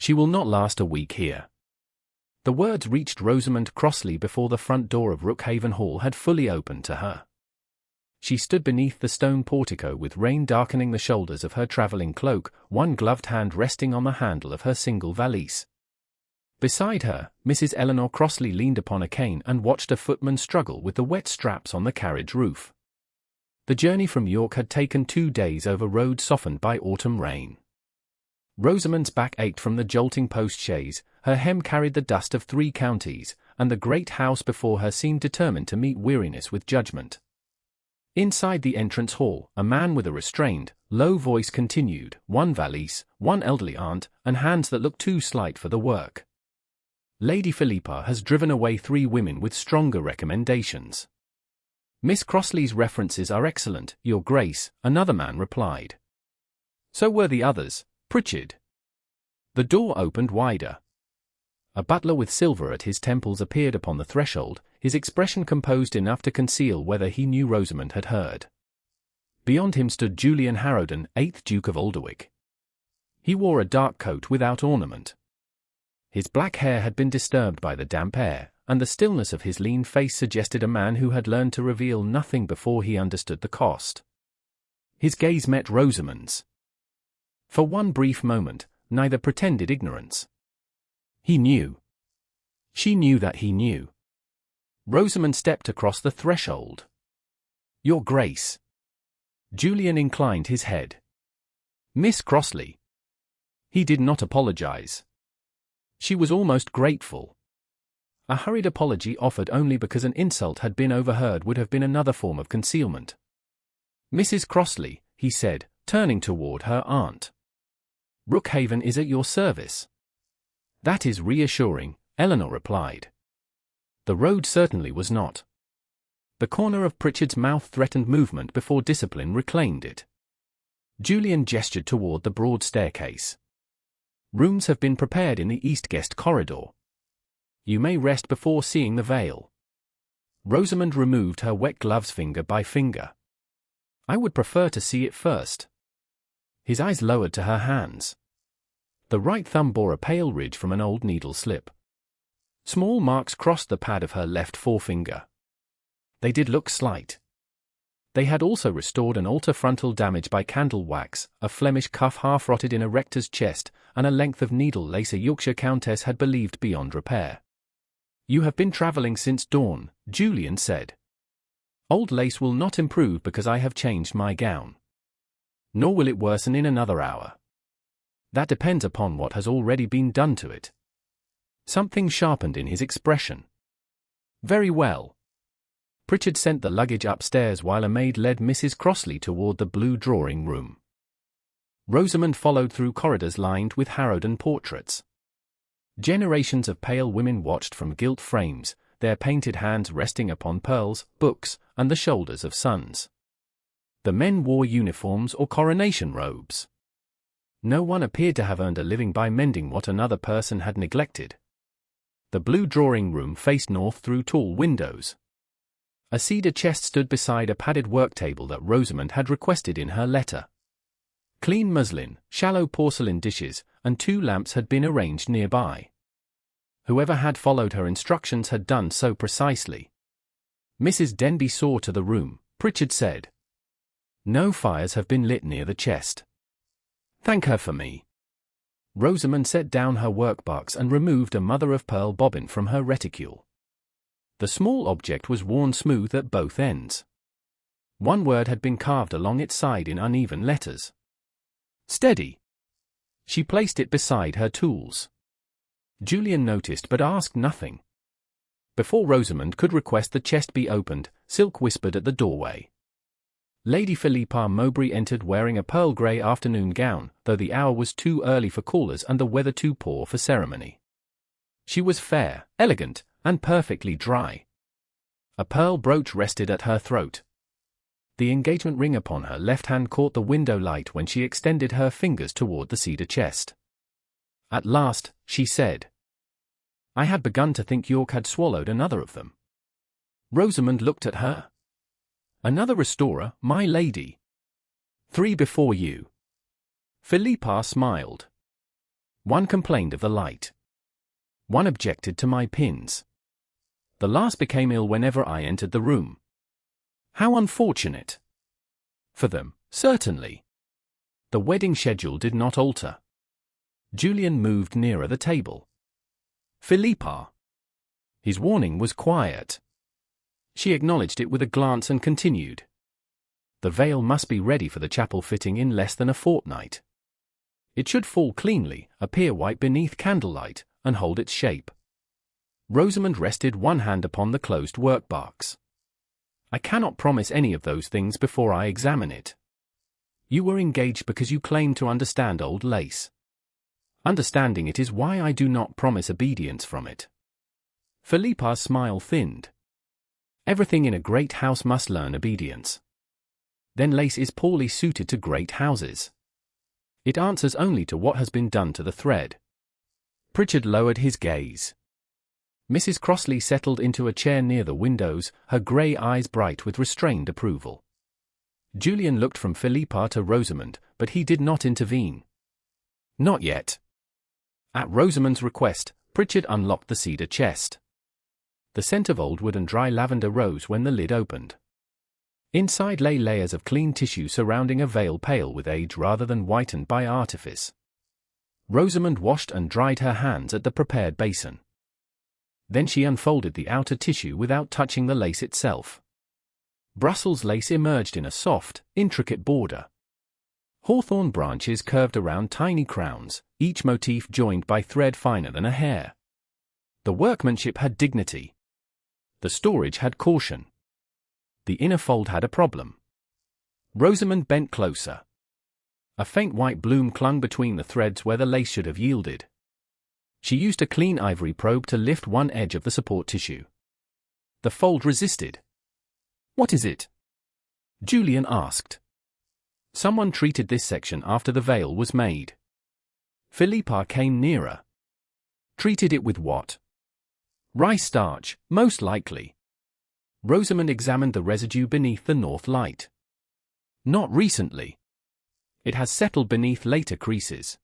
She will not last a week here." The words reached Rosamund Crossley before the front door of Rookhaven Hall had fully opened to her. She stood beneath the stone portico with rain darkening the shoulders of her travelling cloak, one gloved hand resting on the handle of her single valise. Beside her, Mrs. Eleanor Crossley leaned upon a cane and watched a footman struggle with the wet straps on the carriage roof. The journey from York had taken 2 days over roads softened by autumn rain. Rosamund's back ached from the jolting post-chaise, her hem carried the dust of 3 counties, and the great house before her seemed determined to meet weariness with judgment. Inside the entrance hall, a man with a restrained, low voice continued, "One valise, one elderly aunt, and hands that look too slight for the work. Lady Philippa has driven away 3 women with stronger recommendations." "Miss Crossley's references are excellent, Your Grace," another man replied. "So were the others, Pritchard." The door opened wider. A butler with silver at his temples appeared upon the threshold, his expression composed enough to conceal whether he knew Rosamund had heard. Beyond him stood Julian Harrowden, 8th Duke of Alderwick. He wore a dark coat without ornament. His black hair had been disturbed by the damp air, and the stillness of his lean face suggested a man who had learned to reveal nothing before he understood the cost. His gaze met Rosamund's. For one brief moment, neither pretended ignorance. He knew. She knew that he knew. Rosamund stepped across the threshold. "Your Grace." Julian inclined his head. "Miss Crossley." He did not apologize. She was almost grateful. A hurried apology offered only because an insult had been overheard would have been another form of concealment. "Mrs. Crossley," he said, turning toward her aunt. "Rookhaven is at your service." "That is reassuring," Eleanor replied. The road certainly was not. The corner of Pritchard's mouth threatened movement before discipline reclaimed it. Julian gestured toward the broad staircase. "Rooms have been prepared in the east guest corridor. You may rest before seeing the veil." Rosamund removed her wet gloves finger by finger. "I would prefer to see it first." His eyes lowered to her hands. The right thumb bore a pale ridge from an old needle slip. Small marks crossed the pad of her left forefinger. They did look slight. They had also restored an altar frontal damage by candle wax, a Flemish cuff half rotted in a rector's chest, and a length of needle lace a Yorkshire countess had believed beyond repair. "You have been travelling since dawn," Julian said. "Old lace will not improve because I have changed my gown. Nor will it worsen in another hour. That depends upon what has already been done to it." Something sharpened in his expression. "Very well." Pritchard sent the luggage upstairs while a maid led Mrs. Crossley toward the blue drawing room. Rosamund followed through corridors lined with Harrowden portraits. Generations of pale women watched from gilt frames, their painted hands resting upon pearls, books, and the shoulders of sons. The men wore uniforms or coronation robes. No one appeared to have earned a living by mending what another person had neglected. The blue drawing room faced north through tall windows. A cedar chest stood beside a padded work table that Rosamund had requested in her letter. Clean muslin, shallow porcelain dishes, and 2 lamps had been arranged nearby. Whoever had followed her instructions had done so precisely. Mrs. Denby saw to the room, Pritchard said. "No fires have been lit near the chest. Thank her for me." Rosamund set down her workbox and removed a mother-of-pearl bobbin from her reticule. The small object was worn smooth at both ends. One word had been carved along its side in uneven letters. "Steady." She placed it beside her tools. Julian noticed but asked nothing. Before Rosamund could request the chest be opened, Silk whispered at the doorway. Lady Philippa Mowbray entered wearing a pearl-grey afternoon gown, though the hour was too early for callers and the weather too poor for ceremony. She was fair, elegant, and perfectly dry. A pearl brooch rested at her throat. The engagement ring upon her left hand caught the window light when she extended her fingers toward the cedar chest. "At last," she said. "I had begun to think York had swallowed another of them." Rosamund looked at her. "Another restorer, my lady?" "3 before you." Philippa smiled. One complained of the light. One objected to my pins. The last became ill whenever I entered the room. How unfortunate. For them, certainly. The wedding schedule did not alter. Julian moved nearer the table. Philippa. His warning was quiet. She acknowledged it with a glance and continued. The veil must be ready for the chapel fitting in less than a fortnight. It should fall cleanly, appear white beneath candlelight, and hold its shape. Rosamund rested one hand upon the closed workbox. I cannot promise any of those things before I examine it. You were engaged because you claim to understand old lace. Understanding it is why I do not promise obedience from it. Philippa's smile thinned. Everything in a great house must learn obedience. Then lace is poorly suited to great houses. It answers only to what has been done to the thread. Pritchard lowered his gaze. Mrs. Crossley settled into a chair near the windows, her grey eyes bright with restrained approval. Julian looked from Philippa to Rosamund, but he did not intervene. Not yet. At Rosamund's request, Pritchard unlocked the cedar chest. The scent of old wood and dry lavender rose when the lid opened. Inside lay layers of clean tissue surrounding a veil pale with age rather than whitened by artifice. Rosamund washed and dried her hands at the prepared basin. Then she unfolded the outer tissue without touching the lace itself. Brussels lace emerged in a soft, intricate border. Hawthorn branches curved around tiny crowns, each motif joined by thread finer than a hair. The workmanship had dignity. The storage had caution. The inner fold had a problem. Rosamund bent closer. A faint white bloom clung between the threads where the lace should have yielded. She used a clean ivory probe to lift one edge of the support tissue. The fold resisted. What is it? Julian asked. Someone treated this section after the veil was made. Philippa came nearer. Treated it with what? Rice starch, most likely. Rosamund examined the residue beneath the north light. Not recently. It has settled beneath later creases.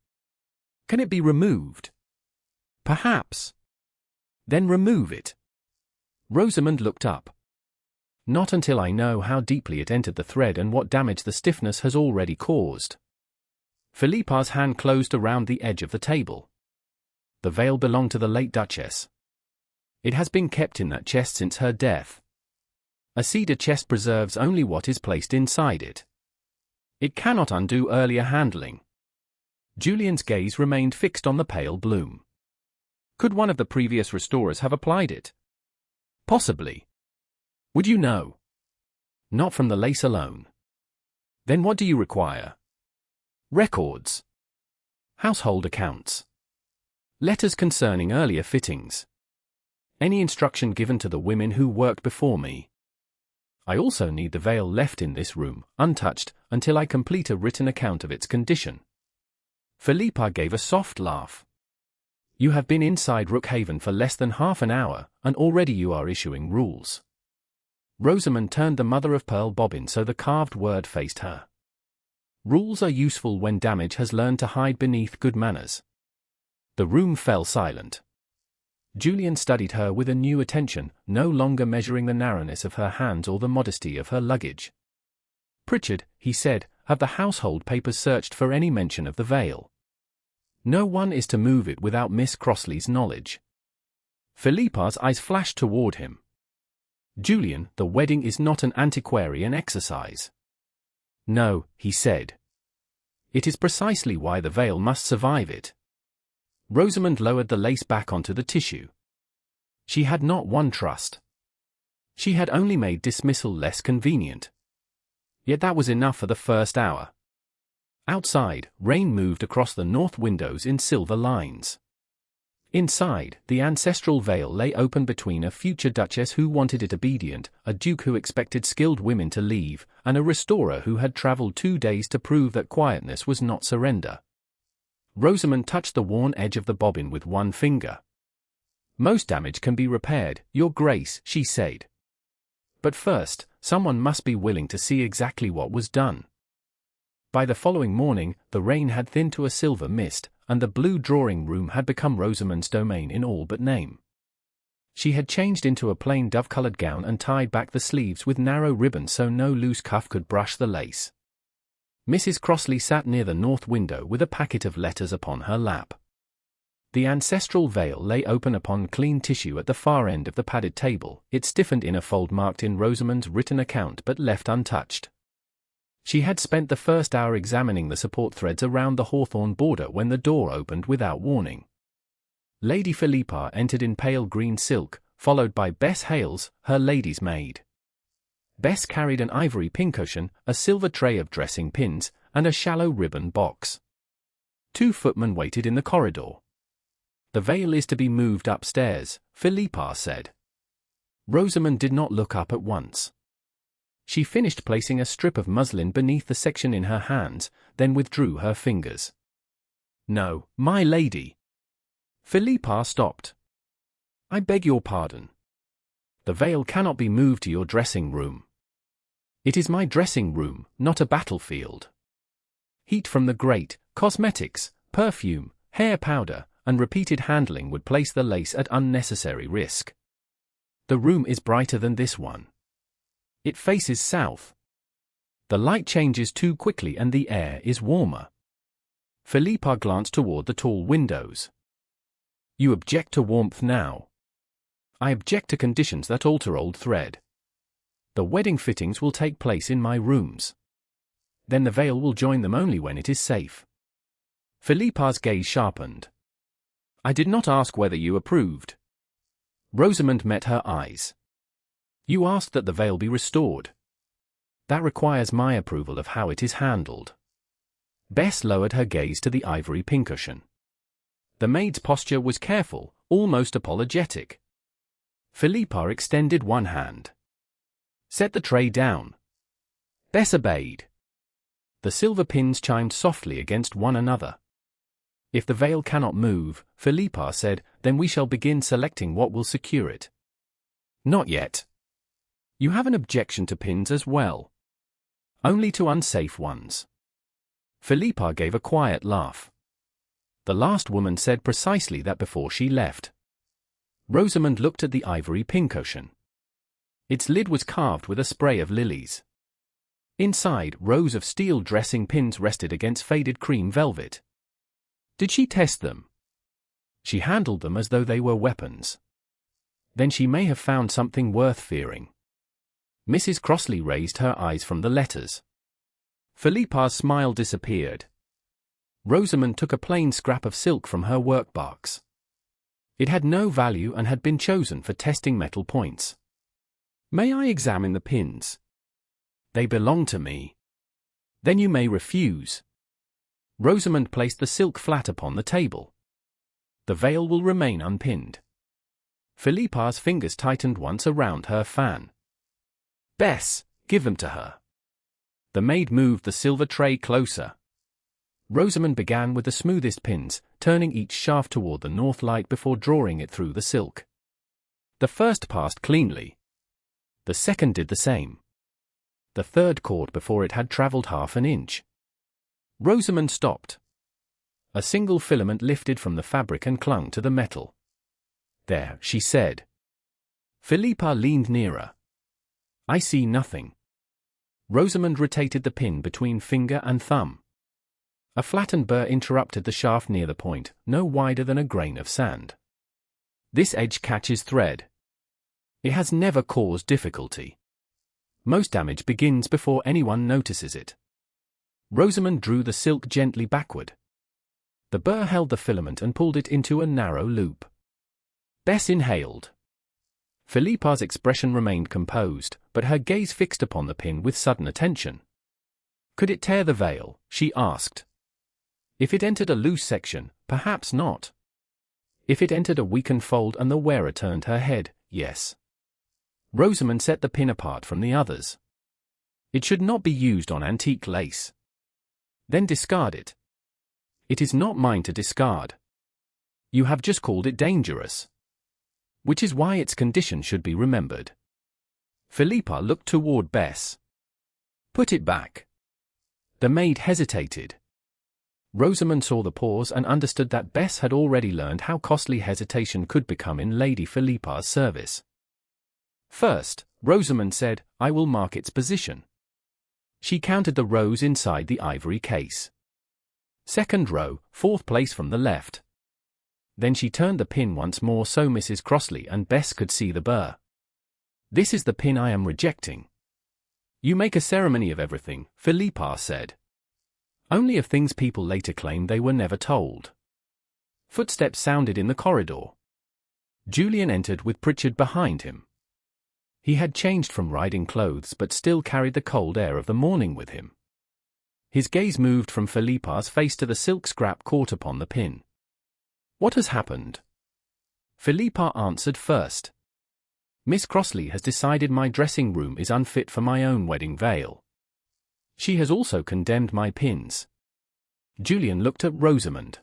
Can it be removed? Perhaps. Then remove it. Rosamund looked up. Not until I know how deeply it entered the thread and what damage the stiffness has already caused. Philippa's hand closed around the edge of the table. The veil belonged to the late Duchess. It has been kept in that chest since her death. A cedar chest preserves only what is placed inside it. It cannot undo earlier handling. Julian's gaze remained fixed on the pale bloom. Could one of the previous restorers have applied it? Possibly. Would you know? Not from the lace alone. Then what do you require? Records. Household accounts. Letters concerning earlier fittings. Any instruction given to the women who worked before me. I also need the veil left in this room, untouched, until I complete a written account of its condition. Philippa gave a soft laugh. You have been inside Rookhaven for less than half an hour, and already you are issuing rules. Rosamund turned the mother-of-pearl bobbin so the carved word faced her. Rules are useful when damage has learned to hide beneath good manners. The room fell silent. Julian studied her with a new attention, no longer measuring the narrowness of her hands or the modesty of her luggage. Pritchard, he said, have the household papers searched for any mention of the veil? No one is to move it without Miss Crossley's knowledge. Philippa's eyes flashed toward him. Julian, the wedding is not an antiquarian exercise. No, he said. It is precisely why the veil must survive it. Rosamund lowered the lace back onto the tissue. She had not won trust. She had only made dismissal less convenient. Yet that was enough for the first hour. Outside, rain moved across the north windows in silver lines. Inside, the ancestral veil lay open between a future duchess who wanted it obedient, a duke who expected skilled women to leave, and a restorer who had travelled 2 days to prove that quietness was not surrender. Rosamund touched the worn edge of the bobbin with one finger. Most damage can be repaired, Your Grace, she said. But first, someone must be willing to see exactly what was done. By the following morning, the rain had thinned to a silver mist, and the blue drawing room had become Rosamund's domain in all but name. She had changed into a plain dove-colored gown and tied back the sleeves with narrow ribbons so no loose cuff could brush the lace. Mrs. Crossley sat near the north window with a packet of letters upon her lap. The ancestral veil lay open upon clean tissue at the far end of the padded table, it stiffened in a fold marked in Rosamund's written account but left untouched. She had spent the first hour examining the support threads around the hawthorn border when the door opened without warning. Lady Philippa entered in pale green silk, followed by Bess Hales, her lady's maid. Bess carried an ivory pincushion, a silver tray of dressing pins, and a shallow ribbon box. 2 footmen waited in the corridor. "The veil is to be moved upstairs," Philippa said. Rosamund did not look up at once. She finished placing a strip of muslin beneath the section in her hands, then withdrew her fingers. "No, my lady." Philippa stopped. "I beg your pardon. The veil cannot be moved to your dressing room. It is my dressing room, not a battlefield. Heat from the grate, cosmetics, perfume, hair powder, and repeated handling would place the lace at unnecessary risk. The room is brighter than this one. It faces south. The light changes too quickly and the air is warmer." Philippa glanced toward the tall windows. "You object to warmth now." "I object to conditions that alter old thread. The wedding fittings will take place in my rooms. Then the veil will join them only when it is safe." Philippa's gaze sharpened. "I did not ask whether you approved." Rosamund met her eyes. "You asked that the veil be restored. That requires my approval of how it is handled." Bess lowered her gaze to the ivory pincushion. The maid's posture was careful, almost apologetic. Philippa extended one hand. "Set the tray down." Bess obeyed. The silver pins chimed softly against one another. "If the veil cannot move," Philippa said, "then we shall begin selecting what will secure it." "Not yet. You have an objection to pins as well." "Only to unsafe ones." Philippa gave a quiet laugh. The last woman said precisely that before she left. Rosamund looked at the ivory pincushion. Its lid was carved with a spray of lilies. Inside, rows of steel dressing pins rested against faded cream velvet. Did she test them? She handled them as though they were weapons. Then she may have found something worth fearing. Mrs. Crossley raised her eyes from the letters. Philippa's smile disappeared. Rosamund took a plain scrap of silk from her workbox. It had no value and had been chosen for testing metal points. "May I examine the pins?" "They belong to me." "Then you may refuse." Rosamund placed the silk flat upon the table. "The veil will remain unpinned." Philippa's fingers tightened once around her fan. "Bess, give them to her." The maid moved the silver tray closer. Rosamund began with the smoothest pins, turning each shaft toward the north light before drawing it through the silk. The first passed cleanly. The second did the same. The third caught before it had traveled half an inch. Rosamund stopped. A single filament lifted from the fabric and clung to the metal. "There," she said. Philippa leaned nearer. "I see nothing." Rosamund rotated the pin between finger and thumb. A flattened burr interrupted the shaft near the point, no wider than a grain of sand. "This edge catches thread. It has never caused difficulty. Most damage begins before anyone notices it." Rosamund drew the silk gently backward. The burr held the filament and pulled it into a narrow loop. Bess inhaled. Philippa's expression remained composed, but her gaze fixed upon the pin with sudden attention. "Could it tear the veil?" she asked. "If it entered a loose section, perhaps not. If it entered a weakened fold and the wearer turned her head, yes." Rosamund set the pin apart from the others. "It should not be used on antique lace." "Then discard it." "It is not mine to discard. You have just called it dangerous. Which is why its condition should be remembered." Philippa looked toward Bess. "Put it back." The maid hesitated. Rosamund saw the pause and understood that Bess had already learned how costly hesitation could become in Lady Philippa's service. First, Rosamund said, "I will mark its position." She counted the rows inside the ivory case. Second row, fourth place from the left. Then she turned the pin once more so Mrs. Crossley and Bess could see the burr. "This is the pin I am rejecting." "You make a ceremony of everything," Philippa said. "Only of things people later claim they were never told." Footsteps sounded in the corridor. Julian entered with Pritchard behind him. He had changed from riding clothes but still carried the cold air of the morning with him. His gaze moved from Philippa's face to the silk scrap caught upon the pin. "What has happened?" Philippa answered first. "Miss Crossley has decided my dressing room is unfit for my own wedding veil. She has also condemned my pins." Julian looked at Rosamund.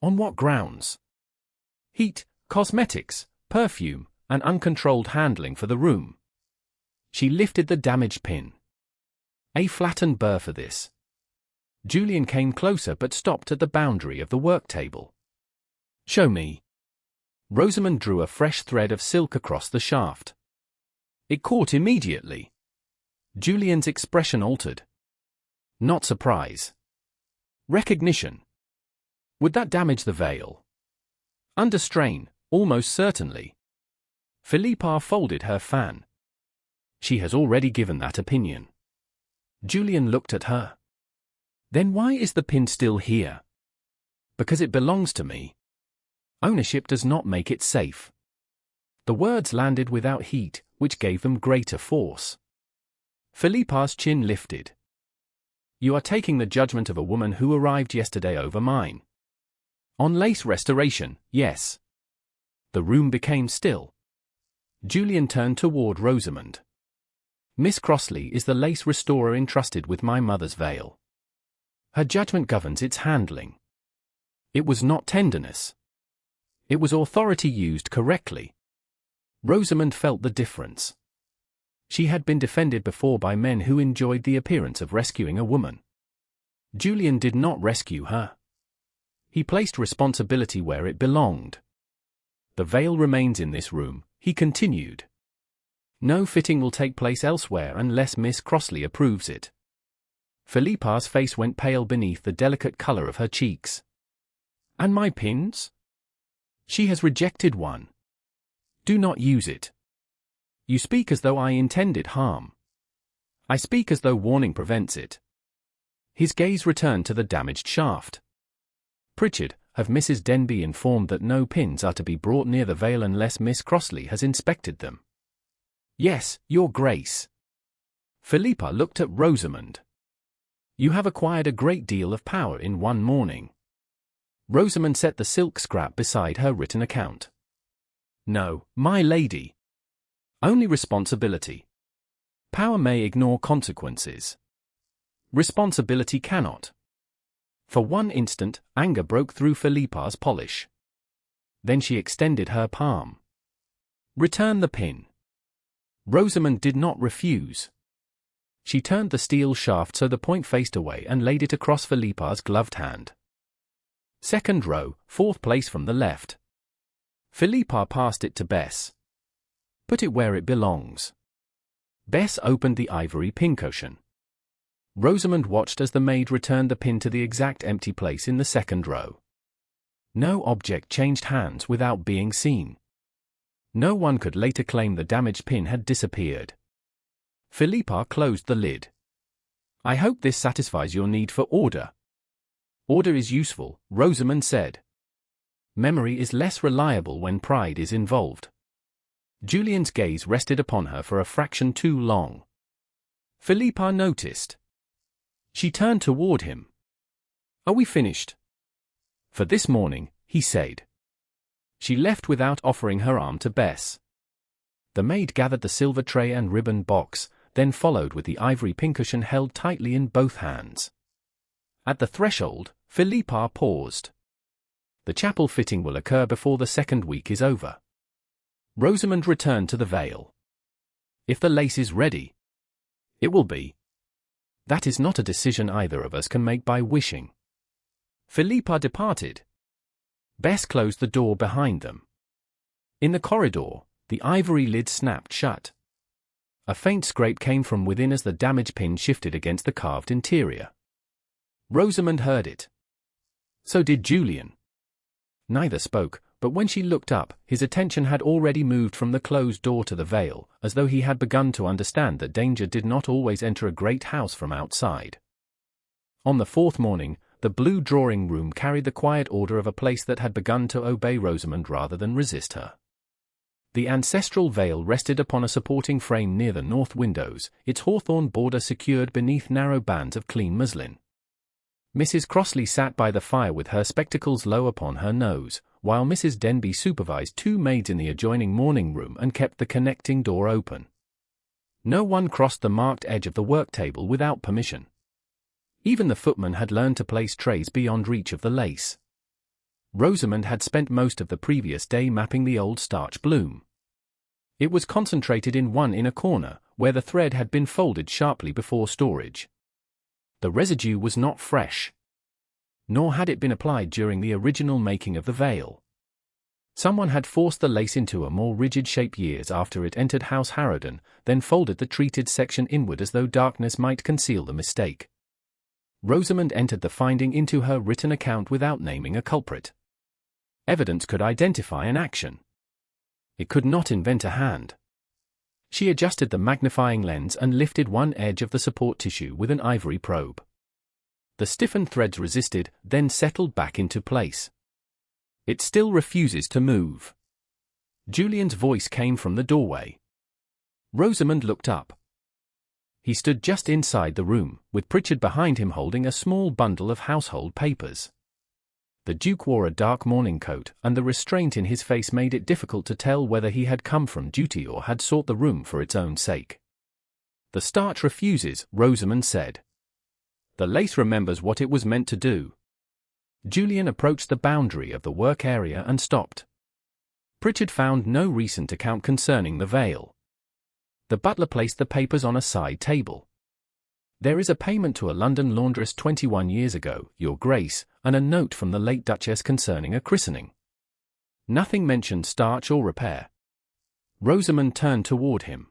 "On what grounds?" "Heat, cosmetics, perfume, and uncontrolled handling for the room." She lifted the damaged pin. "A flattened burr for this." Julian came closer but stopped at the boundary of the work table. "Show me." Rosamund drew a fresh thread of silk across the shaft. It caught immediately. Julian's expression altered. Not surprise. Recognition. Would that damage the veil? Under strain, almost certainly. Philippa folded her fan. She has already given that opinion. Julian looked at her. "Then why is the pin still here?" "Because it belongs to me. Ownership does not make it safe." The words landed without heat, which gave them greater force. Philippa's chin lifted. "You are taking the judgment of a woman who arrived yesterday over mine." "On lace restoration, yes." The room became still. Julian turned toward Rosamund. "Miss Crossley is the lace restorer entrusted with my mother's veil. Her judgment governs its handling. It was not tenderness. It was authority used correctly." Rosamund felt the difference. She had been defended before by men who enjoyed the appearance of rescuing a woman. Julian did not rescue her. He placed responsibility where it belonged. "The veil remains in this room," he continued. "No fitting will take place elsewhere unless Miss Crossley approves it." Philippa's face went pale beneath the delicate color of her cheeks. "And my pins?" "She has rejected one. Do not use it." "You speak as though I intended harm." "I speak as though warning prevents it." His gaze returned to the damaged shaft. "Pritchard, have Mrs. Denby informed that no pins are to be brought near the veil unless Miss Crossley has inspected them?" "Yes, Your Grace." Philippa looked at Rosamund. "You have acquired a great deal of power in one morning." Rosamund set the silk scrap beside her written account. "No, my lady. Only responsibility. Power may ignore consequences. Responsibility cannot." For one instant, anger broke through Philippa's polish. Then she extended her palm. "Return the pin." Rosamund did not refuse. She turned the steel shaft so the point faced away and laid it across Philippa's gloved hand. "Second row, fourth place from the left." Philippa passed it to Bess. "Put it where it belongs." Bess opened the ivory pincushion. Rosamund watched as the maid returned the pin to the exact empty place in the second row. No object changed hands without being seen. No one could later claim the damaged pin had disappeared. Philippa closed the lid. "I hope this satisfies your need for order." "Order is useful," Rosamund said. "Memory is less reliable when pride is involved." Julian's gaze rested upon her for a fraction too long. Philippa noticed. She turned toward him. "Are we finished?" "For this morning," he said. She left without offering her arm to Bess. The maid gathered the silver tray and ribbon box, then followed with the ivory pincushion held tightly in both hands. At the threshold, Philippa paused. "The chapel fitting will occur before the second week is over." Rosamund returned to the veil. "If the lace is ready." "It will be." "That is not a decision either of us can make by wishing." Philippa departed. Bess closed the door behind them. In the corridor, the ivory lid snapped shut. A faint scrape came from within as the damage pin shifted against the carved interior. Rosamund heard it. So did Julian. Neither spoke, but when she looked up, his attention had already moved from the closed door to the veil, as though he had begun to understand that danger did not always enter a great house from outside. On the fourth morning, the blue drawing room carried the quiet order of a place that had begun to obey Rosamund rather than resist her. The ancestral veil rested upon a supporting frame near the north windows, its hawthorn border secured beneath narrow bands of clean muslin. Mrs. Crossley sat by the fire with her spectacles low upon her nose, while Mrs. Denby supervised two maids in the adjoining morning room and kept the connecting door open. No one crossed the marked edge of the work table without permission. Even the footman had learned to place trays beyond reach of the lace. Rosamund had spent most of the previous day mapping the old starch bloom. It was concentrated in one inner corner, where the thread had been folded sharply before storage. The residue was not fresh. Nor had it been applied during the original making of the veil. Someone had forced the lace into a more rigid shape years after it entered House Harrowden, then folded the treated section inward as though darkness might conceal the mistake. Rosamund entered the finding into her written account without naming a culprit. Evidence could identify an action. It could not invent a hand. She adjusted the magnifying lens and lifted one edge of the support tissue with an ivory probe. The stiffened threads resisted, then settled back into place. It still refuses to move. Julian's voice came from the doorway. Rosamund looked up. He stood just inside the room, with Pritchard behind him holding a small bundle of household papers. The Duke wore a dark morning coat, and the restraint in his face made it difficult to tell whether he had come from duty or had sought the room for its own sake. "The starch refuses," Rosamund said. "The lace remembers what it was meant to do." Julian approached the boundary of the work area and stopped. Pritchard found no recent account concerning the veil. The butler placed the papers on a side table. "There is a payment to a London laundress 21 years ago, Your Grace, and a note from the late Duchess concerning a christening. Nothing mentioned starch or repair." Rosamund turned toward him.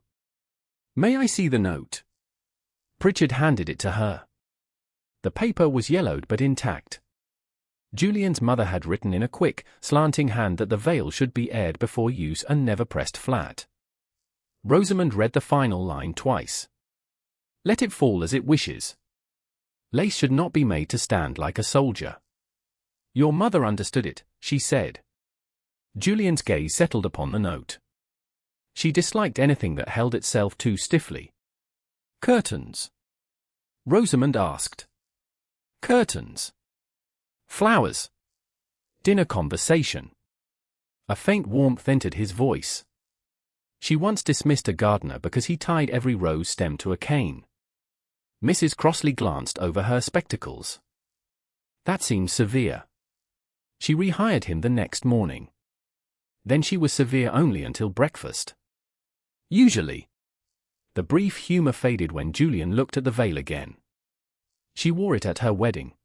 "May I see the note?" Pritchard handed it to her. The paper was yellowed but intact. Julian's mother had written in a quick, slanting hand that the veil should be aired before use and never pressed flat. Rosamund read the final line twice. "Let it fall as it wishes. Lace should not be made to stand like a soldier." "Your mother understood it," she said. Julian's gaze settled upon the note. She disliked anything that held itself too stiffly. "Curtains?" Rosamund asked. "Curtains. Flowers. Dinner conversation." A faint warmth entered his voice. She once dismissed a gardener because he tied every rose stem to a cane. Mrs. Crossley glanced over her spectacles. That seemed severe. She rehired him the next morning. Then she was severe only until breakfast. Usually. The brief humor faded when Julian looked at the veil again. She wore it at her wedding.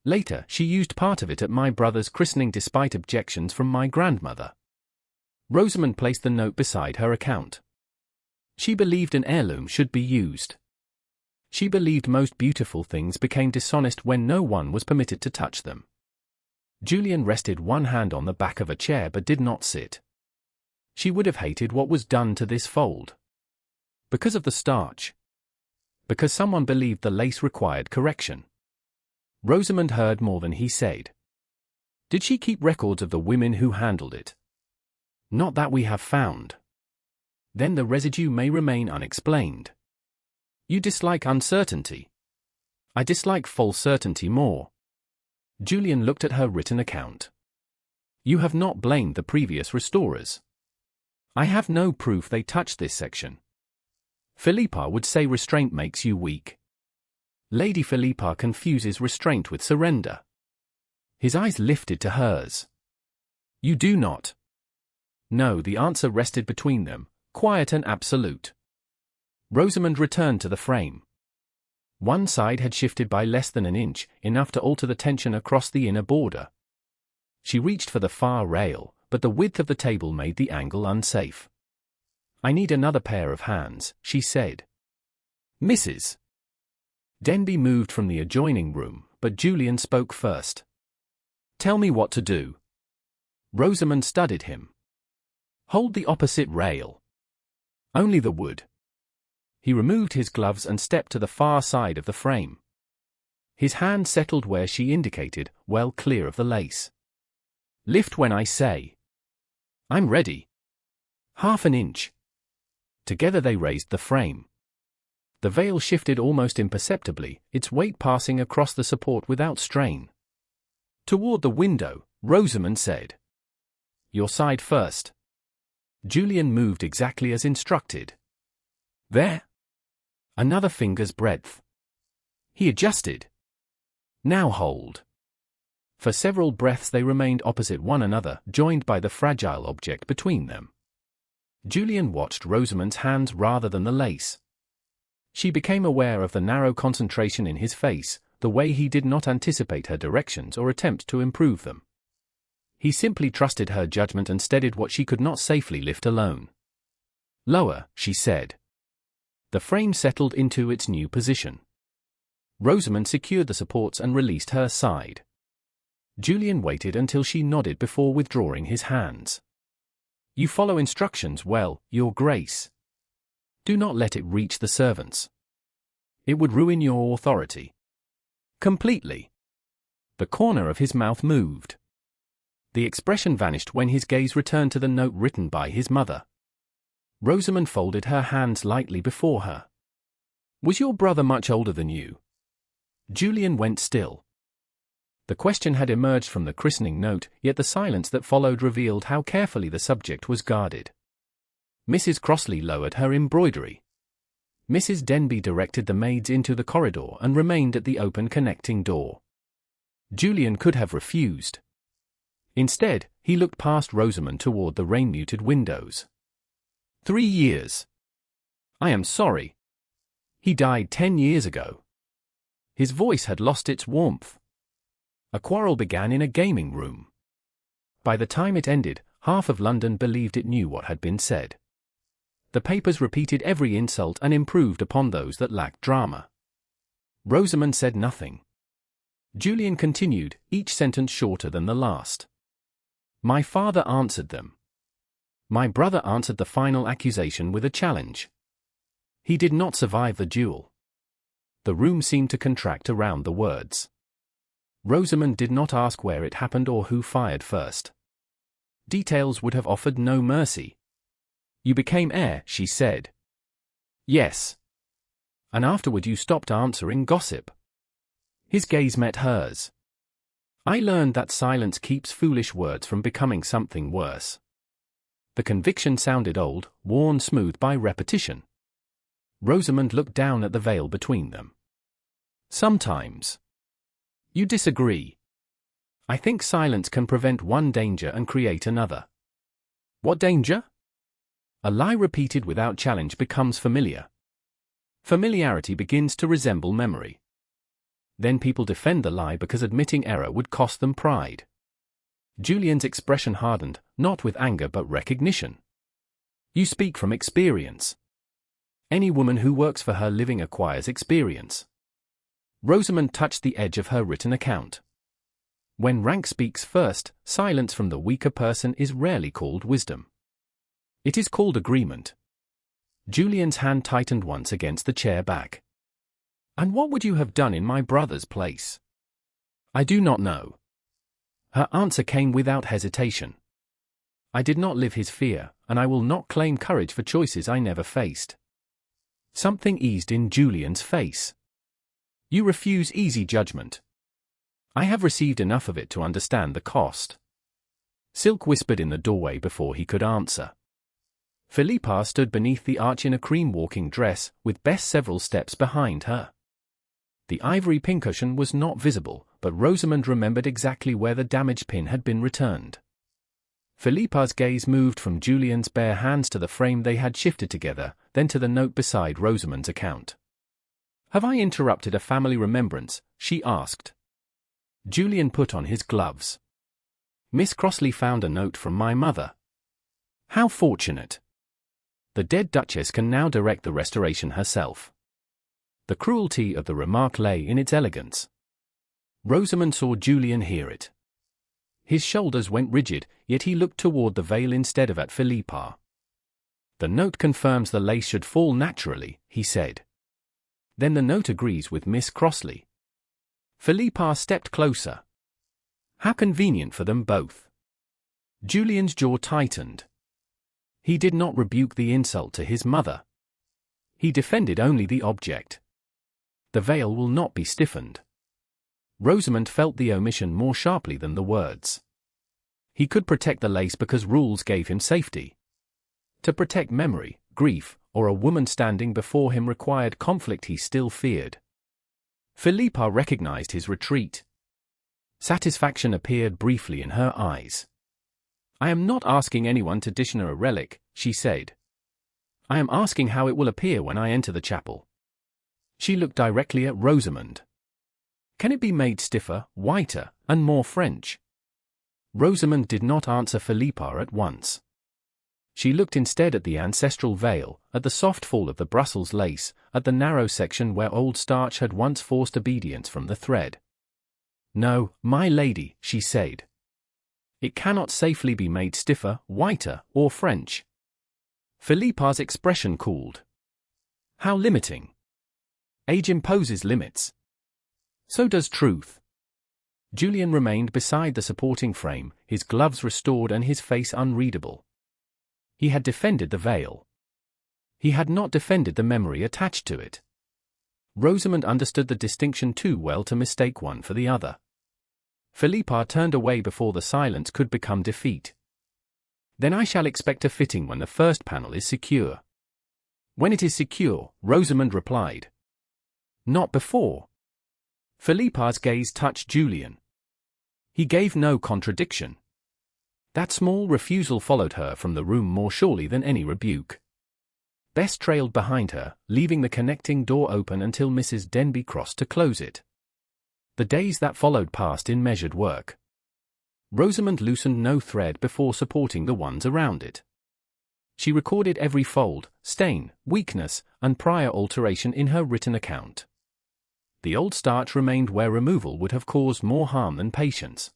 Later, she used part of it at my brother's christening despite objections from my grandmother. Rosamund placed the note beside her account. She believed an heirloom should be used. She believed most beautiful things became dishonest when no one was permitted to touch them. Julian rested one hand on the back of a chair but did not sit. She would have hated what was done to this fold. Because of the starch. Because someone believed the lace required correction. Rosamund heard more than he said. "Did she keep records of the women who handled it?" "Not that we have found." "Then the residue may remain unexplained." "You dislike uncertainty." "I dislike false certainty more." Julian looked at her written account. "You have not blamed the previous restorers." "I have no proof they touched this section." "Philippa would say restraint makes you weak." "Lady Philippa confuses restraint with surrender." His eyes lifted to hers. "You do not." No, the answer rested between them, quiet and absolute. Rosamund returned to the frame. One side had shifted by less than an inch, enough to alter the tension across the inner border. She reached for the far rail, but the width of the table made the angle unsafe. "I need another pair of hands," she said. "Mrs. Denby moved from the adjoining room, but Julian spoke first. "Tell me what to do." Rosamund studied him. "Hold the opposite rail. Only the wood." He removed his gloves and stepped to the far side of the frame. His hand settled where she indicated, well clear of the lace. "Lift when I say." "I'm ready." "Half an inch." Together they raised the frame. The veil shifted almost imperceptibly, its weight passing across the support without strain. "Toward the window," Rosamund said. "Your side first." Julian moved exactly as instructed. "There." Another finger's breadth. He adjusted. "Now hold." For several breaths they remained opposite one another, joined by the fragile object between them. Julian watched Rosamund's hands rather than the lace. She became aware of the narrow concentration in his face, the way he did not anticipate her directions or attempt to improve them. He simply trusted her judgment and steadied what she could not safely lift alone. "Lower," she said. The frame settled into its new position. Rosamund secured the supports and released her side. Julian waited until she nodded before withdrawing his hands. "You follow instructions well, Your Grace. Do not let it reach the servants. It would ruin your authority." "Completely." The corner of his mouth moved. The expression vanished when his gaze returned to the note written by his mother. Rosamund folded her hands lightly before her. "Was your brother much older than you?" Julian went still. The question had emerged from the christening note, yet the silence that followed revealed how carefully the subject was guarded. Mrs. Crossley lowered her embroidery. Mrs. Denby directed the maids into the corridor and remained at the open connecting door. Julian could have refused. Instead, he looked past Rosamund toward the rain-muted windows. 3 years. I am sorry. He died 10 years ago. His voice had lost its warmth. A quarrel began in a gaming room. By the time it ended, half of London believed it knew what had been said. The papers repeated every insult and improved upon those that lacked drama. Rosamund said nothing. Julian continued, each sentence shorter than the last. My father answered them. My brother answered the final accusation with a challenge. He did not survive the duel. The room seemed to contract around the words. Rosamund did not ask where it happened or who fired first. Details would have offered no mercy. You became heir, she said. Yes. And afterward you stopped answering gossip. His gaze met hers. I learned that silence keeps foolish words from becoming something worse. The conviction sounded old, worn smooth by repetition. Rosamund looked down at the veil between them. Sometimes. You disagree. I think silence can prevent one danger and create another. What danger? A lie repeated without challenge becomes familiar. Familiarity begins to resemble memory. Then people defend the lie because admitting error would cost them pride. Julian's expression hardened, not with anger but recognition. You speak from experience. Any woman who works for her living acquires experience. Rosamund touched the edge of her written account. When rank speaks first, silence from the weaker person is rarely called wisdom. It is called agreement. Julian's hand tightened once against the chair back. And what would you have done in my brother's place? I do not know. Her answer came without hesitation. I did not live his fear, and I will not claim courage for choices I never faced. Something eased in Julian's face. You refuse easy judgment. I have received enough of it to understand the cost. Silk whispered in the doorway before he could answer. Philippa stood beneath the arch in a cream walking dress, with Bess several steps behind her. The ivory pincushion was not visible, but Rosamund remembered exactly where the damaged pin had been returned. Philippa's gaze moved from Julian's bare hands to the frame they had shifted together, then to the note beside Rosamund's account. Have I interrupted a family remembrance? She asked. Julian put on his gloves. Miss Crossley found a note from my mother. How fortunate. The dead Duchess can now direct the restoration herself. The cruelty of the remark lay in its elegance. Rosamund saw Julian hear it. His shoulders went rigid, yet he looked toward the veil instead of at Philippa. The note confirms the lace should fall naturally, he said. Then the note agrees with Miss Crossley. Philippa stepped closer. How convenient for them both. Julian's jaw tightened. He did not rebuke the insult to his mother. He defended only the object. The veil will not be stiffened. Rosamund felt the omission more sharply than the words. He could protect the lace because rules gave him safety. To protect memory, grief, or a woman standing before him required conflict he still feared. Philippa recognized his retreat. Satisfaction appeared briefly in her eyes. I am not asking anyone to dishonor a relic, she said. I am asking how it will appear when I enter the chapel. She looked directly at Rosamund. Can it be made stiffer, whiter, and more French? Rosamund did not answer Philippa at once. She looked instead at the ancestral veil, at the soft fall of the Brussels lace, at the narrow section where old starch had once forced obedience from the thread. No, my lady, she said. It cannot safely be made stiffer, whiter, or French. Philippa's expression cooled. How limiting. Age imposes limits. So does truth. Julian remained beside the supporting frame, his gloves restored and his face unreadable. He had defended the veil. He had not defended the memory attached to it. Rosamund understood the distinction too well to mistake one for the other. Philippa turned away before the silence could become defeat. Then I shall expect a fitting when the first panel is secure. When it is secure, Rosamund replied. Not before. Philippa's gaze touched Julian. He gave no contradiction. That small refusal followed her from the room more surely than any rebuke. Bess trailed behind her, leaving the connecting door open until Mrs. Denby crossed to close it. The days that followed passed in measured work. Rosamund loosened no thread before supporting the ones around it. She recorded every fold, stain, weakness, and prior alteration in her written account. The old starch remained where removal would have caused more harm than patience.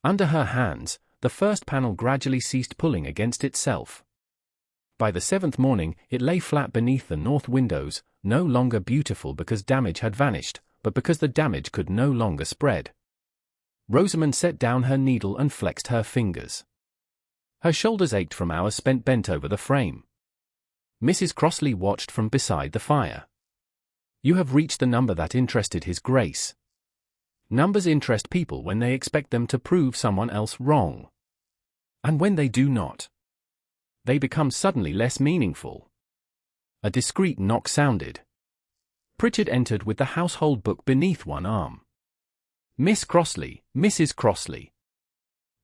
Under her hands, the first panel gradually ceased pulling against itself. By the seventh morning, it lay flat beneath the north windows, no longer beautiful because damage had vanished, but because the damage could no longer spread. Rosamund set down her needle and flexed her fingers. Her shoulders ached from hours spent bent over the frame. Mrs. Crossley watched from beside the fire. You have reached the number that interested His Grace. Numbers interest people when they expect them to prove someone else wrong. And when they do not, they become suddenly less meaningful. A discreet knock sounded. Pritchard entered with the household book beneath one arm. Miss Crossley, Mrs. Crossley.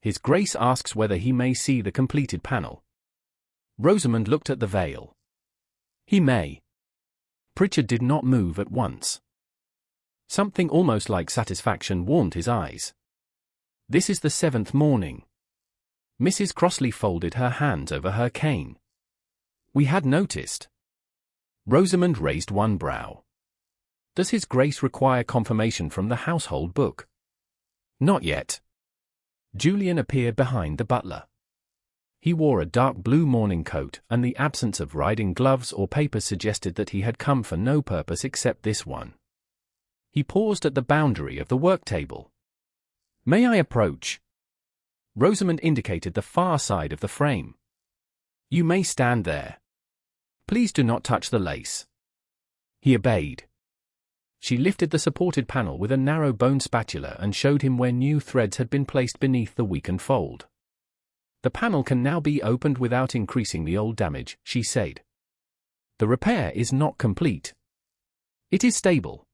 His Grace asks whether he may see the completed panel. Rosamund looked at the veil. He may. Pritchard did not move at once. Something almost like satisfaction warmed his eyes. This is the seventh morning. Mrs. Crossley folded her hands over her cane. We had noticed. Rosamund raised one brow. Does His Grace require confirmation from the household book? Not yet. Julian appeared behind the butler. He wore a dark blue morning coat, and the absence of riding gloves or papers suggested that he had come for no purpose except this one. He paused at the boundary of the work table. May I approach? Rosamund indicated the far side of the frame. You may stand there. Please do not touch the lace. He obeyed. She lifted the supported panel with a narrow bone spatula and showed him where new threads had been placed beneath the weakened fold. The panel can now be opened without increasing the old damage, she said. The repair is not complete. It is stable.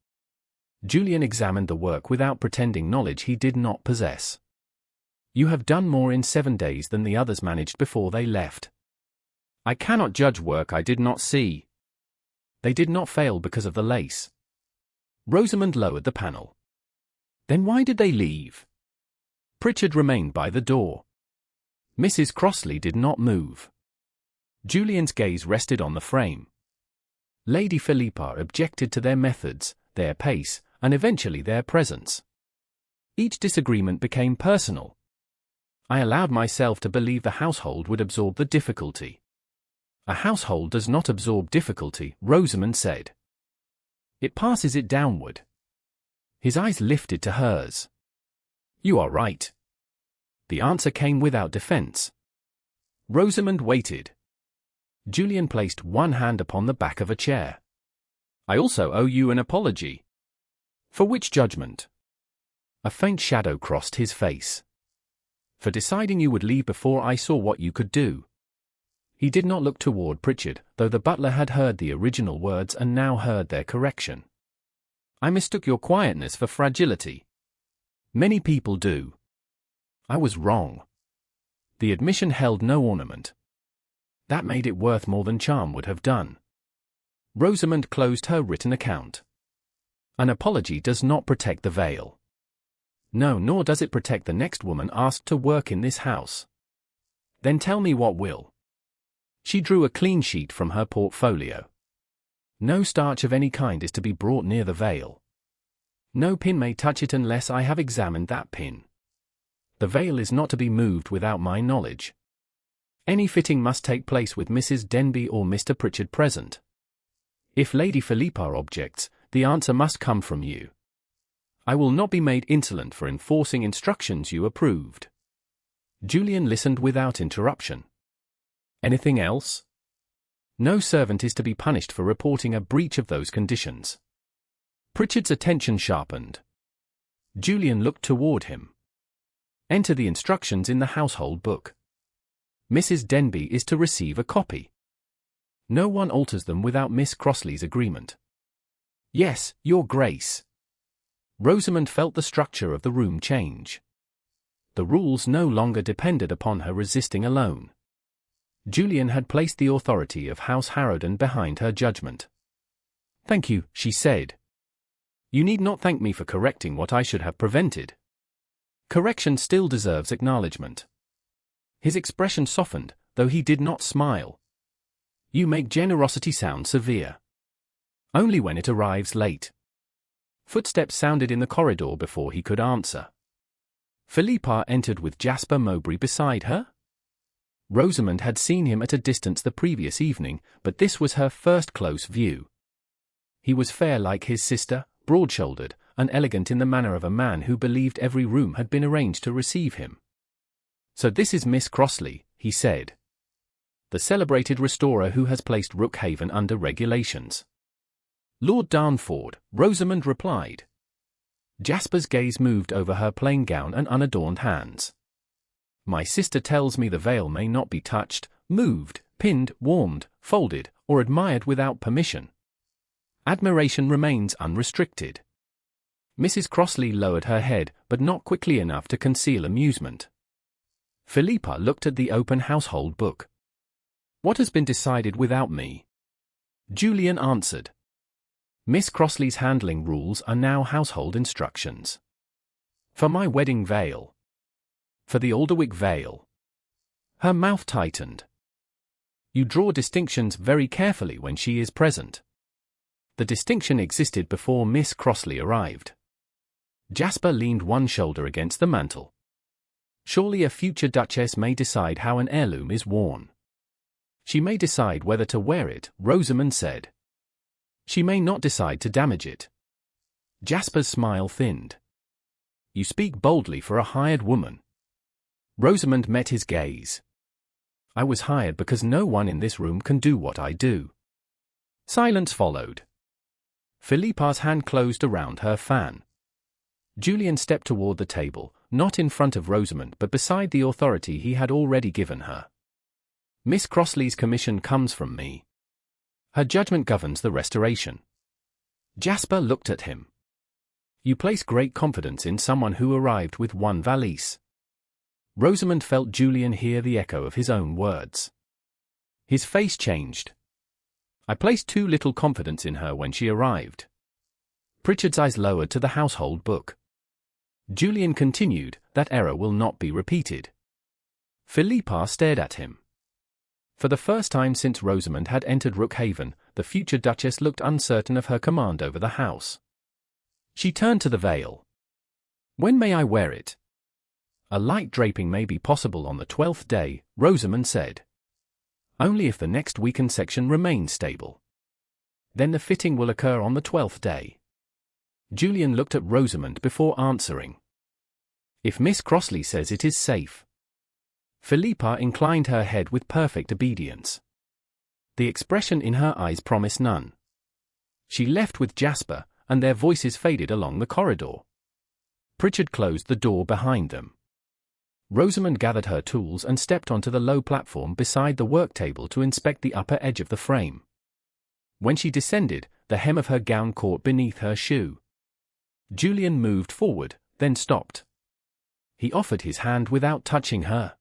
Julian examined the work without pretending knowledge he did not possess. You have done more in 7 days than the others managed before they left. I cannot judge work I did not see. They did not fail because of the lace. Rosamund lowered the panel. Then why did they leave? Pritchard remained by the door. Mrs. Crossley did not move. Julian's gaze rested on the frame. Lady Philippa objected to their methods, their pace, and eventually their presence. Each disagreement became personal. I allowed myself to believe the household would absorb the difficulty. A household does not absorb difficulty, Rosamund said. It passes it downward. His eyes lifted to hers. You are right. The answer came without defense. Rosamund waited. Julian placed one hand upon the back of a chair. I also owe you an apology. For which judgment? A faint shadow crossed his face. For deciding you would leave before I saw what you could do. He did not look toward Pritchard, though the butler had heard the original words and now heard their correction. I mistook your quietness for fragility. Many people do. I was wrong. The admission held no ornament. That made it worth more than charm would have done. Rosamund closed her written account. An apology does not protect the veil. No, nor does it protect the next woman asked to work in this house. Then tell me what will. She drew a clean sheet from her portfolio. No starch of any kind is to be brought near the veil. No pin may touch it unless I have examined that pin. The veil is not to be moved without my knowledge. Any fitting must take place with Mrs. Denby or Mr. Pritchard present. If Lady Philippa objects, the answer must come from you. I will not be made insolent for enforcing instructions you approved. Julian listened without interruption. Anything else? No servant is to be punished for reporting a breach of those conditions. Pritchard's attention sharpened. Julian looked toward him. Enter the instructions in the household book. Mrs. Denby is to receive a copy. No one alters them without Miss Crossley's agreement. Yes, Your Grace. Rosamund felt the structure of the room change. The rules no longer depended upon her resisting alone. Julian had placed the authority of House Harrowden behind her judgment. Thank you, she said. You need not thank me for correcting what I should have prevented. Correction still deserves acknowledgement. His expression softened, though he did not smile. You make generosity sound severe. Only when it arrives late. Footsteps sounded in the corridor before he could answer. Philippa entered with Jasper Mowbray beside her. Rosamund had seen him at a distance the previous evening, but this was her first close view. He was fair like his sister, broad-shouldered, and elegant in the manner of a man who believed every room had been arranged to receive him. So this is Miss Crossley, he said. The celebrated restorer who has placed Rookhaven under regulations. Lord Darnford, Rosamund replied. Jasper's gaze moved over her plain gown and unadorned hands. My sister tells me the veil may not be touched, moved, pinned, warmed, folded, or admired without permission. Admiration remains unrestricted. Mrs. Crossley lowered her head, but not quickly enough to conceal amusement. Philippa looked at the open household book. What has been decided without me? Julian answered. Miss Crossley's handling rules are now household instructions. For my wedding veil. For the Alderwick veil. Her mouth tightened. You draw distinctions very carefully when she is present. The distinction existed before Miss Crossley arrived. Jasper leaned one shoulder against the mantel. Surely a future Duchess may decide how an heirloom is worn. She may decide whether to wear it, Rosamund said. She may not decide to damage it. Jasper's smile thinned. You speak boldly for a hired woman. Rosamund met his gaze. I was hired because no one in this room can do what I do. Silence followed. Philippa's hand closed around her fan. Julian stepped toward the table, not in front of Rosamund but beside the authority he had already given her. Miss Crossley's commission comes from me. Her judgment governs the restoration. Jasper looked at him. You place great confidence in someone who arrived with one valise. Rosamund felt Julian hear the echo of his own words. His face changed. I placed too little confidence in her when she arrived. Pritchard's eyes lowered to the household book. Julian continued, "That error will not be repeated." Philippa stared at him. For the first time since Rosamund had entered Rookhaven, the future Duchess looked uncertain of her command over the house. She turned to the veil. "When may I wear it?" "A light draping may be possible on the 12th day," Rosamund said. "Only if the next weakened section remains stable. Then the fitting will occur on the 12th day." Julian looked at Rosamund before answering. "If Miss Crossley says it is safe." Philippa inclined her head with perfect obedience. The expression in her eyes promised none. She left with Jasper, and their voices faded along the corridor. Pritchard closed the door behind them. Rosamund gathered her tools and stepped onto the low platform beside the work table to inspect the upper edge of the frame. When she descended, the hem of her gown caught beneath her shoe. Julian moved forward, then stopped. He offered his hand without touching her.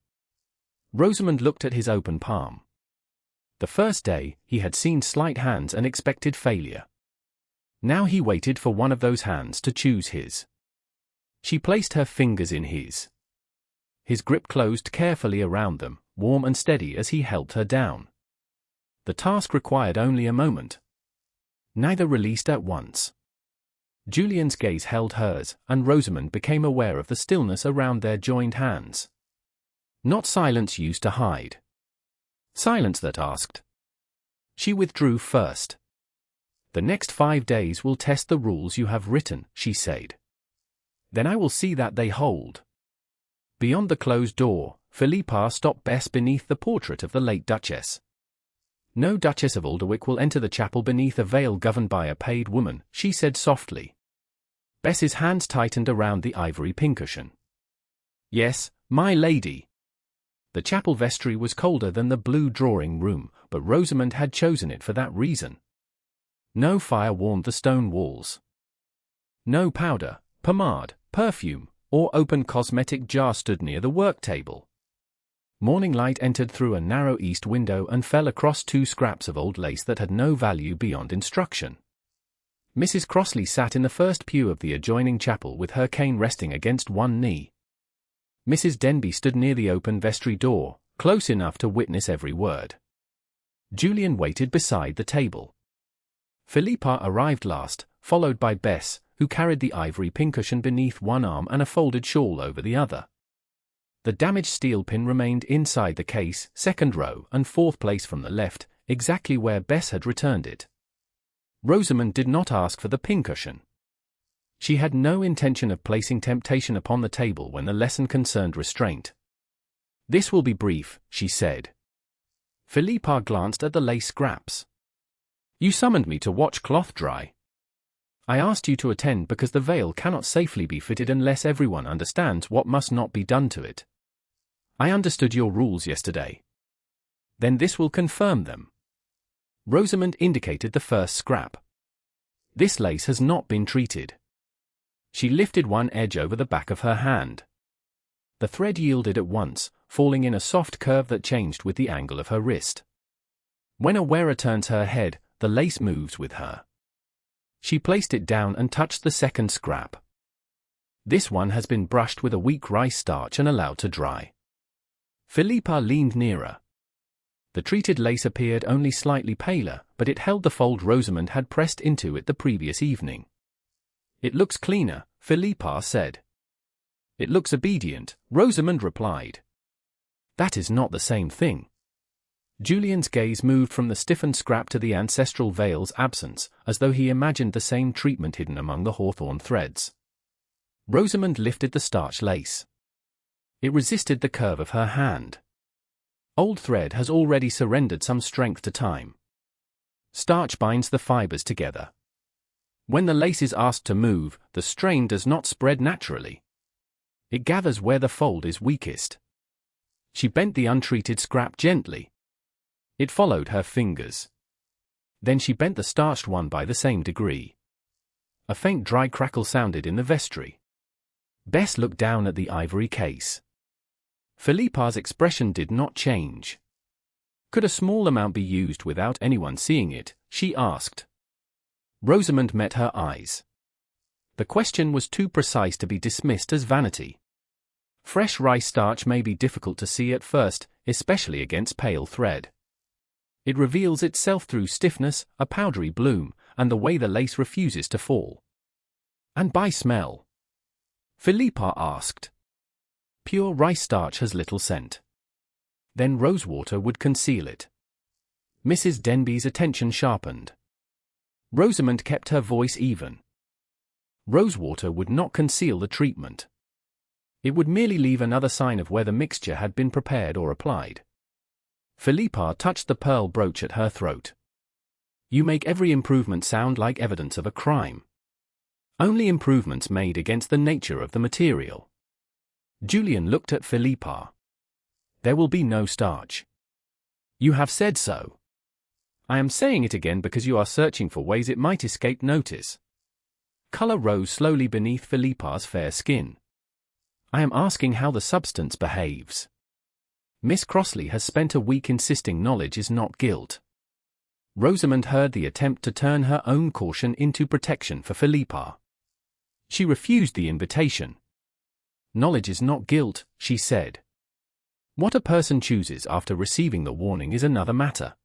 Rosamund looked at his open palm. The first day, he had seen slight hands and expected failure. Now he waited for one of those hands to choose his. She placed her fingers in his. His grip closed carefully around them, warm and steady as he helped her down. The task required only a moment. Neither released at once. Julian's gaze held hers, and Rosamund became aware of the stillness around their joined hands. Not silence used to hide. Silence that asked. She withdrew first. "The next 5 days will test the rules you have written," she said. "Then I will see that they hold." Beyond the closed door, Philippa stopped Bess beneath the portrait of the late Duchess. "No Duchess of Alderwick will enter the chapel beneath a veil governed by a paid woman," she said softly. Bess's hands tightened around the ivory pincushion. "Yes, my lady." The chapel vestry was colder than the blue drawing room, but Rosamund had chosen it for that reason. No fire warmed the stone walls. No powder, pomade, perfume, or open cosmetic jar stood near the work table. Morning light entered through a narrow east window and fell across 2 scraps of old lace that had no value beyond instruction. Mrs. Crossley sat in the first pew of the adjoining chapel with her cane resting against one knee. Mrs. Denby stood near the open vestry door, close enough to witness every word. Julian waited beside the table. Philippa arrived last, followed by Bess, who carried the ivory pincushion beneath one arm and a folded shawl over the other. The damaged steel pin remained inside the case, 2nd row and 4th place from the left, exactly where Bess had returned it. Rosamund did not ask for the pincushion. She had no intention of placing temptation upon the table when the lesson concerned restraint. "This will be brief," she said. Philippa glanced at the lace scraps. "You summoned me to watch cloth dry. I asked you to attend because the veil cannot safely be fitted unless everyone understands what must not be done to it. I understood your rules yesterday. Then this will confirm them." Rosamund indicated the first scrap. "This lace has not been treated." She lifted one edge over the back of her hand. The thread yielded at once, falling in a soft curve that changed with the angle of her wrist. When a wearer turns her head, the lace moves with her. She placed it down and touched the second scrap. "This one has been brushed with a weak rice starch and allowed to dry." Philippa leaned nearer. The treated lace appeared only slightly paler, but it held the fold Rosamund had pressed into it the previous evening. "It looks cleaner," Philippa said. "It looks obedient," Rosamund replied. "That is not the same thing." Julian's gaze moved from the stiffened scrap to the ancestral veil's absence, as though he imagined the same treatment hidden among the hawthorn threads. Rosamund lifted the starch lace. It resisted the curve of her hand. Old thread has already surrendered some strength to time. Starch binds the fibers together. When the lace is asked to move, the strain does not spread naturally. It gathers where the fold is weakest. She bent the untreated scrap gently. It followed her fingers. Then she bent the starched one by the same degree. A faint dry crackle sounded in the vestry. Bess looked down at the ivory case. Philippa's expression did not change. "Could a small amount be used without anyone seeing it?" she asked. Rosamund met her eyes. The question was too precise to be dismissed as vanity. Fresh rice starch may be difficult to see at first, especially against pale thread. It reveals itself through stiffness, a powdery bloom, and the way the lace refuses to fall. And by smell? Philippa asked. Pure rice starch has little scent. Then rosewater would conceal it. Mrs. Denby's attention sharpened. Rosamund kept her voice even. Rosewater would not conceal the treatment. It would merely leave another sign of where the mixture had been prepared or applied. Philippa touched the pearl brooch at her throat. You make every improvement sound like evidence of a crime. Only improvements made against the nature of the material. Julian looked at Philippa. There will be no starch. You have said so. I am saying it again because you are searching for ways it might escape notice. Color rose slowly beneath Philippa's fair skin. I am asking how the substance behaves. Miss Crossley has spent a week insisting knowledge is not guilt. Rosamund heard the attempt to turn her own caution into protection for Philippa. She refused the invitation. Knowledge is not guilt, she said. What a person chooses after receiving the warning is another matter.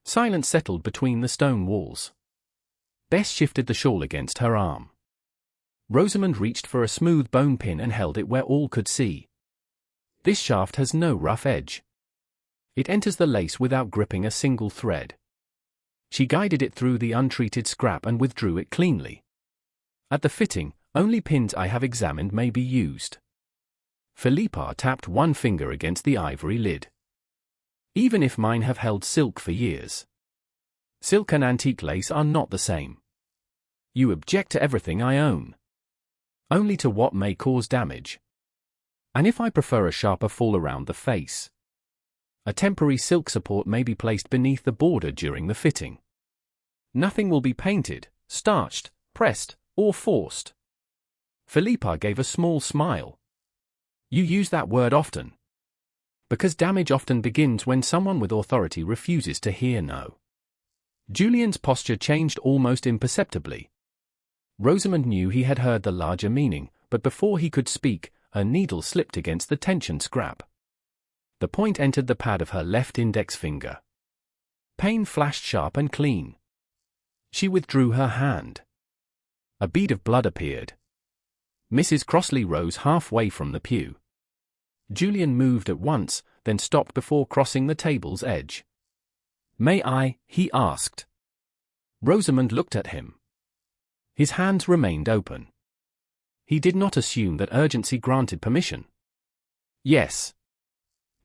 Silence settled between the stone walls. Bess shifted the shawl against her arm. Rosamund reached for a smooth bone pin and held it where all could see. This shaft has no rough edge. It enters the lace without gripping a single thread. She guided it through the untreated scrap and withdrew it cleanly. At the fitting, only pins I have examined may be used. Philippa tapped one finger against the ivory lid. Even if mine have held silk for years. Silk and antique lace are not the same. You object to everything I own. Only to what may cause damage. And if I prefer a sharper fall around the face. A temporary silk support may be placed beneath the border during the fitting. Nothing will be painted, starched, pressed, or forced. Philippa gave a small smile. You use that word often. Because damage often begins when someone with authority refuses to hear no. Julian's posture changed almost imperceptibly. Rosamund knew he had heard the larger meaning, but before he could speak, her needle slipped against the tension scrap. The point entered the pad of her left index finger. Pain flashed sharp and clean. She withdrew her hand. A bead of blood appeared. Mrs. Crossley rose halfway from the pew. Julian moved at once, then stopped before crossing the table's edge. May I? He asked. Rosamund looked at him. His hands remained open. He did not assume that urgency granted permission. Yes.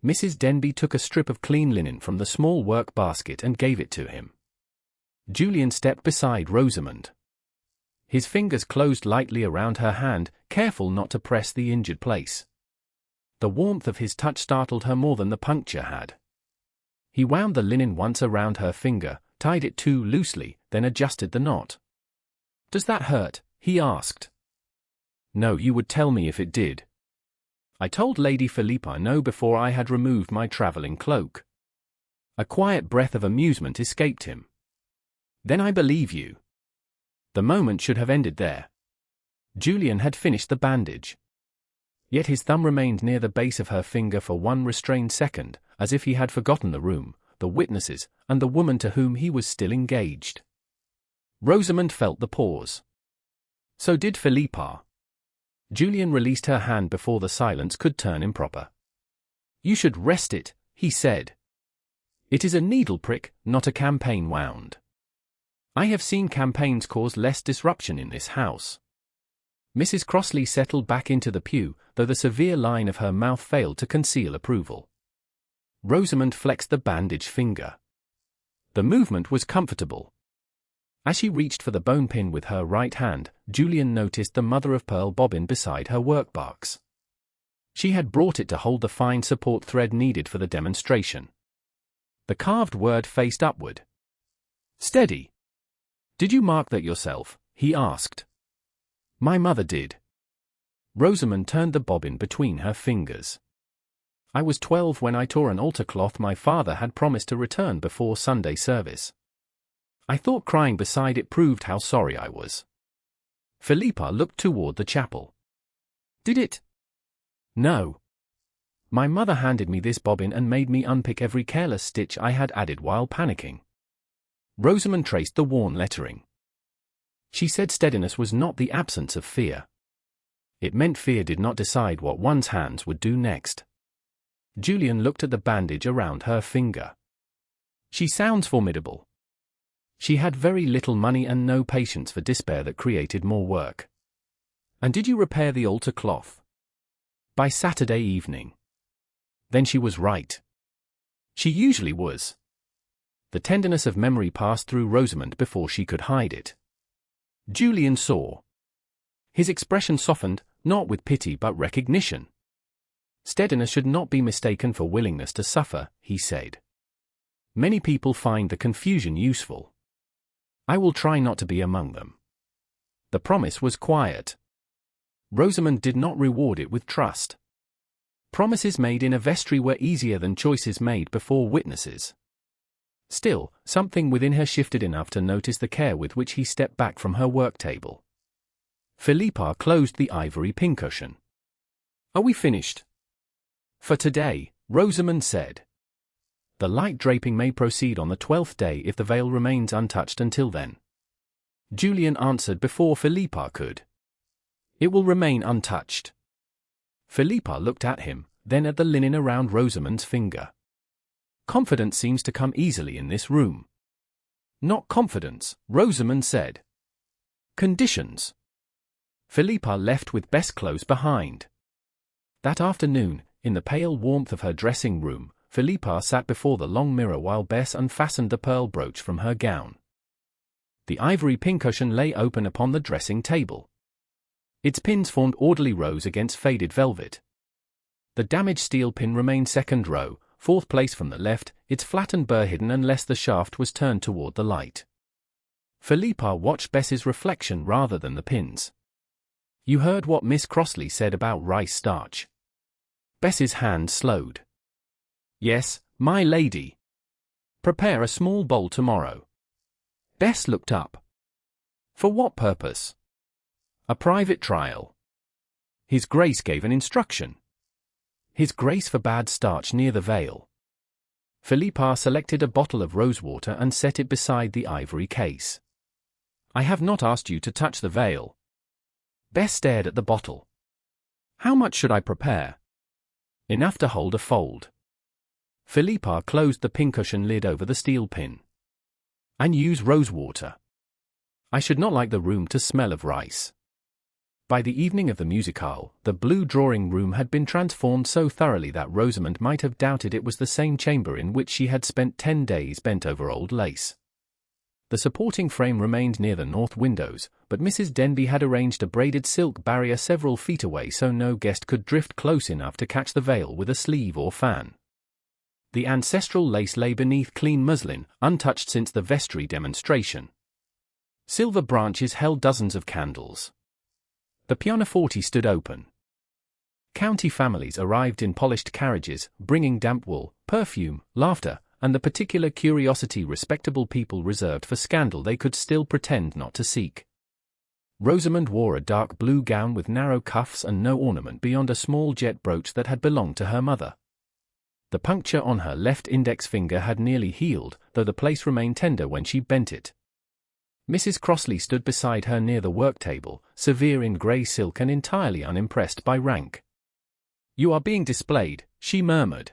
Mrs. Denby took a strip of clean linen from the small work basket and gave it to him. Julian stepped beside Rosamund. His fingers closed lightly around her hand, careful not to press the injured place. The warmth of his touch startled her more than the puncture had. He wound the linen once around her finger, tied it too loosely, then adjusted the knot. Does that hurt? He asked. No, you would tell me if it did. I told Lady Philippa no before I had removed my travelling cloak. A quiet breath of amusement escaped him. Then I believe you. The moment should have ended there. Julian had finished the bandage. Yet his thumb remained near the base of her finger for one restrained second, as if he had forgotten the room, the witnesses, and the woman to whom he was still engaged. Rosamund felt the pause. So did Philippa. Julian released her hand before the silence could turn improper. You should rest it, he said. It is a needle prick, not a campaign wound. I have seen campaigns cause less disruption in this house. Mrs. Crossley settled back into the pew, though the severe line of her mouth failed to conceal approval. Rosamund flexed the bandaged finger. The movement was comfortable. As she reached for the bone pin with her right hand, Julian noticed the mother-of-pearl bobbin beside her workbox. She had brought it to hold the fine support thread needed for the demonstration. The carved word faced upward. Steady. Did you mark that yourself? He asked. My mother did. Rosamund turned the bobbin between her fingers. I was 12 when I tore an altar cloth my father had promised to return before Sunday service. I thought crying beside it proved how sorry I was. Philippa looked toward the chapel. Did it? No. My mother handed me this bobbin and made me unpick every careless stitch I had added while panicking. Rosamund traced the worn lettering. She said steadiness was not the absence of fear. It meant fear did not decide what one's hands would do next. Julian looked at the bandage around her finger. She sounds formidable. She had very little money and no patience for despair that created more work. And did you repair the altar cloth? By Saturday evening. Then she was right. She usually was. The tenderness of memory passed through Rosamund before she could hide it. Julian saw. His expression softened, not with pity but recognition. Steadiness should not be mistaken for willingness to suffer, he said. Many people find the confusion useful. I will try not to be among them. The promise was quiet. Rosamund did not reward it with trust. Promises made in a vestry were easier than choices made before witnesses. Still, something within her shifted enough to notice the care with which he stepped back from her work table. Philippa closed the ivory pincushion. Are we finished? For today, Rosamund said. The light draping may proceed on the 12th day if the veil remains untouched until then. Julian answered before Philippa could. It will remain untouched. Philippa looked at him, then at the linen around Rosamund's finger. Confidence seems to come easily in this room. Not confidence, Rosamund said. Conditions. Philippa left with best clothes behind. That afternoon, in the pale warmth of her dressing room, Philippa sat before the long mirror while Bess unfastened the pearl brooch from her gown. The ivory pincushion lay open upon the dressing table. Its pins formed orderly rows against faded velvet. The damaged steel pin remained second row, fourth place from the left, its flattened burr hidden unless the shaft was turned toward the light. Philippa watched Bess's reflection rather than the pins. You heard what Miss Crossley said about rice starch. Bess's hand slowed. Yes, my lady. Prepare a small bowl tomorrow. Bess looked up. For what purpose? A private trial. His Grace gave an instruction. His Grace forbade starch near the veil. Philippa selected a bottle of rosewater and set it beside the ivory case. I have not asked you to touch the veil. Bess stared at the bottle. How much should I prepare? Enough to hold a fold. Philippa closed the pincushion lid over the steel pin. And use rosewater. I should not like the room to smell of rice. By the evening of the musicale, the blue drawing room had been transformed so thoroughly that Rosamund might have doubted it was the same chamber in which she had spent 10 days bent over old lace. The supporting frame remained near the north windows, but Mrs. Denby had arranged a braided silk barrier several feet away so no guest could drift close enough to catch the veil with a sleeve or fan. The ancestral lace lay beneath clean muslin, untouched since the vestry demonstration. Silver branches held dozens of candles. The pianoforte stood open. County families arrived in polished carriages, bringing damp wool, perfume, laughter, and the particular curiosity respectable people reserved for scandal they could still pretend not to seek. Rosamund wore a dark blue gown with narrow cuffs and no ornament beyond a small jet brooch that had belonged to her mother. The puncture on her left index finger had nearly healed, though the place remained tender when she bent it. Mrs. Crossley stood beside her near the work table, severe in grey silk and entirely unimpressed by rank. You are being displayed, she murmured.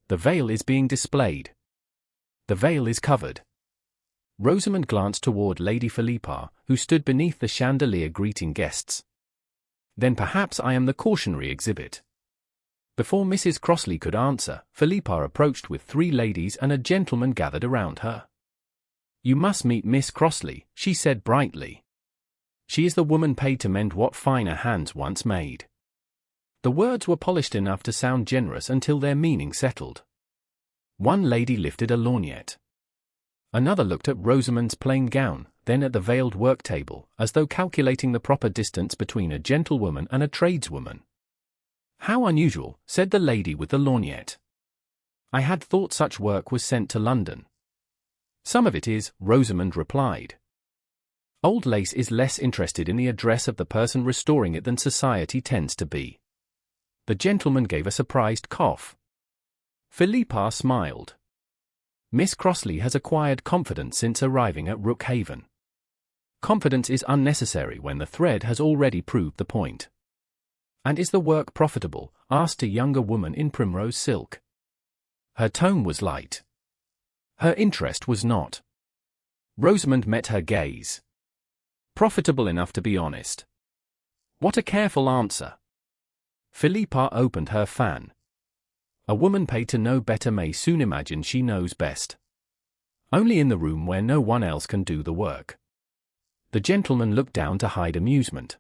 The veil is being displayed. The veil is covered. Rosamund glanced toward Lady Philippa, who stood beneath the chandelier greeting guests. Then perhaps I am the cautionary exhibit. Before Mrs. Crossley could answer, Philippa approached with 3 ladies and a gentleman gathered around her. You must meet Miss Crossley, she said brightly. She is the woman paid to mend what finer hands once made. The words were polished enough to sound generous until their meaning settled. One lady lifted a lorgnette. Another looked at Rosamund's plain gown, then at the veiled work table, as though calculating the proper distance between a gentlewoman and a tradeswoman. How unusual, said the lady with the lorgnette. I had thought such work was sent to London. Some of it is, Rosamund replied. Old lace is less interested in the address of the person restoring it than society tends to be. The gentleman gave a surprised cough. Philippa smiled. Miss Crossley has acquired confidence since arriving at Rookhaven. Confidence is unnecessary when the thread has already proved the point. And is the work profitable? Asked a younger woman in primrose silk. Her tone was light. Her interest was not. Rosamund met her gaze. Profitable enough to be honest. What a careful answer. Philippa opened her fan. A woman paid to know better may soon imagine she knows best. Only in the room where no one else can do the work. The gentleman looked down to hide amusement.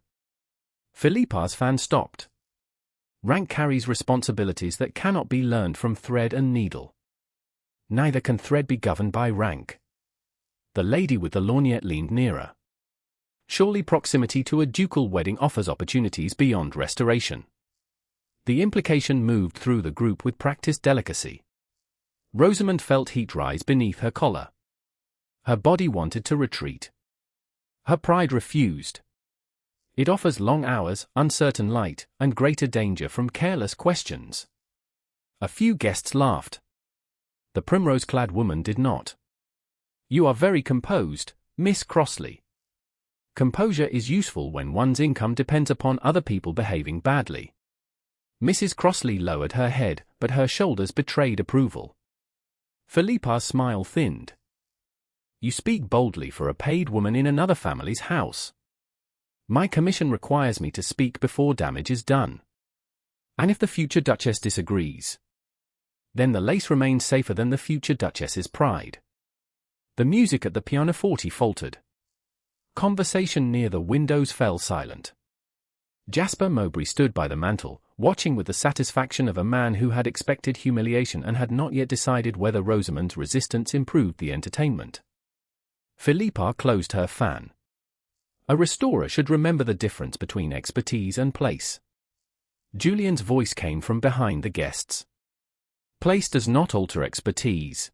Philippa's fan stopped. Rank carries responsibilities that cannot be learned from thread and needle. Neither can thread be governed by rank. The lady with the lorgnette leaned nearer. Surely proximity to a ducal wedding offers opportunities beyond restoration. The implication moved through the group with practiced delicacy. Rosamund felt heat rise beneath her collar. Her body wanted to retreat. Her pride refused. It offers long hours, uncertain light, and greater danger from careless questions. A few guests laughed. The primrose-clad woman did not. You are very composed, Miss Crossley. Composure is useful when one's income depends upon other people behaving badly. Mrs. Crossley lowered her head, but her shoulders betrayed approval. Philippa's smile thinned. You speak boldly for a paid woman in another family's house. My commission requires me to speak before damage is done. And if the future Duchess disagrees, then the lace remains safer than the future Duchess's pride. The music at the pianoforte faltered. Conversation near the windows fell silent. Jasper Mowbray stood by the mantel, watching with the satisfaction of a man who had expected humiliation and had not yet decided whether Rosamund's resistance improved the entertainment. Philippa closed her fan. A restorer should remember the difference between expertise and place. Julian's voice came from behind the guests. Place does not alter expertise.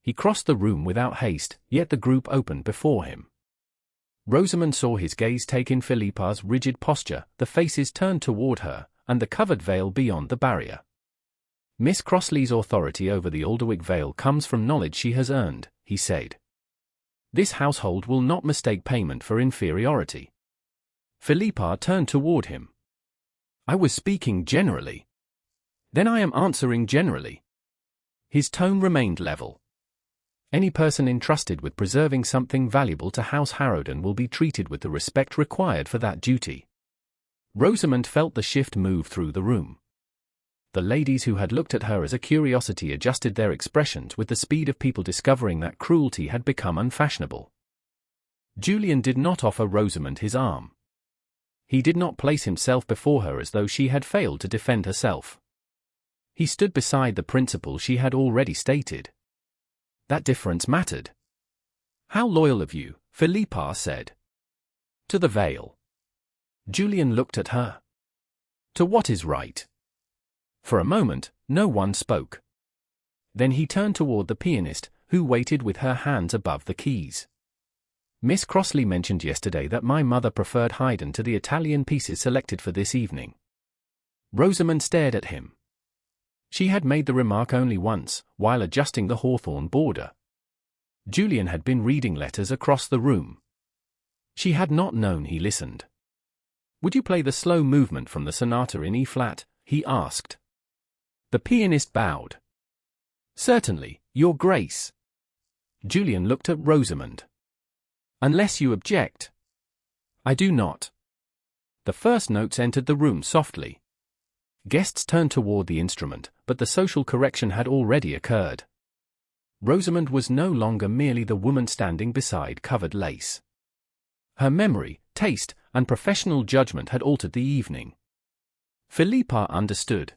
He crossed the room without haste, yet the group opened before him. Rosamund saw his gaze take in Philippa's rigid posture, the faces turned toward her, and the covered veil beyond the barrier. Miss Crossley's authority over the Alderwick veil comes from knowledge she has earned, he said. This household will not mistake payment for inferiority. Philippa turned toward him. I was speaking generally. Then I am answering generally. His tone remained level. Any person entrusted with preserving something valuable to House Harrowden will be treated with the respect required for that duty. Rosamund felt the shift move through the room. The ladies who had looked at her as a curiosity adjusted their expressions with the speed of people discovering that cruelty had become unfashionable. Julian did not offer Rosamund his arm. He did not place himself before her as though she had failed to defend herself. He stood beside the principle she had already stated. That difference mattered. How loyal of you, Philippa said. To the veil. Julian looked at her. To what is right. For a moment, no one spoke. Then he turned toward the pianist, who waited with her hands above the keys. Miss Crossley mentioned yesterday that my mother preferred Haydn to the Italian pieces selected for this evening. Rosamund stared at him. She had made the remark only once, while adjusting the hawthorn border. Julian had been reading letters across the room. She had not known he listened. Would you play the slow movement from the sonata in E-flat? He asked. The pianist bowed. Certainly, Your Grace. Julian looked at Rosamund. Unless you object. I do not. The first notes entered the room softly. Guests turned toward the instrument, but the social correction had already occurred. Rosamund was no longer merely the woman standing beside covered lace. Her memory, taste, and professional judgment had altered the evening. Philippa understood.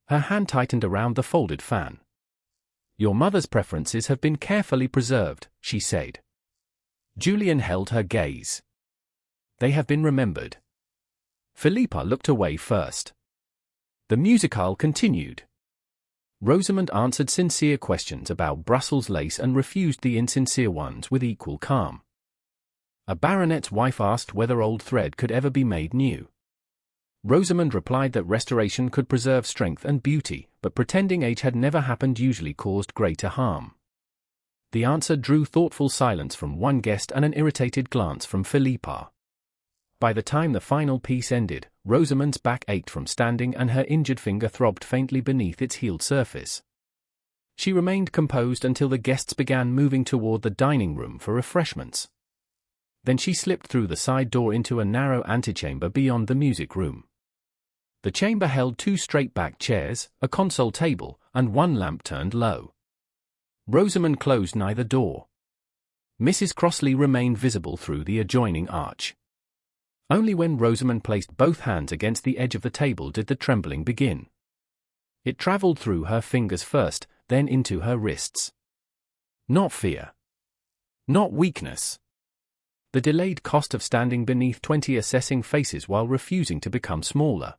Her hand tightened around the folded fan. Your mother's preferences have been carefully preserved, she said. Julian held her gaze. They have been remembered. Philippa looked away first. The musicale continued. Rosamund answered sincere questions about Brussels lace and refused the insincere ones with equal calm. A baronet's wife asked whether old thread could ever be made new. Rosamund replied that restoration could preserve strength and beauty, but pretending age had never happened usually caused greater harm. The answer drew thoughtful silence from one guest and an irritated glance from Philippa. By the time the final piece ended, Rosamund's back ached from standing and her injured finger throbbed faintly beneath its healed surface. She remained composed until the guests began moving toward the dining room for refreshments. Then she slipped through the side door into a narrow antechamber beyond the music room. The chamber held 2 straight-back chairs, a console table, and 1 lamp turned low. Rosamund closed neither door. Mrs. Crossley remained visible through the adjoining arch. Only when Rosamund placed both hands against the edge of the table did the trembling begin. It traveled through her fingers first, then into her wrists. Not fear. Not weakness. The delayed cost of standing beneath 20 assessing faces while refusing to become smaller.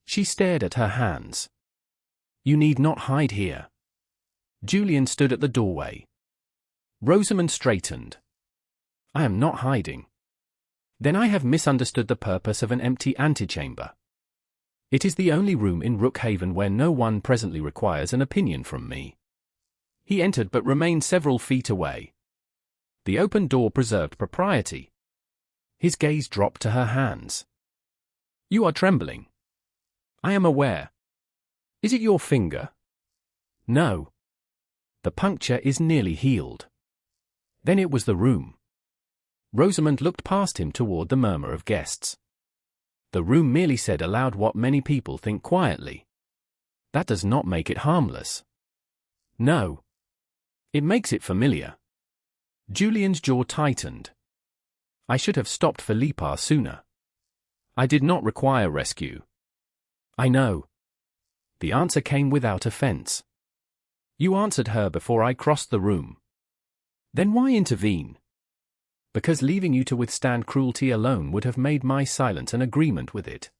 She stared at her hands. You need not hide here. Julian stood at the doorway. Rosamund straightened. I am not hiding. Then I have misunderstood the purpose of an empty antechamber. It is the only room in Rookhaven where no one presently requires an opinion from me. He entered but remained several feet away. The open door preserved propriety. His gaze dropped to her hands. You are trembling. I am aware. Is it your finger? No. The puncture is nearly healed. Then it was the room. Rosamund looked past him toward the murmur of guests. The room merely said aloud what many people think quietly. That does not make it harmless. No. It makes it familiar. Julian's jaw tightened. I should have stopped Philippa sooner. I did not require rescue. I know. The answer came without offense. You answered her before I crossed the room. Then why intervene? Because leaving you to withstand cruelty alone would have made my silence an agreement with it.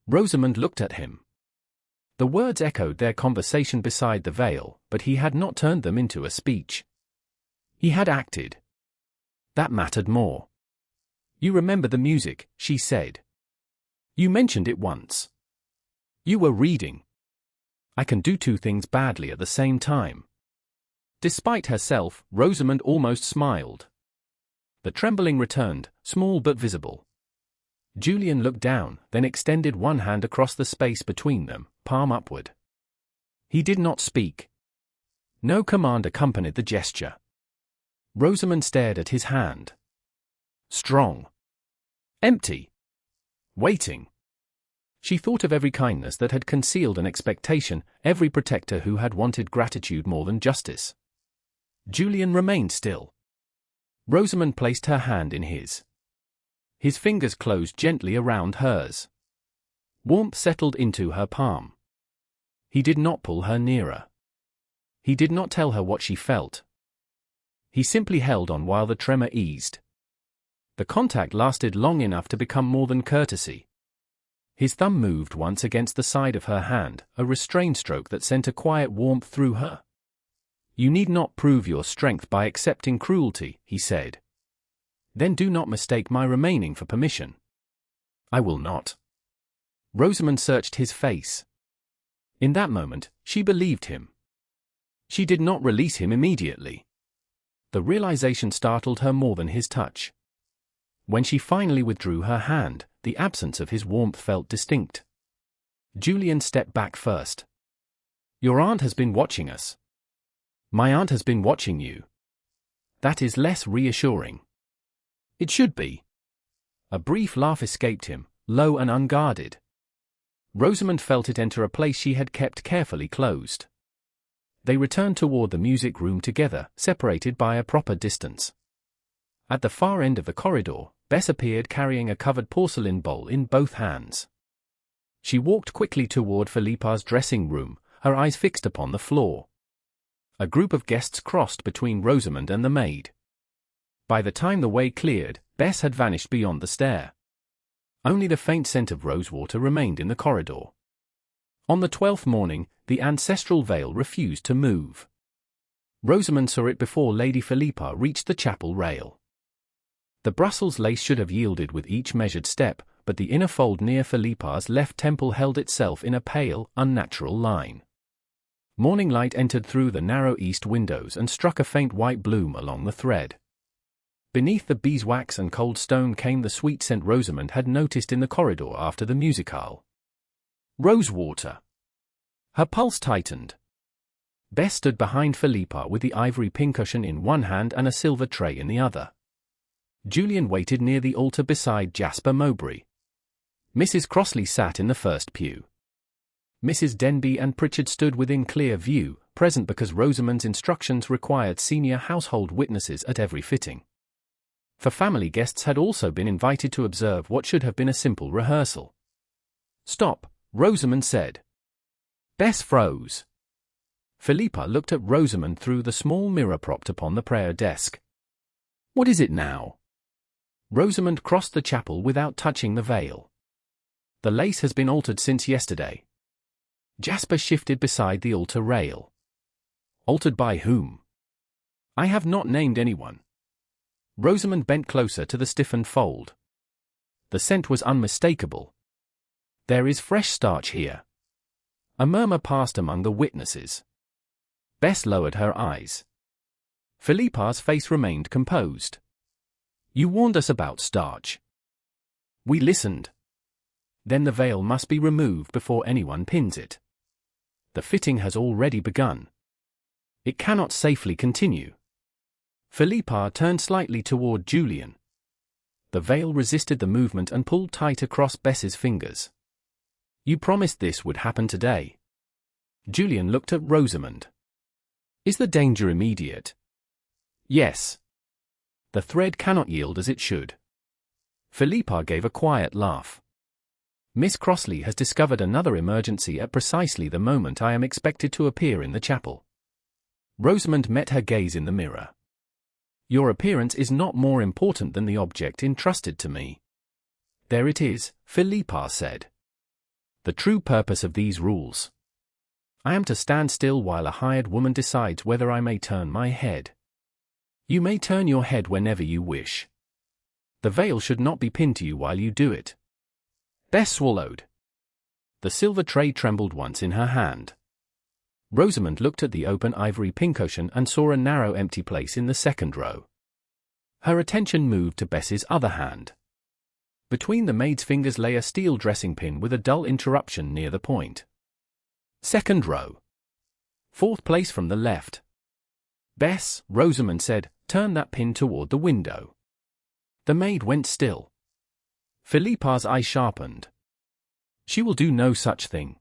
Rosamund looked at him. The words echoed their conversation beside the veil, but he had not turned them into a speech. He had acted. That mattered more. You remember the music, she said. You mentioned it once. You were reading. I can do 2 things badly at the same time. Despite herself, Rosamund almost smiled. The trembling returned, small but visible. Julian looked down, then extended one hand across the space between them, palm upward. He did not speak. No command accompanied the gesture. Rosamund stared at his hand. Strong. Empty. Waiting. She thought of every kindness that had concealed an expectation, every protector who had wanted gratitude more than justice. Julian remained still. Rosamund placed her hand in his. His fingers closed gently around hers. Warmth settled into her palm. He did not pull her nearer. He did not tell her what she felt. He simply held on while the tremor eased. The contact lasted long enough to become more than courtesy. His thumb moved once against the side of her hand, a restrained stroke that sent a quiet warmth through her. You need not prove your strength by accepting cruelty, he said. Then do not mistake my remaining for permission. I will not. Rosamund searched his face. In that moment, she believed him. She did not release him immediately. The realization startled her more than his touch. When she finally withdrew her hand, the absence of his warmth felt distinct. Julian stepped back first. Your aunt has been watching us. My aunt has been watching you. That is less reassuring. It should be. A brief laugh escaped him, low and unguarded. Rosamund felt it enter a place she had kept carefully closed. They returned toward the music room together, separated by a proper distance. At the far end of the corridor, Bess appeared carrying a covered porcelain bowl in both hands. She walked quickly toward Philippa's dressing room, her eyes fixed upon the floor. A group of guests crossed between Rosamund and the maid. By the time the way cleared, Bess had vanished beyond the stair. Only the faint scent of rosewater remained in the corridor. On the 12th morning, the ancestral veil refused to move. Rosamund saw it before Lady Philippa reached the chapel rail. The Brussels lace should have yielded with each measured step, but the inner fold near Philippa's left temple held itself in a pale, unnatural line. Morning light entered through the narrow east windows and struck a faint white bloom along the thread. Beneath the beeswax and cold stone came the sweet scent Rosamund had noticed in the corridor after the musicale. Rosewater. Her pulse tightened. Bess stood behind Philippa with the ivory pincushion in one hand and a silver tray in the other. Julian waited near the altar beside Jasper Mowbray. Mrs. Crossley sat in the first pew. Mrs. Denby and Pritchard stood within clear view, present because Rosamund's instructions required senior household witnesses at every fitting. For family guests had also been invited to observe what should have been a simple rehearsal. "Stop," Rosamund said. Bess froze. Philippa looked at Rosamund through the small mirror propped upon the prayer desk. "What is it now?" Rosamund crossed the chapel without touching the veil. "The lace has been altered since yesterday." Jasper shifted beside the altar rail. "Altered by whom?" "I have not named anyone." Rosamund bent closer to the stiffened fold. The scent was unmistakable. "There is fresh starch here." A murmur passed among the witnesses. Bess lowered her eyes. Philippa's face remained composed. "You warned us about starch." "We listened." "Then the veil must be removed before anyone pins it. The fitting has already begun. It cannot safely continue." Philippa turned slightly toward Julian. The veil resisted the movement and pulled tight across Bess's fingers. "You promised this would happen today." Julian looked at Rosamund. "Is the danger immediate?" "Yes." "The thread cannot yield as it should." Philippa gave a quiet laugh. "Miss Crossley has discovered another emergency at precisely the moment I am expected to appear in the chapel." Rosamund met her gaze in the mirror. "Your appearance is not more important than the object entrusted to me." "There it is," Philippa said. "The true purpose of these rules. I am to stand still while a hired woman decides whether I may turn my head." "You may turn your head whenever you wish. The veil should not be pinned to you while you do it." Bess swallowed. The silver tray trembled once in her hand. Rosamund looked at the open ivory pincushion and saw a narrow empty place in the second row. Her attention moved to Bess's other hand. Between the maid's fingers lay a steel dressing pin with a dull interruption near the point. "Second row. Fourth place from the left." "Bess," Rosamund said, "turn that pin toward the window." The maid went still. Philippa's eye sharpened. "She will do no such thing.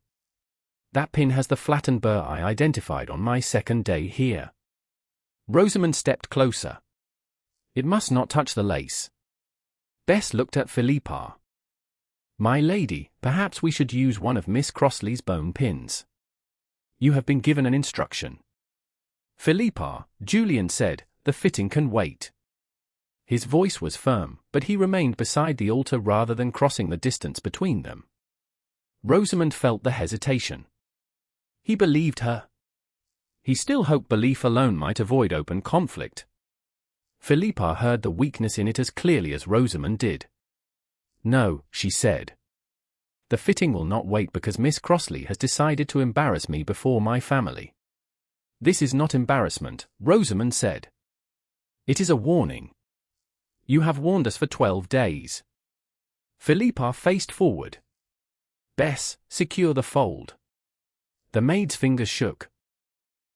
That pin has the flattened burr I identified on my second day here." Rosamund stepped closer. "It must not touch the lace." Bess looked at Philippa. "My lady, perhaps we should use one of Miss Crossley's bone pins. You have been given an instruction." "Philippa," Julian said, "the fitting can wait." His voice was firm, but he remained beside the altar rather than crossing the distance between them. Rosamund felt the hesitation. He believed her. He still hoped belief alone might avoid open conflict. Philippa heard the weakness in it as clearly as Rosamund did. "No," she said. "The fitting will not wait because Miss Crossley has decided to embarrass me before my family." "This is not embarrassment," Rosamund said. "It is a warning. You have warned us for 12 days. Philippa faced forward. "Bess, secure the fold." The maid's fingers shook.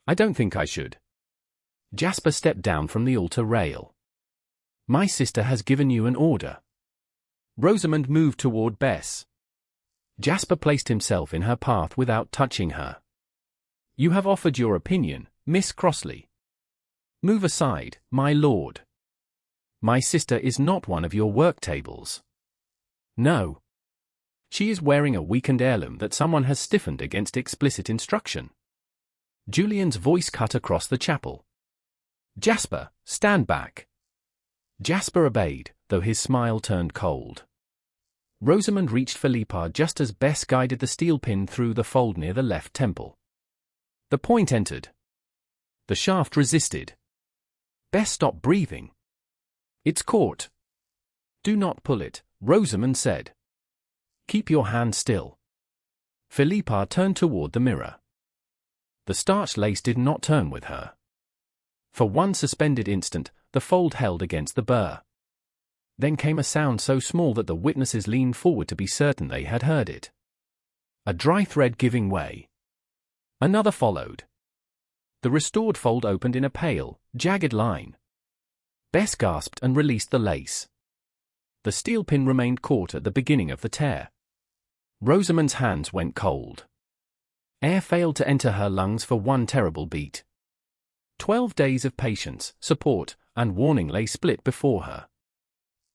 "I don't think I should." Jasper stepped down from the altar rail. "My sister has given you an order." Rosamund moved toward Bess. Jasper placed himself in her path without touching her. "You have offered your opinion, Miss Crossley." "Move aside, my lord. My sister is not one of your work tables." "No. She is wearing a weakened heirloom that someone has stiffened against explicit instruction." Julian's voice cut across the chapel. "Jasper, stand back." Jasper obeyed, though his smile turned cold. Rosamund reached Philippa just as Bess guided the steel pin through the fold near the left temple. The point entered. The shaft resisted. Bess stopped breathing. "It's caught." Do not pull it, Rosamund said. Keep your hand still. Philippa turned toward the mirror. The starched lace did not turn with her. For one suspended instant, the fold held against the burr. Then came a sound so small that the witnesses leaned forward to be certain they had heard it. A dry thread giving way. Another followed. The restored fold opened in a pale, jagged line. Bess gasped and released the lace. The steel pin remained caught at the beginning of the tear. Rosamund's hands went cold. Air failed to enter her lungs for one terrible beat. 12 days of patience, support, and warning lay split before her.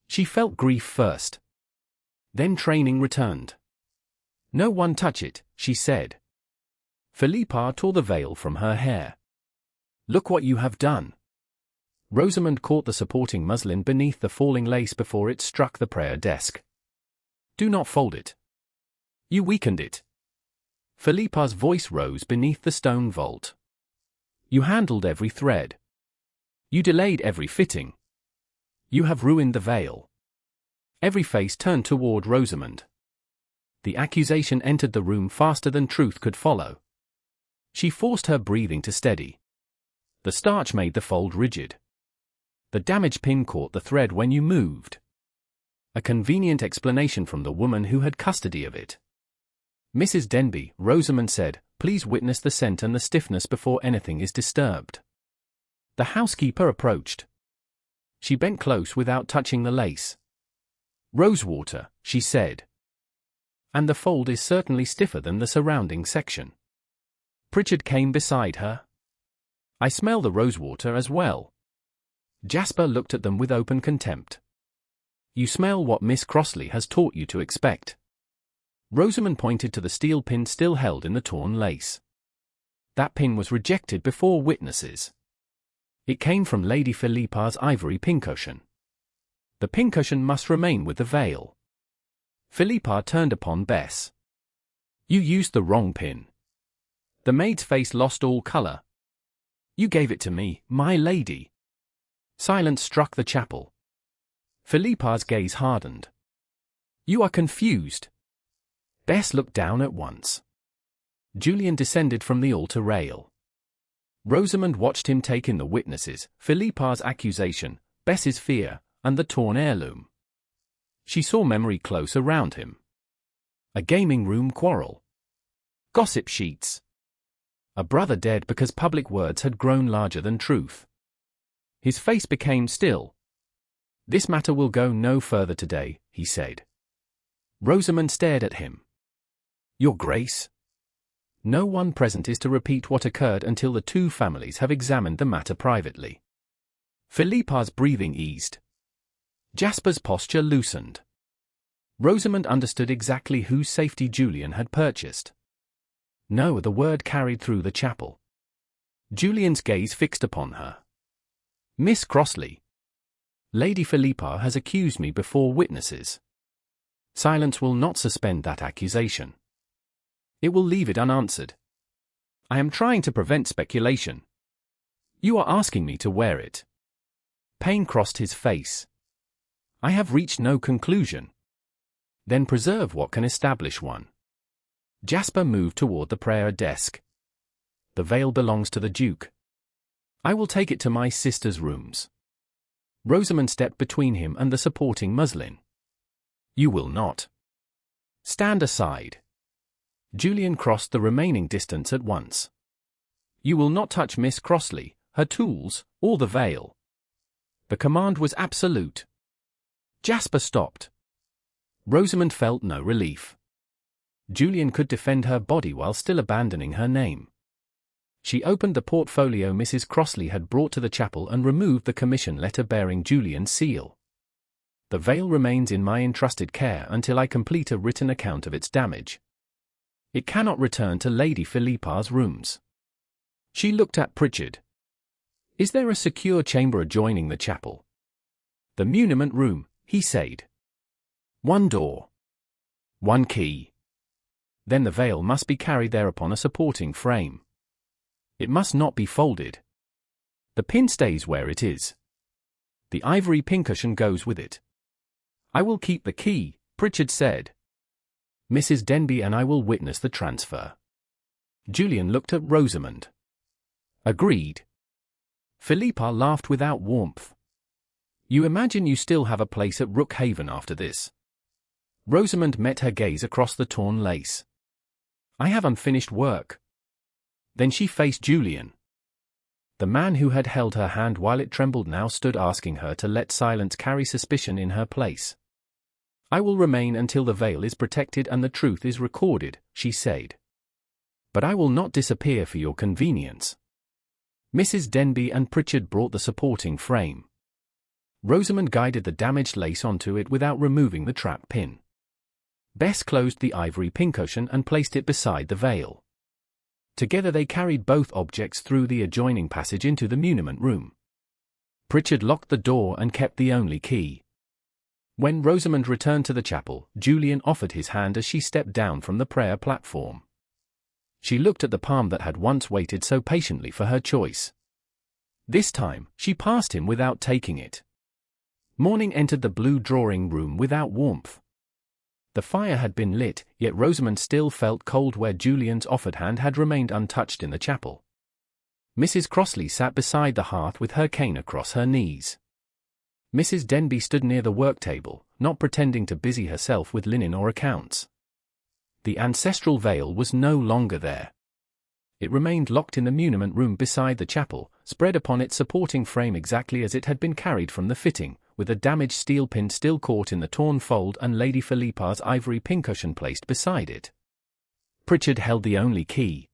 She felt grief first. Then training returned. No one touch it, she said. Philippa tore the veil from her hair. Look what you have done. Rosamund caught the supporting muslin beneath the falling lace before it struck the prayer desk. Do not fold it. You weakened it. Philippa's voice rose beneath the stone vault. You handled every thread. You delayed every fitting. You have ruined the veil. Every face turned toward Rosamund. The accusation entered the room faster than truth could follow. She forced her breathing to steady. The starch made the fold rigid. The damaged pin caught the thread when you moved. A convenient explanation from the woman who had custody of it. Mrs. Denby, Rosamund said, please witness the scent and the stiffness before anything is disturbed. The housekeeper approached. She bent close without touching the lace. Rosewater, she said. And the fold is certainly stiffer than the surrounding section. Pritchard came beside her. I smell the rosewater as well. Jasper looked at them with open contempt. You smell what Miss Crossley has taught you to expect. Rosamund pointed to the steel pin still held in the torn lace. That pin was rejected before witnesses. It came from Lady Philippa's ivory pincushion. The pincushion must remain with the veil. Philippa turned upon Bess. You used the wrong pin. The maid's face lost all colour. You gave it to me, my lady. Silence struck the chapel. Philippa's gaze hardened. You are confused. Bess looked down at once. Julian descended from the altar rail. Rosamund watched him take in the witnesses, Philippa's accusation, Bess's fear, and the torn heirloom. She saw memory close around him. A gaming room quarrel. Gossip sheets. A brother dead because public words had grown larger than truth. His face became still. This matter will go no further today, he said. Rosamund stared at him. Your Grace? No one present is to repeat what occurred until the two families have examined the matter privately. Philippa's breathing eased. Jasper's posture loosened. Rosamund understood exactly whose safety Julian had purchased. No, the word carried through the chapel. Julian's gaze fixed upon her. Miss Crossley. Lady Philippa has accused me before witnesses. Silence will not suspend that accusation. It will leave it unanswered. I am trying to prevent speculation. You are asking me to wear it. Pain crossed his face. I have reached no conclusion. Then preserve what can establish one. Jasper moved toward the prayer desk. The veil belongs to the Duke. I will take it to my sister's rooms. Rosamund stepped between him and the supporting muslin. You will not. Stand aside. Julian crossed the remaining distance at once. You will not touch Miss Crossley, her tools, or the veil. The command was absolute. Jasper stopped. Rosamund felt no relief. Julian could defend her body while still abandoning her name. She opened the portfolio Mrs. Crossley had brought to the chapel and removed the commission letter bearing Julian's seal. The veil remains in my entrusted care until I complete a written account of its damage. It cannot return to Lady Philippa's rooms. She looked at Pritchard. Is there a secure chamber adjoining the chapel? The muniment room, he said. One door. One key. Then the veil must be carried there upon a supporting frame. It must not be folded. The pin stays where it is. The ivory pincushion goes with it. I will keep the key, Pritchard said. Mrs. Denby and I will witness the transfer. Julian looked at Rosamund. Agreed. Philippa laughed without warmth. You imagine you still have a place at Rookhaven after this? Rosamund met her gaze across the torn lace. I have unfinished work. Then she faced Julian. The man who had held her hand while it trembled now stood asking her to let silence carry suspicion in her place. I will remain until the veil is protected and the truth is recorded, she said. But I will not disappear for your convenience. Mrs. Denby and Pritchard brought the supporting frame. Rosamund guided the damaged lace onto it without removing the trap pin. Bess closed the ivory pincushion and placed it beside the veil. Together they carried both objects through the adjoining passage into the muniment room. Pritchard locked the door and kept the only key. When Rosamund returned to the chapel, Julian offered his hand as she stepped down from the prayer platform. She looked at the palm that had once waited so patiently for her choice. This time, she passed him without taking it. Morning entered the blue drawing room without warmth. The fire had been lit, yet Rosamund still felt cold where Julian's offered hand had remained untouched in the chapel. Mrs. Crossley sat beside the hearth with her cane across her knees. Mrs. Denby stood near the work table, not pretending to busy herself with linen or accounts. The ancestral veil was no longer there. It remained locked in the muniment room beside the chapel, spread upon its supporting frame exactly as it had been carried from the fitting, with a damaged steel pin still caught in the torn fold and Lady Philippa's ivory pincushion placed beside it. Pritchard held the only key.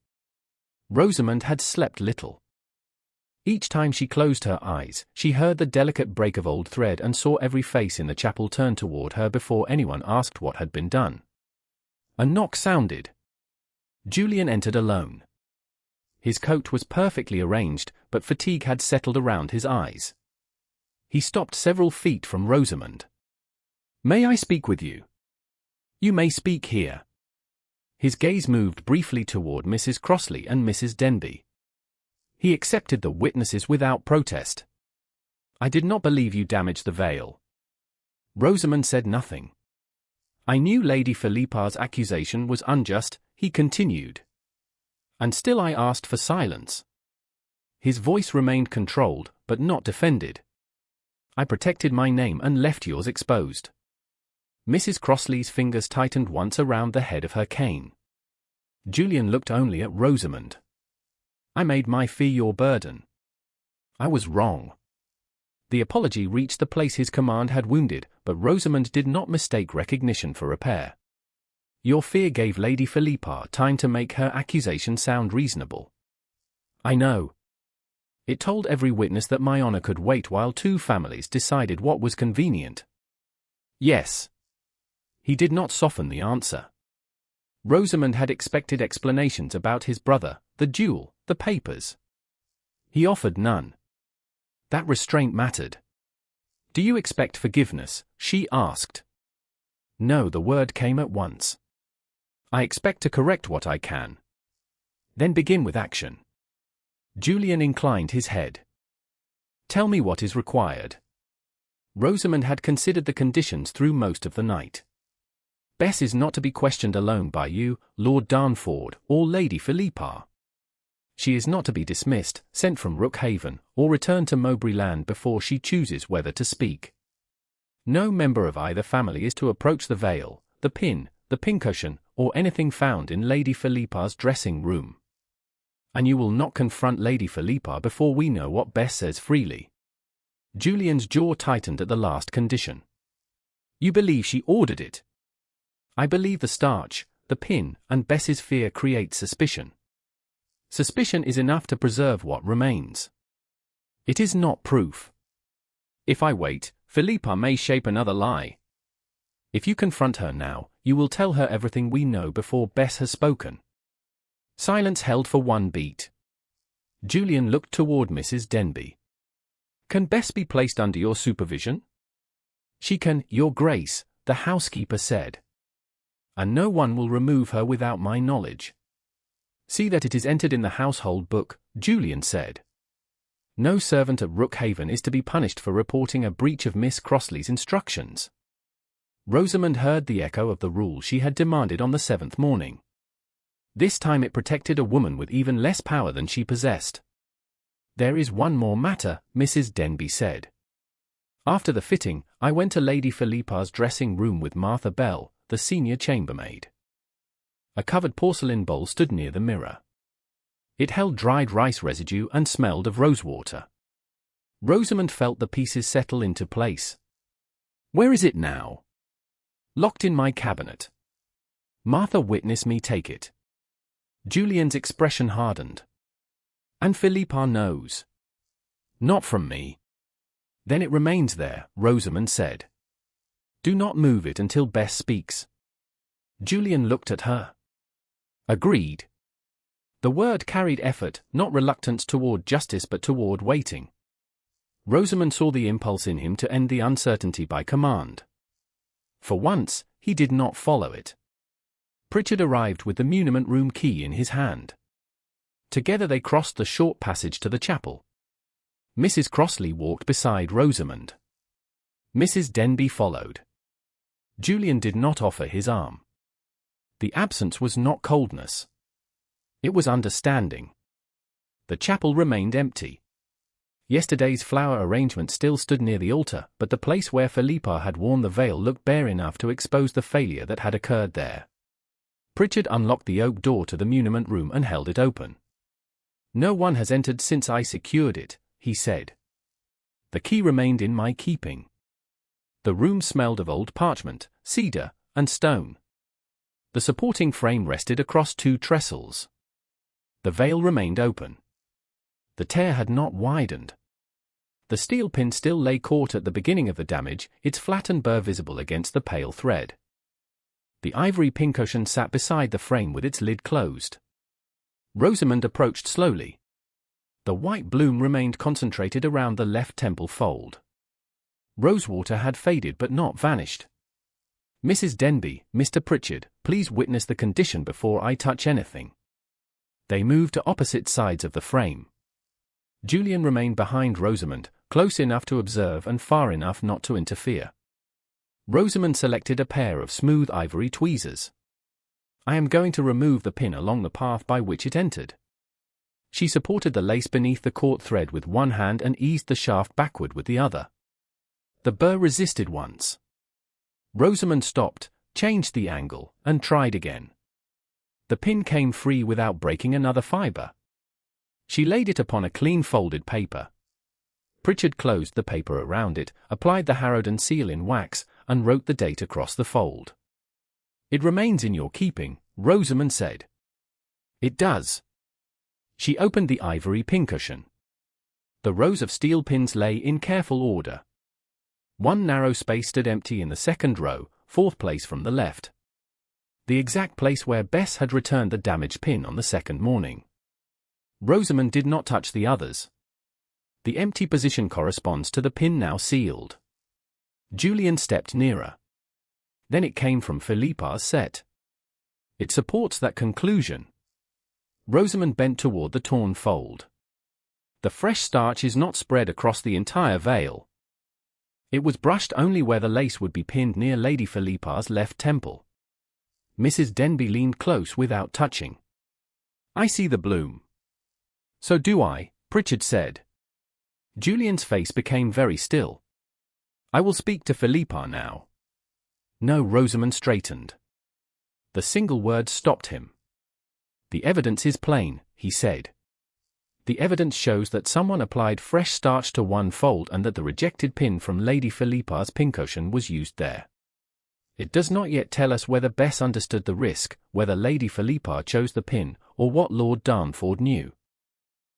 Rosamund had slept little. Each time she closed her eyes, she heard the delicate break of old thread and saw every face in the chapel turn toward her before anyone asked what had been done. A knock sounded. Julian entered alone. His coat was perfectly arranged, but fatigue had settled around his eyes. He stopped several feet from Rosamund. May I speak with you? You may speak here. His gaze moved briefly toward Mrs. Crossley and Mrs. Denby. He accepted the witnesses without protest. I did not believe you damaged the veil. Rosamund said nothing. I knew Lady Philippa's accusation was unjust, he continued. And still I asked for silence. His voice remained controlled, but not defended. I protected my name and left yours exposed. Mrs. Crossley's fingers tightened once around the head of her cane. Julian looked only at Rosamund. I made my fear your burden. I was wrong. The apology reached the place his command had wounded, but Rosamund did not mistake recognition for repair. Your fear gave Lady Philippa time to make her accusation sound reasonable. I know. It told every witness that my honor could wait while two families decided what was convenient. Yes. He did not soften the answer. Rosamund had expected explanations about his brother, the duel, the papers. He offered none. That restraint mattered. Do you expect forgiveness? She asked. No, the word came at once. I expect to correct what I can. Then begin with action. Julian inclined his head. Tell me what is required. Rosamund had considered the conditions through most of the night. Bess is not to be questioned alone by you, Lord Darnford, or Lady Philippa. She is not to be dismissed, sent from Rookhaven, or returned to Mowbray Land before she chooses whether to speak. No member of either family is to approach the veil, the pin, the pincushion, or anything found in Lady Philippa's dressing room. And you will not confront Lady Philippa before we know what Bess says freely. Julian's jaw tightened at the last condition. You believe she ordered it? I believe the starch, the pin, and Bess's fear create suspicion. Suspicion is enough to preserve what remains. It is not proof. If I wait, Philippa may shape another lie. If you confront her now, you will tell her everything we know before Bess has spoken. Silence held for one beat. Julian looked toward Mrs. Denby. Can Bess be placed under your supervision? She can, Your Grace, the housekeeper said. And no one will remove her without my knowledge. See that it is entered in the household book, Julian said. No servant at Rookhaven is to be punished for reporting a breach of Miss Crossley's instructions. Rosamund heard the echo of the rule she had demanded on the 7th morning. This time it protected a woman with even less power than she possessed. "There is one more matter," Mrs. Denby said. "After the fitting, I went to Lady Philippa's dressing room with Martha Bell, the senior chambermaid. A covered porcelain bowl stood near the mirror. It held dried rice residue and smelled of rosewater. Rosamund felt the pieces settle into place. "Where is it now?" "Locked in my cabinet. Martha witnessed me take it." Julian's expression hardened. "And Philippa knows?" "Not from me." "Then it remains there," Rosamund said. "Do not move it until Bess speaks." Julian looked at her. "Agreed." The word carried effort, not reluctance toward justice but toward waiting. Rosamund saw the impulse in him to end the uncertainty by command. For once, he did not follow it. Pritchard arrived with the muniment room key in his hand. Together they crossed the short passage to the chapel. Mrs. Crossley walked beside Rosamund. Mrs. Denby followed. Julian did not offer his arm. The absence was not coldness. It was understanding. The chapel remained empty. Yesterday's flower arrangement still stood near the altar, but the place where Philippa had worn the veil looked bare enough to expose the failure that had occurred there. Pritchard unlocked the oak door to the muniment room and held it open. "No one has entered since I secured it," he said. "The key remained in my keeping." The room smelled of old parchment, cedar, and stone. The supporting frame rested across 2 trestles. The veil remained open. The tear had not widened. The steel pin still lay caught at the beginning of the damage, its flattened burr visible against the pale thread. The ivory pincushion sat beside the frame with its lid closed. Rosamund approached slowly. The white bloom remained concentrated around the left temple fold. Rosewater had faded but not vanished. "Mrs. Denby, Mr. Pritchard, please witness the condition before I touch anything." They moved to opposite sides of the frame. Julian remained behind Rosamund, close enough to observe and far enough not to interfere. Rosamund selected a pair of smooth ivory tweezers. "I am going to remove the pin along the path by which it entered." She supported the lace beneath the caught thread with one hand and eased the shaft backward with the other. The burr resisted once. Rosamund stopped, changed the angle, and tried again. The pin came free without breaking another fiber. She laid it upon a clean folded paper. Pritchard closed the paper around it, applied the Harrowden seal in wax, and wrote the date across the fold. "It remains in your keeping," Rosamund said. "It does." She opened the ivory pincushion. The rows of steel pins lay in careful order. One narrow space stood empty in the second row, 4th place from the left. The exact place where Bess had returned the damaged pin on the 2nd morning. Rosamund did not touch the others. The empty position corresponds to the pin now sealed. Julian stepped nearer. Then it came from Philippa's set. "It supports that conclusion." Rosamund bent toward the torn fold. "The fresh starch is not spread across the entire veil. It was brushed only where the lace would be pinned near Lady Philippa's left temple." Mrs. Denby leaned close without touching. "I see the bloom." "So do I," Pritchard said. Julian's face became very still. "I will speak to Philippa now." No, Rosamund straightened. The single word stopped him. "The evidence is plain," he said. "The evidence shows that someone applied fresh starch to one fold and that the rejected pin from Lady Philippa's pincushion was used there. It does not yet tell us whether Bess understood the risk, whether Lady Philippa chose the pin, or what Lord Darnford knew."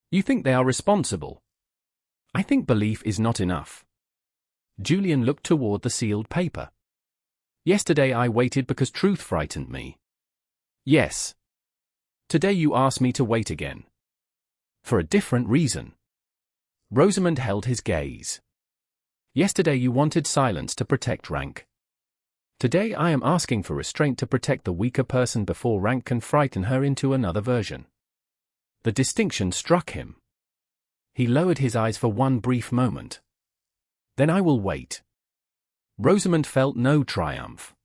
"You think they are responsible?" "I think belief is not enough." Julian looked toward the sealed paper. "Yesterday I waited because truth frightened me." "Yes." "Today you ask me to wait again." "For a different reason." Rosamund held his gaze. "Yesterday you wanted silence to protect rank. Today I am asking for restraint to protect the weaker person before rank can frighten her into another version." The distinction struck him. He lowered his eyes for one brief moment. "Then I will wait." Rosamund felt no triumph.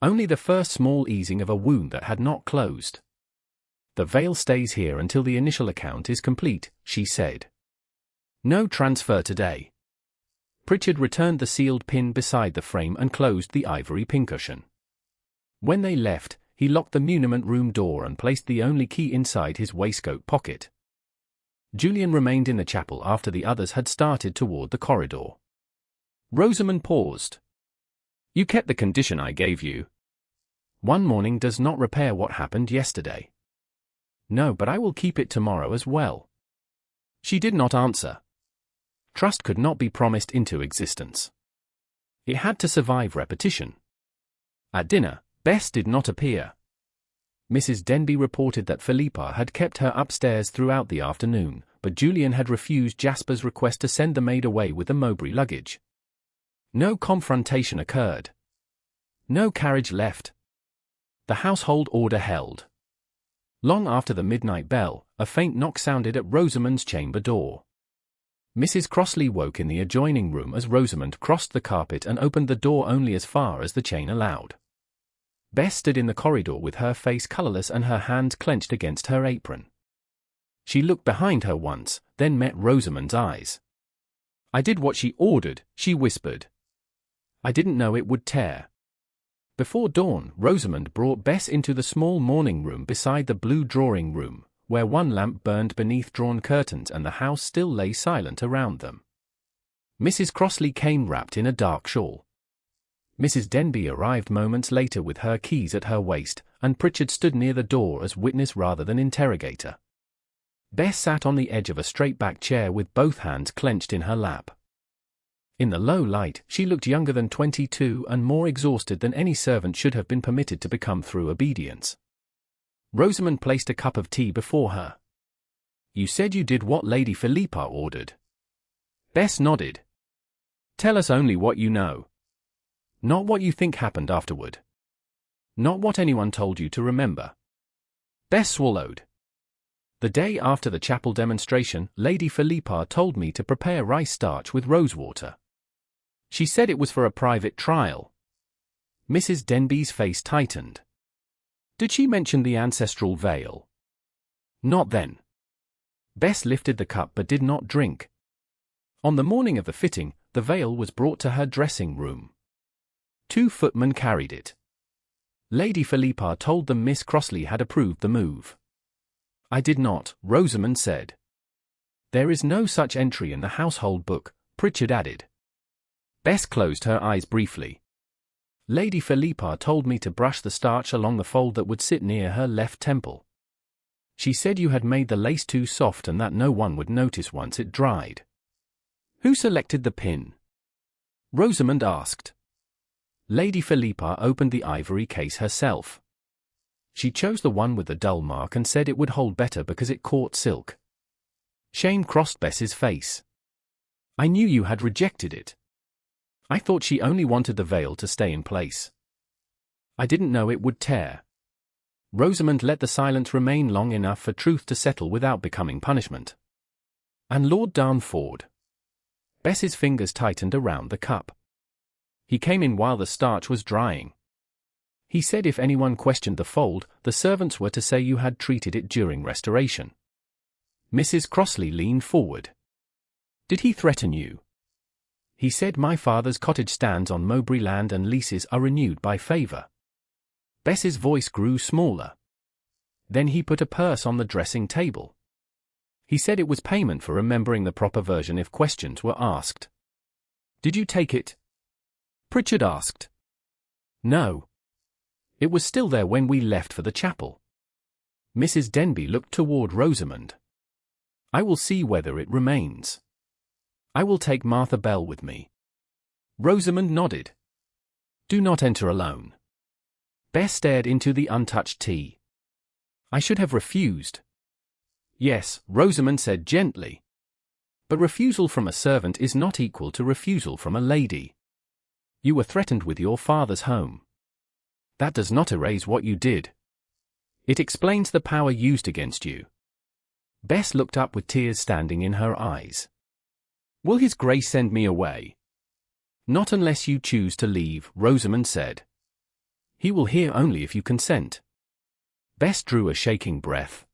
Only the first small easing of a wound that had not closed. "The veil stays here until the initial account is complete," she said. "No transfer today." Pritchard returned the sealed pin beside the frame and closed the ivory pincushion. When they left, he locked the muniment room door and placed the only key inside his waistcoat pocket. Julian remained in the chapel after the others had started toward the corridor. Rosamund paused. "You kept the condition I gave you. One morning does not repair what happened yesterday." "No, but I will keep it tomorrow as well." She did not answer. Trust could not be promised into existence. It had to survive repetition. At dinner, Bess did not appear. Mrs. Denby reported that Philippa had kept her upstairs throughout the afternoon, but Julian had refused Jasper's request to send the maid away with the Mowbray luggage. No confrontation occurred. No carriage left. The household order held. Long after the midnight bell, a faint knock sounded at Rosamund's chamber door. Mrs. Crossley woke in the adjoining room as Rosamund crossed the carpet and opened the door only as far as the chain allowed. Bess stood in the corridor with her face colorless and her hands clenched against her apron. She looked behind her once, then met Rosamund's eyes. "I did what she ordered," she whispered. "I didn't know it would tear." Before dawn, Rosamund brought Bess into the small morning room beside the blue drawing room, where one lamp burned beneath drawn curtains and the house still lay silent around them. Mrs. Crossley came wrapped in a dark shawl. Mrs. Denby arrived moments later with her keys at her waist, and Pritchard stood near the door as witness rather than interrogator. Bess sat on the edge of a straight-back chair with both hands clenched in her lap. In the low light, she looked younger than 22 and more exhausted than any servant should have been permitted to become through obedience. Rosamund placed a cup of tea before her. "You said you did what Lady Philippa ordered." Bess nodded. "Tell us only what you know. Not what you think happened afterward. Not what anyone told you to remember." Bess swallowed. "The day after the chapel demonstration, Lady Philippa told me to prepare rice starch with rosewater. She said it was for a private trial." Mrs. Denby's face tightened. "Did she mention the ancestral veil?" "Not then." Bess lifted the cup but did not drink. On the morning of the fitting, the veil was brought to her dressing room. 2 footmen carried it. Lady Philippa told them Miss Crossley had approved the move. "I did not," Rosamund said. "There is no such entry in the household book," Pritchard added. Bess closed her eyes briefly. "Lady Philippa told me to brush the starch along the fold that would sit near her left temple. She said you had made the lace too soft and that no one would notice once it dried." "Who selected the pin?" Rosamund asked. Lady Philippa opened the ivory case herself. She chose the one with the dull mark and said it would hold better because it caught silk. Shame crossed Bess's face. "I knew you had rejected it. I thought she only wanted the veil to stay in place. I didn't know it would tear." Rosamund let the silence remain long enough for truth to settle without becoming punishment. "And Lord Darnford?" Bess's fingers tightened around the cup. "He came in while the starch was drying. He said if anyone questioned the fold, the servants were to say you had treated it during restoration." Mrs. Crossley leaned forward. "Did he threaten you?" "He said my father's cottage stands on Mowbray land and leases are renewed by favour." Bess's voice grew smaller. "Then he put a purse on the dressing table. He said it was payment for remembering the proper version if questions were asked." "Did you take it?" Pritchard asked. "No. It was still there when we left for the chapel." Mrs. Denby looked toward Rosamund. "I will see whether it remains. I will take Martha Bell with me." Rosamund nodded. "Do not enter alone." Bess stared into the untouched tea. "I should have refused." "Yes," Rosamund said gently. "But refusal from a servant is not equal to refusal from a lady. You were threatened with your father's home. That does not erase what you did. It explains the power used against you." Bess looked up with tears standing in her eyes. "Will His Grace send me away?" Not unless you choose to leave, Rosamund said. He will hear only if you consent. Bess drew a shaking breath.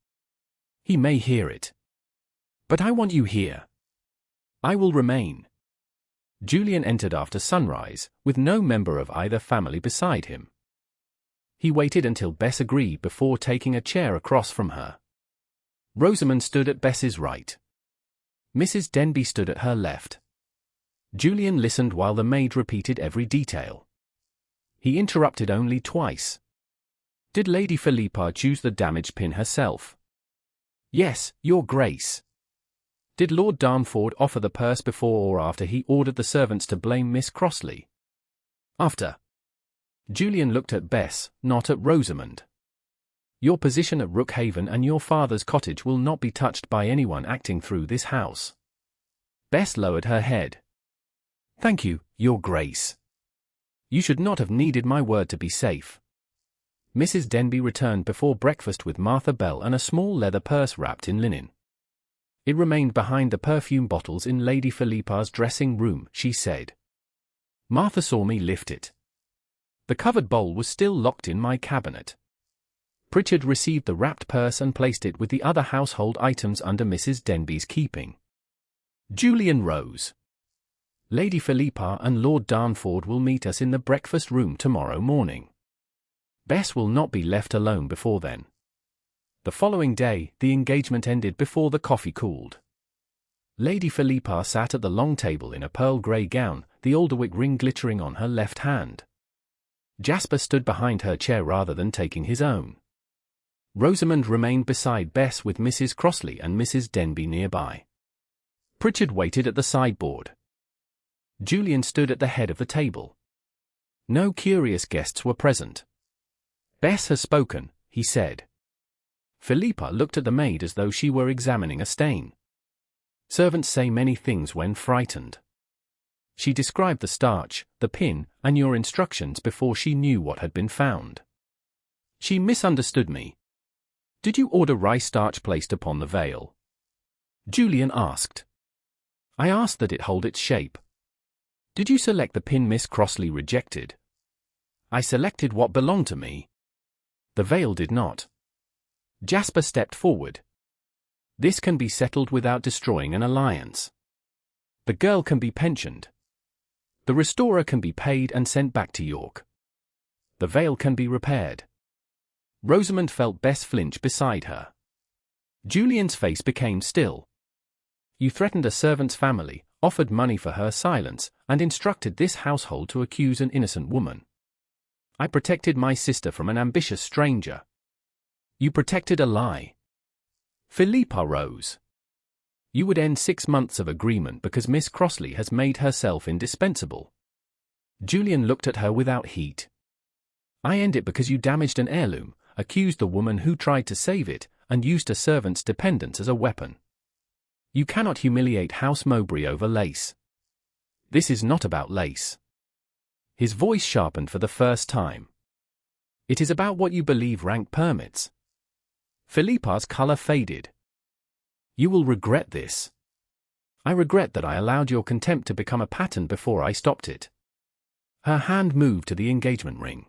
He may hear it. But I want you here. I will remain. Julian entered after sunrise, with no member of either family beside him. He waited until Bess agreed before taking a chair across from her. Rosamund stood at Bess's right. Mrs. Denby stood at her left. Julian listened while the maid repeated every detail. He interrupted only twice. Did Lady Philippa choose the damaged pin herself? Yes, Your Grace. Did Lord Darnford offer the purse before or after he ordered the servants to blame Miss Crossley? After. Julian looked at Bess, not at Rosamund. Your position at Rookhaven and your father's cottage will not be touched by anyone acting through this house. Bess lowered her head. Thank you, Your Grace. You should not have needed my word to be safe. Mrs. Denby returned before breakfast with Martha Bell and a small leather purse wrapped in linen. It remained behind the perfume bottles in Lady Philippa's dressing room, she said. Martha saw me lift it. The covered bowl was still locked in my cabinet. Pritchard received the wrapped purse and placed it with the other household items under Mrs. Denby's keeping. Julian rose. Lady Philippa and Lord Darnford will meet us in the breakfast room tomorrow morning. Bess will not be left alone before then. The following day, the engagement ended before the coffee cooled. Lady Philippa sat at the long table in a pearl grey gown, the Alderwick ring glittering on her left hand. Jasper stood behind her chair rather than taking his own. Rosamund remained beside Bess with Mrs. Crossley and Mrs. Denby nearby. Pritchard waited at the sideboard. Julian stood at the head of the table. No curious guests were present. Bess has spoken, he said. Philippa looked at the maid as though she were examining a stain. Servants say many things when frightened. She described the starch, the pin, and your instructions before she knew what had been found. She misunderstood me. Did you order rice starch placed upon the veil? Julian asked. I asked that it hold its shape. Did you select the pin Miss Crossley rejected? I selected what belonged to me. The veil did not. Jasper stepped forward. This can be settled without destroying an alliance. The girl can be pensioned. The restorer can be paid and sent back to York. The veil can be repaired. Rosamund felt Bess flinch beside her. Julian's face became still. You threatened a servant's family, offered money for her silence, and instructed this household to accuse an innocent woman. I protected my sister from an ambitious stranger. You protected a lie. Philippa rose. You would end 6 months of agreement because Miss Crossley has made herself indispensable. Julian looked at her without heat. I end it because you damaged an heirloom, accused the woman who tried to save it, and used a servant's dependence as a weapon. You cannot humiliate House Mowbray over lace. This is not about lace. His voice sharpened for the first time. It is about what you believe rank permits. Philippa's colour faded. You will regret this. I regret that I allowed your contempt to become a pattern before I stopped it. Her hand moved to the engagement ring.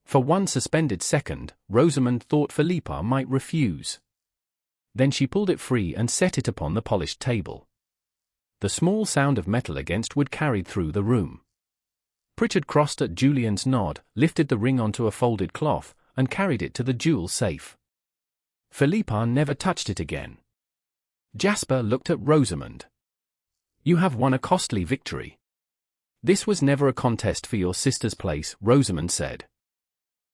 For one suspended second, Rosamund thought Philippa might refuse. Then she pulled it free and set it upon the polished table. The small sound of metal against wood carried through the room. Pritchard crossed at Julian's nod, lifted the ring onto a folded cloth, and carried it to the jewel safe. Philippa never touched it again. Jasper looked at Rosamund. You have won a costly victory. This was never a contest for your sister's place, Rosamund said.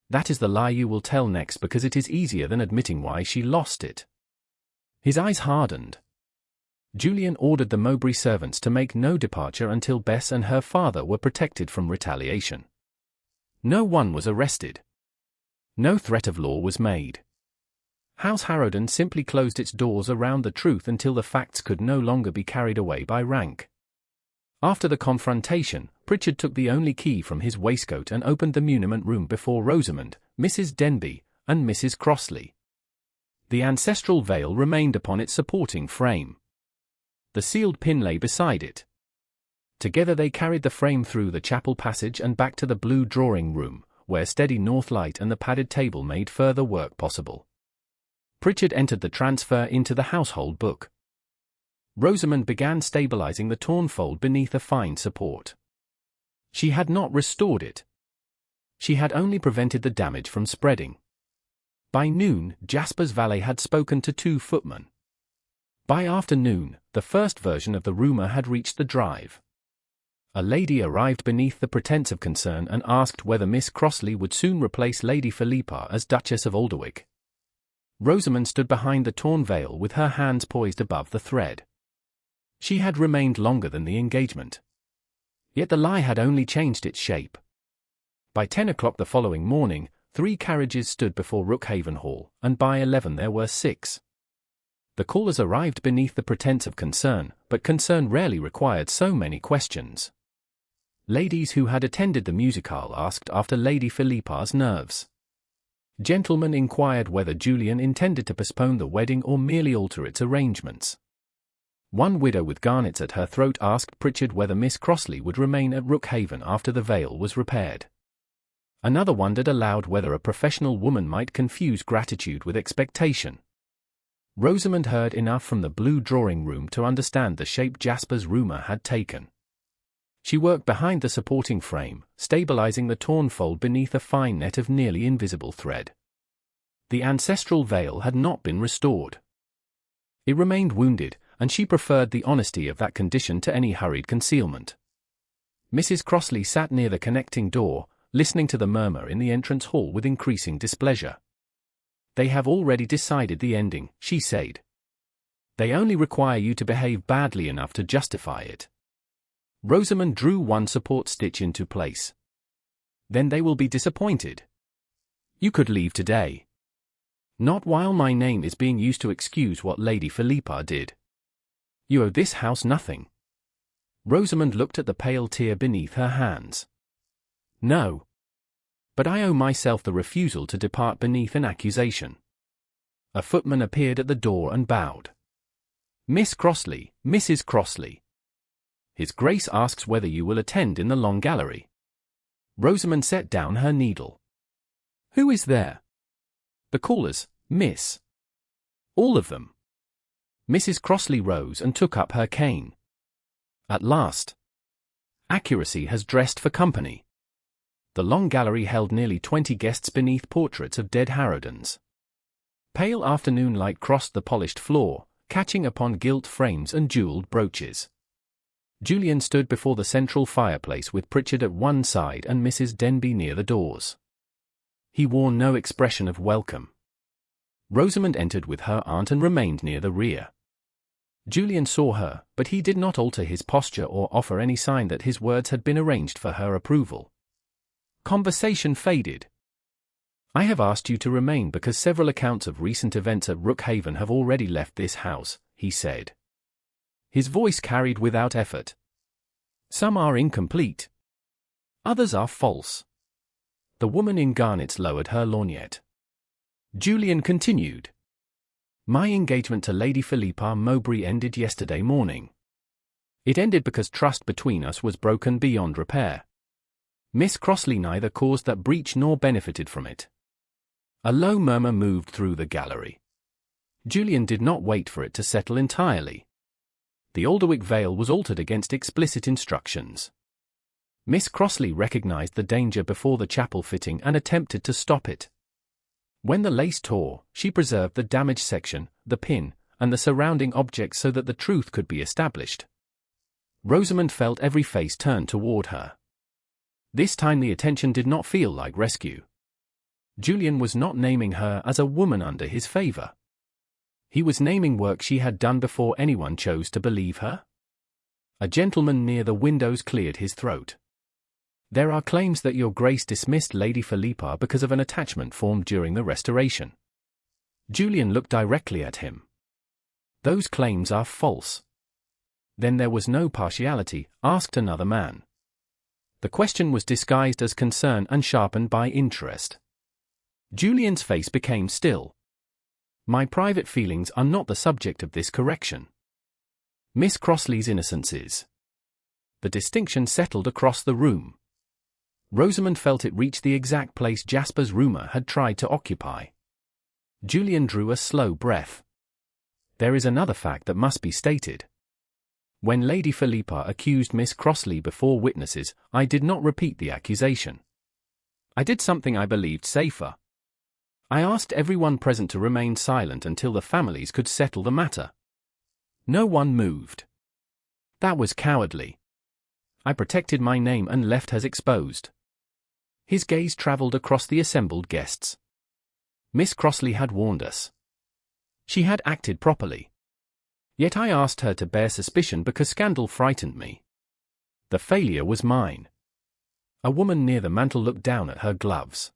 That is the lie you will tell next because it is easier than admitting why she lost it. His eyes hardened. Julian ordered the Mowbray servants to make no departure until Bess and her father were protected from retaliation. No one was arrested. No threat of law was made. House Harrowden simply closed its doors around the truth until the facts could no longer be carried away by rank. After the confrontation, Pritchard took the only key from his waistcoat and opened the muniment room before Rosamund, Mrs. Denby, and Mrs. Crossley. The ancestral veil remained upon its supporting frame. The sealed pin lay beside it. Together they carried the frame through the chapel passage and back to the blue drawing room, where steady north light and the padded table made further work possible. Pritchard entered the transfer into the household book. Rosamund began stabilizing the torn fold beneath a fine support. She had not restored it. She had only prevented the damage from spreading. By noon, Jasper's valet had spoken to 2 footmen. By afternoon, the first version of the rumor had reached the drive. A lady arrived beneath the pretense of concern and asked whether Miss Crossley would soon replace Lady Philippa as Duchess of Alderwick. Rosamund stood behind the torn veil with her hands poised above the thread. She had remained longer than the engagement. Yet the lie had only changed its shape. By 10 o'clock the following morning, 3 carriages stood before Rookhaven Hall, and by 11 there were 6. The callers arrived beneath the pretense of concern, but concern rarely required so many questions. Ladies who had attended the musicale asked after Lady Philippa's nerves. Gentlemen inquired whether Julian intended to postpone the wedding or merely alter its arrangements. One widow with garnets at her throat asked Pritchard whether Miss Crossley would remain at Rookhaven after the veil was repaired. Another wondered aloud whether a professional woman might confuse gratitude with expectation. Rosamund heard enough from the blue drawing room to understand the shape Jasper's rumor had taken. She worked behind the supporting frame, stabilizing the torn fold beneath a fine net of nearly invisible thread. The ancestral veil had not been restored. It remained wounded, and she preferred the honesty of that condition to any hurried concealment. Mrs. Crossley sat near the connecting door, listening to the murmur in the entrance hall with increasing displeasure. "They have already decided the ending," she said. "They only require you to behave badly enough to justify it." Rosamund drew one support stitch into place. "Then they will be disappointed. You could leave today. Not while my name is being used to excuse what Lady Philippa did. You owe this house nothing." Rosamund looked at the pale tear beneath her hands. "No. But I owe myself the refusal to depart beneath an accusation." A footman appeared at the door and bowed. "Miss Crossley, Mrs. Crossley. His Grace asks whether you will attend in the long gallery." Rosamund set down her needle. "Who is there?" "The callers, miss." "All of them?" Mrs. Crossley rose and took up her cane. "At last. Accuracy has dressed for company." The long gallery held nearly 20 guests beneath portraits of dead Harrodens. Pale afternoon light crossed the polished floor, catching upon gilt frames and jeweled brooches. Julian stood before the central fireplace with Pritchard at one side and Mrs. Denby near the doors. He wore no expression of welcome. Rosamund entered with her aunt and remained near the rear. Julian saw her, but he did not alter his posture or offer any sign that his words had been arranged for her approval. Conversation faded. "I have asked you to remain because several accounts of recent events at Rookhaven have already left this house," he said. His voice carried without effort. "Some are incomplete. Others are false." The woman in garnets lowered her lorgnette. Julian continued. "My engagement to Lady Philippa Mowbray ended yesterday morning. It ended because trust between us was broken beyond repair. Miss Crossley neither caused that breach nor benefited from it." A low murmur moved through the gallery. Julian did not wait for it to settle entirely. The Alderwick veil was altered against explicit instructions. Miss Crossley recognized the danger before the chapel fitting and attempted to stop it. When the lace tore, she preserved the damaged section, the pin, and the surrounding objects so that the truth could be established. Rosamund felt every face turned toward her. This time the attention did not feel like rescue. Julian was not naming her as a woman under his favor. He was naming work she had done before anyone chose to believe her. A gentleman near the windows cleared his throat. "There are claims that your Grace dismissed Lady Philippa because of an attachment formed during the Restoration." Julian looked directly at him. "Those claims are false." "Then there was no partiality?" asked another man. The question was disguised as concern and sharpened by interest. Julian's face became still. "My private feelings are not the subject of this correction. Miss Crossley's innocence is." The distinction settled across the room. Rosamund felt it reached the exact place Jasper's rumor had tried to occupy. Julian drew a slow breath. There is another fact that must be stated. When Lady Philippa accused Miss Crossley before witnesses, I did not repeat the accusation. I did something I believed safer. I asked everyone present to remain silent until the families could settle the matter. No one moved. That was cowardly. I protected my name and left hers exposed. His gaze traveled across the assembled guests. Miss Crossley had warned us. She had acted properly. Yet I asked her to bear suspicion because scandal frightened me. The failure was mine. A woman near the mantel looked down at her gloves.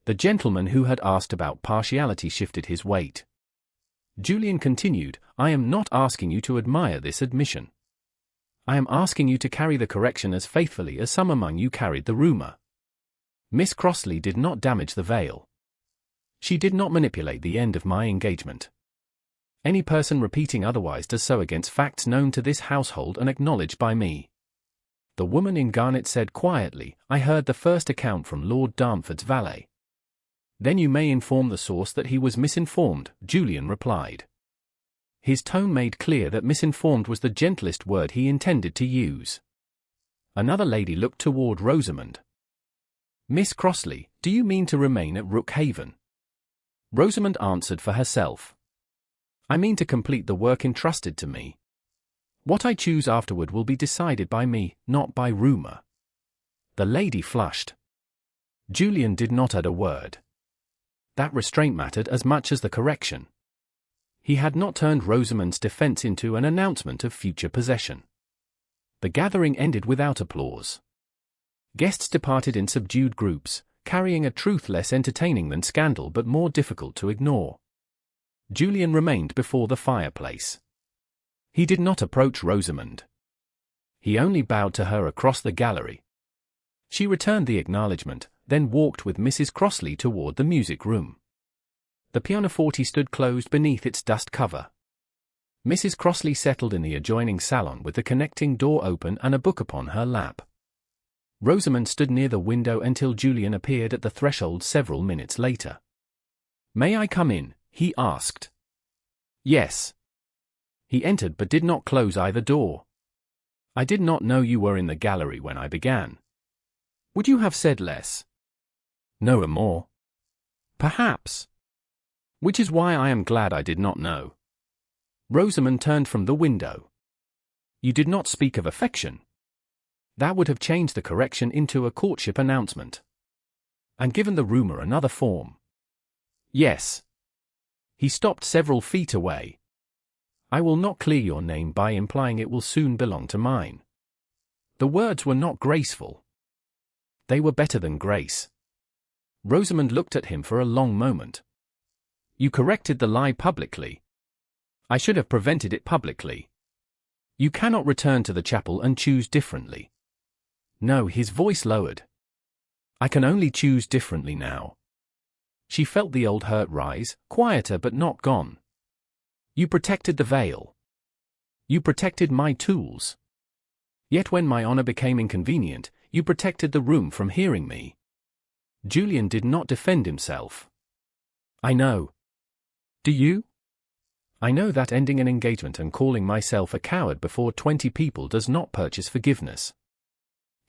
The gentleman who had asked about partiality shifted his weight. Julian continued, I am not asking you to admire this admission. I am asking you to carry the correction as faithfully as some among you carried the rumor. Miss Crossley did not damage the veil. She did not manipulate the end of my engagement. Any person repeating otherwise does so against facts known to this household and acknowledged by me. The woman in garnet said quietly, I heard the first account from Lord Darmford's valet. Then you may inform the source that he was misinformed, Julian replied. His tone made clear that misinformed was the gentlest word he intended to use. Another lady looked toward Rosamund. Miss Crossley, do you mean to remain at Rookhaven? Rosamund answered for herself. I mean to complete the work entrusted to me. What I choose afterward will be decided by me, not by rumor. The lady flushed. Julian did not add a word. That restraint mattered as much as the correction. He had not turned Rosamund's defense into an announcement of future possession. The gathering ended without applause. Guests departed in subdued groups, carrying a truth less entertaining than scandal but more difficult to ignore. Julian remained before the fireplace. He did not approach Rosamund. He only bowed to her across the gallery. She returned the acknowledgement, then walked with Mrs. Crossley toward the music room. The pianoforte stood closed beneath its dust cover. Mrs. Crossley settled in the adjoining salon with the connecting door open and a book upon her lap. Rosamund stood near the window until Julian appeared at the threshold several minutes later. May I come in? He asked. Yes. He entered but did not close either door. I did not know you were in the gallery when I began. Would you have said less? No more. Perhaps. Which is why I am glad I did not know. Rosamund turned from the window. You did not speak of affection. That would have changed the correction into a courtship announcement. And given the rumor another form. Yes. He stopped several feet away. I will not clear your name by implying it will soon belong to mine. The words were not graceful. They were better than grace. Rosamund looked at him for a long moment. You corrected the lie publicly. I should have prevented it publicly. You cannot return to the chapel and choose differently. No, his voice lowered. I can only choose differently now. She felt the old hurt rise, quieter but not gone. You protected the veil. You protected my tools. Yet when my honor became inconvenient, you protected the room from hearing me. Julian did not defend himself. I know. Do you? I know that ending an engagement and calling myself a coward before 20 people does not purchase forgiveness.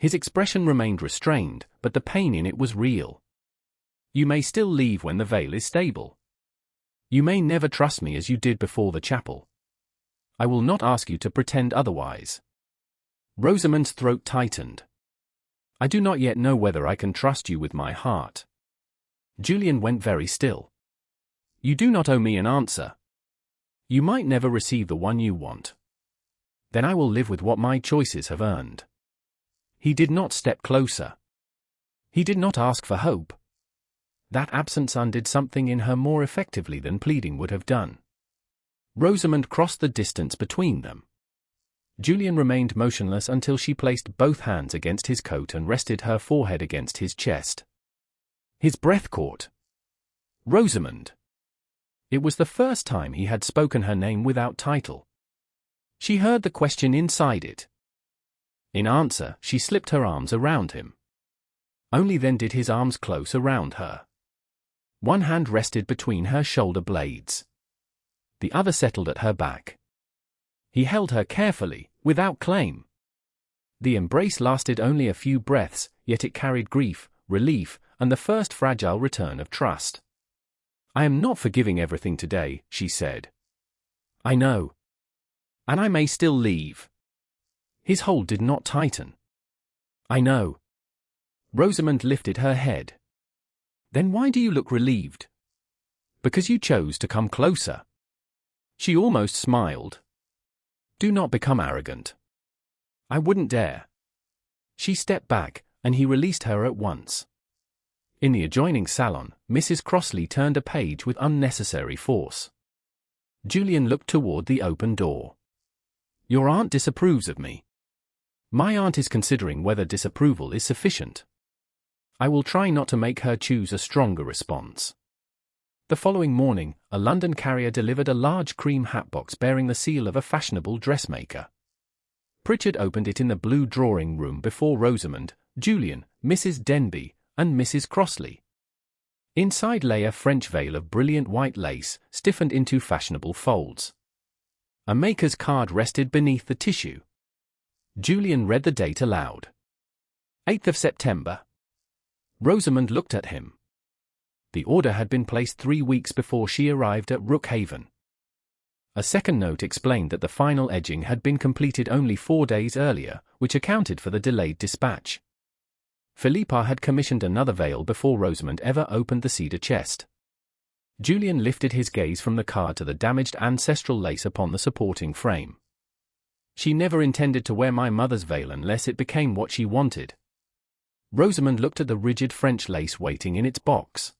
His expression remained restrained, but the pain in it was real. You may still leave when the veil is stable. You may never trust me as you did before the chapel. I will not ask you to pretend otherwise. Rosamund's throat tightened. I do not yet know whether I can trust you with my heart. Julian went very still. You do not owe me an answer. You might never receive the one you want. Then I will live with what my choices have earned. He did not step closer. He did not ask for hope. That absence undid something in her more effectively than pleading would have done. Rosamund crossed the distance between them. Julian remained motionless until she placed both hands against his coat and rested her forehead against his chest. His breath caught. Rosamund. It was the first time he had spoken her name without title. She heard the question inside it. In answer, she slipped her arms around him. Only then did his arms close around her. One hand rested between her shoulder blades. The other settled at her back. He held her carefully, without claim. The embrace lasted only a few breaths, yet it carried grief, relief, and the first fragile return of trust. "I am not forgiving everything today," she said. "I know. And I may still leave." His hold did not tighten. "I know." Rosamund lifted her head. "Then why do you look relieved?" "Because you chose to come closer." She almost smiled. "Do not become arrogant." "I wouldn't dare." She stepped back, and he released her at once. In the adjoining salon, Mrs. Crossley turned a page with unnecessary force. Julian looked toward the open door. "Your aunt disapproves of me." "My aunt is considering whether disapproval is sufficient. I will try not to make her choose a stronger response." The following morning, a London carrier delivered a large cream hatbox bearing the seal of a fashionable dressmaker. Pritchard opened it in the blue drawing-room before Rosamund, Julian, Mrs. Denby, and Mrs. Crossley. Inside lay a French veil of brilliant white lace, stiffened into fashionable folds. A maker's card rested beneath the tissue. Julian read the date aloud. 8th of September. Rosamund looked at him. The order had been placed 3 weeks before she arrived at Rookhaven. A second note explained that the final edging had been completed only 4 days earlier, which accounted for the delayed dispatch. Philippa had commissioned another veil before Rosamund ever opened the cedar chest. Julian lifted his gaze from the card to the damaged ancestral lace upon the supporting frame. "She never intended to wear my mother's veil unless it became what she wanted." Rosamund looked at the rigid French lace waiting in its box.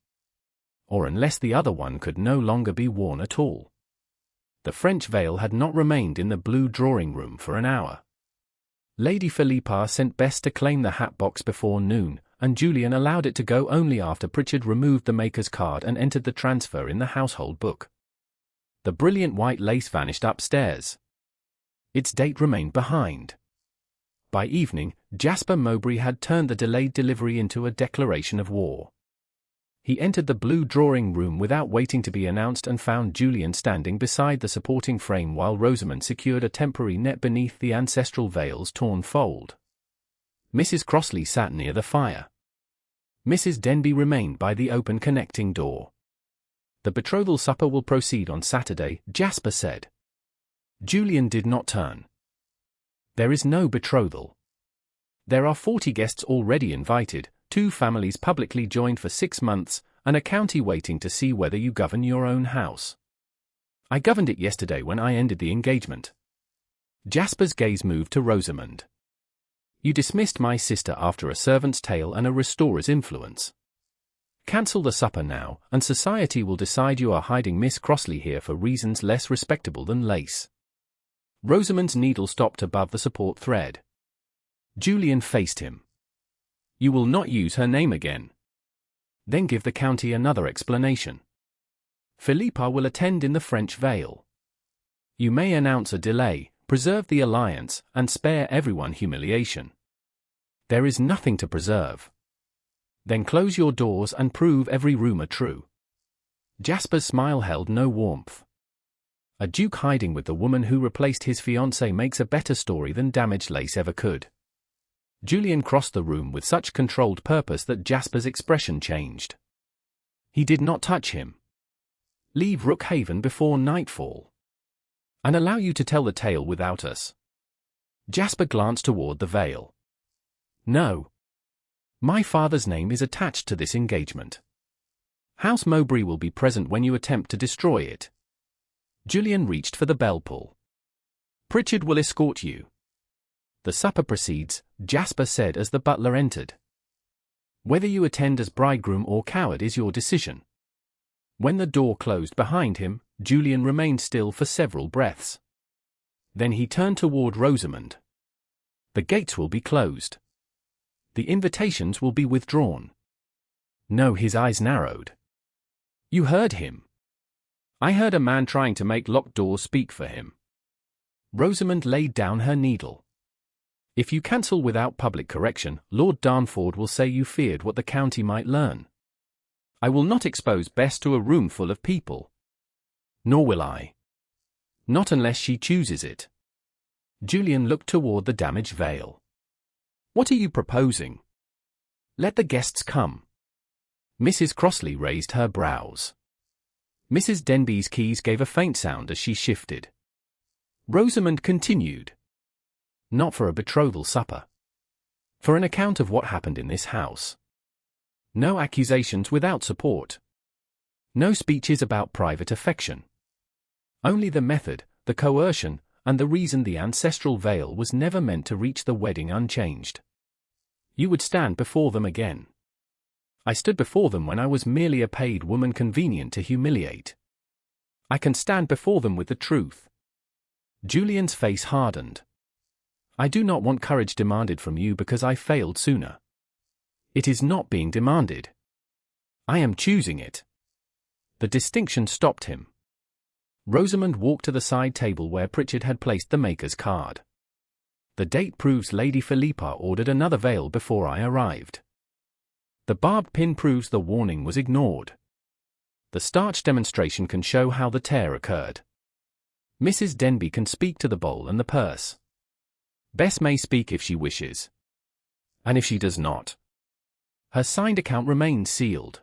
Or unless the other one could no longer be worn at all. The French veil had not remained in the blue drawing-room for an hour. Lady Philippa sent Bess to claim the hatbox before noon, and Julian allowed it to go only after Pritchard removed the maker's card and entered the transfer in the household book. The brilliant white lace vanished upstairs. Its date remained behind. By evening, Jasper Mowbray had turned the delayed delivery into a declaration of war. He entered the blue drawing-room without waiting to be announced and found Julian standing beside the supporting frame while Rosamund secured a temporary net beneath the ancestral veil's torn fold. Mrs. Crossley sat near the fire. Mrs. Denby remained by the open connecting door. "The betrothal supper will proceed on Saturday," Jasper said. Julian did not turn. "There is no betrothal. There are 40 guests already invited, 2 families publicly joined for 6 months, and a county waiting to see whether you govern your own house. I governed it yesterday when I ended the engagement." Jasper's gaze moved to Rosamund. "You dismissed my sister after a servant's tale and a restorer's influence. Cancel the supper now, and society will decide you are hiding Miss Crossley here for reasons less respectable than lace." Rosamund's needle stopped above the support thread. Julian faced him. "You will not use her name again. Then give the county another explanation. Philippa will attend in the French veil. You may announce a delay, preserve the alliance, and spare everyone humiliation. There is nothing to preserve. Then close your doors and prove every rumor true." Jasper's smile held no warmth. A duke hiding with the woman who replaced his fiancée makes a better story than damaged lace ever could. Julian crossed the room with such controlled purpose that Jasper's expression changed. He did not touch him. "Leave Rookhaven before nightfall. And allow you to tell the tale without us." Jasper glanced toward the veil. "No. My father's name is attached to this engagement. House Mowbray will be present when you attempt to destroy it." Julian reached for the bell pull. "Pritchard will escort you." "The supper proceeds," Jasper said as the butler entered. "Whether you attend as bridegroom or coward is your decision." When the door closed behind him, Julian remained still for several breaths. Then he turned toward Rosamund. "The gates will be closed. The invitations will be withdrawn." No, his eyes narrowed. "You heard him. I heard a man trying to make locked doors speak for him." Rosamund laid down her needle. If you cancel without public correction, Lord Darnford will say you feared what the county might learn. I will not expose Bess to a room full of people. Nor will I. Not unless she chooses it. Julian looked toward the damaged veil. What are you proposing? Let the guests come. Mrs. Crossley raised her brows. Mrs. Denby's keys gave a faint sound as she shifted. Rosamund continued. Not for a betrothal supper. For an account of what happened in this house. No accusations without support. No speeches about private affection. Only the method, the coercion, and the reason the ancestral veil was never meant to reach the wedding unchanged. You would stand before them again. I stood before them when I was merely a paid woman convenient to humiliate. I can stand before them with the truth. Julian's face hardened. I do not want courage demanded from you because I failed sooner. It is not being demanded. I am choosing it. The distinction stopped him. Rosamund walked to the side table where Pritchard had placed the maker's card. The date proves Lady Philippa ordered another veil before I arrived. The barbed pin proves the warning was ignored. The starch demonstration can show how the tear occurred. Mrs. Denby can speak to the bowl and the purse. Bess may speak if she wishes. And if she does not, her signed account remains sealed.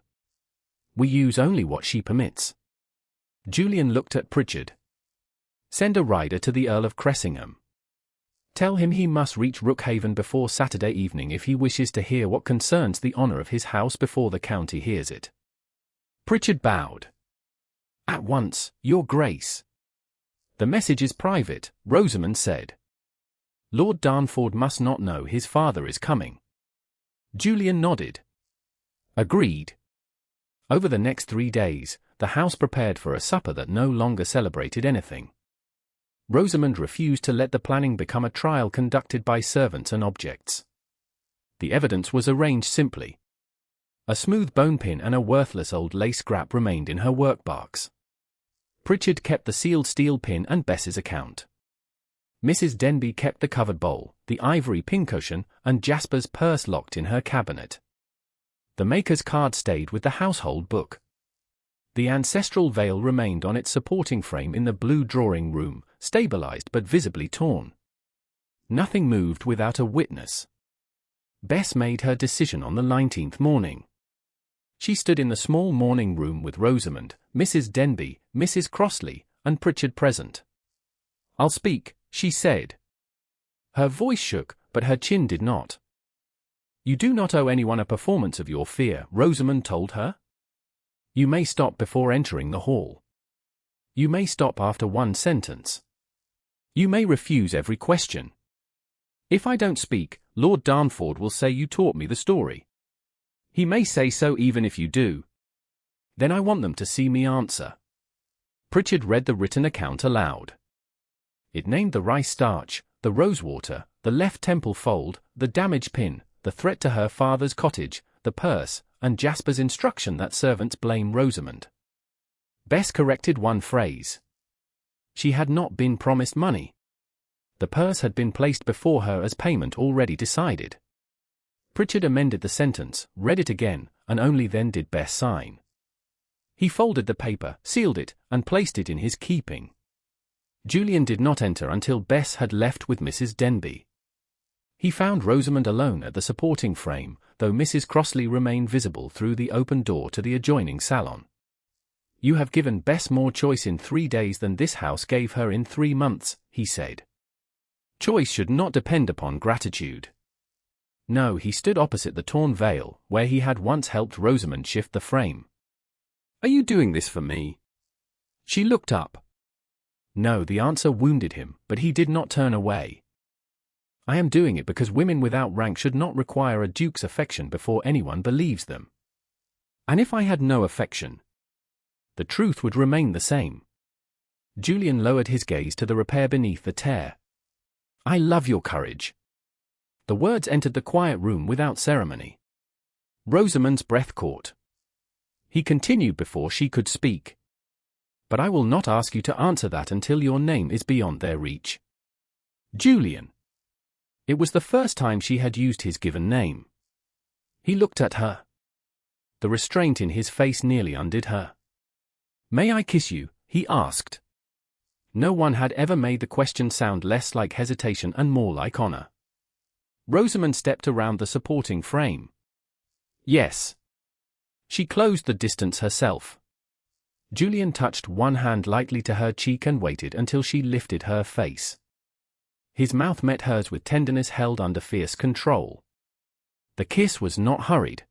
We use only what she permits. Julian looked at Pritchard. Send a rider to the Earl of Cressingham. Tell him he must reach Rookhaven before Saturday evening if he wishes to hear what concerns the honour of his house before the county hears it. Pritchard bowed. At once, Your Grace. The message is private, Rosamund said. Lord Darnford must not know his father is coming. Julian nodded. Agreed. Over the next 3 days, the house prepared for a supper that no longer celebrated anything. Rosamund refused to let the planning become a trial conducted by servants and objects. The evidence was arranged simply. A smooth bone pin and a worthless old lace scrap remained in her workbox. Pritchard kept the sealed steel pin and Bess's account. Mrs. Denby kept the covered bowl, the ivory pincushion, and Jasper's purse locked in her cabinet. The maker's card stayed with the household book. The ancestral veil remained on its supporting frame in the blue drawing room, stabilized but visibly torn. Nothing moved without a witness. Bess made her decision on the 19th morning. She stood in the small morning room with Rosamund, Mrs. Denby, Mrs. Crossley, and Pritchard present. I'll speak, she said. Her voice shook, but her chin did not. You do not owe anyone a performance of your fear, Rosamund told her. You may stop before entering the hall. You may stop after one sentence. You may refuse every question. If I don't speak, Lord Darnford will say you taught me the story. He may say so even if you do. Then I want them to see me answer. Pritchard read the written account aloud. It named the rice starch, the rosewater, the left temple fold, the damaged pin, the threat to her father's cottage, the purse, and Jasper's instruction that servants blame Rosamund. Bess corrected one phrase. She had not been promised money. The purse had been placed before her as payment already decided. Pritchard amended the sentence, read it again, and only then did Bess sign. He folded the paper, sealed it, and placed it in his keeping. Julian did not enter until Bess had left with Mrs. Denby. He found Rosamund alone at the supporting frame, though Mrs. Crossley remained visible through the open door to the adjoining salon. You have given Bess more choice in 3 days than this house gave her in 3 months, he said. Choice should not depend upon gratitude. No, he stood opposite the torn veil, where he had once helped Rosamund shift the frame. Are you doing this for me? She looked up. No, the answer wounded him, but he did not turn away. I am doing it because women without rank should not require a duke's affection before anyone believes them. And if I had no affection, the truth would remain the same. Julian lowered his gaze to the repair beneath the tear. I love your courage. The words entered the quiet room without ceremony. Rosamund's breath caught. He continued before she could speak. But I will not ask you to answer that until your name is beyond their reach. Julian. It was the first time she had used his given name. He looked at her. The restraint in his face nearly undid her. "May I kiss you?" he asked. No one had ever made the question sound less like hesitation and more like honor. Rosamund stepped around the supporting frame. "Yes." She closed the distance herself. Julian touched one hand lightly to her cheek and waited until she lifted her face. His mouth met hers with tenderness held under fierce control. The kiss was not hurried.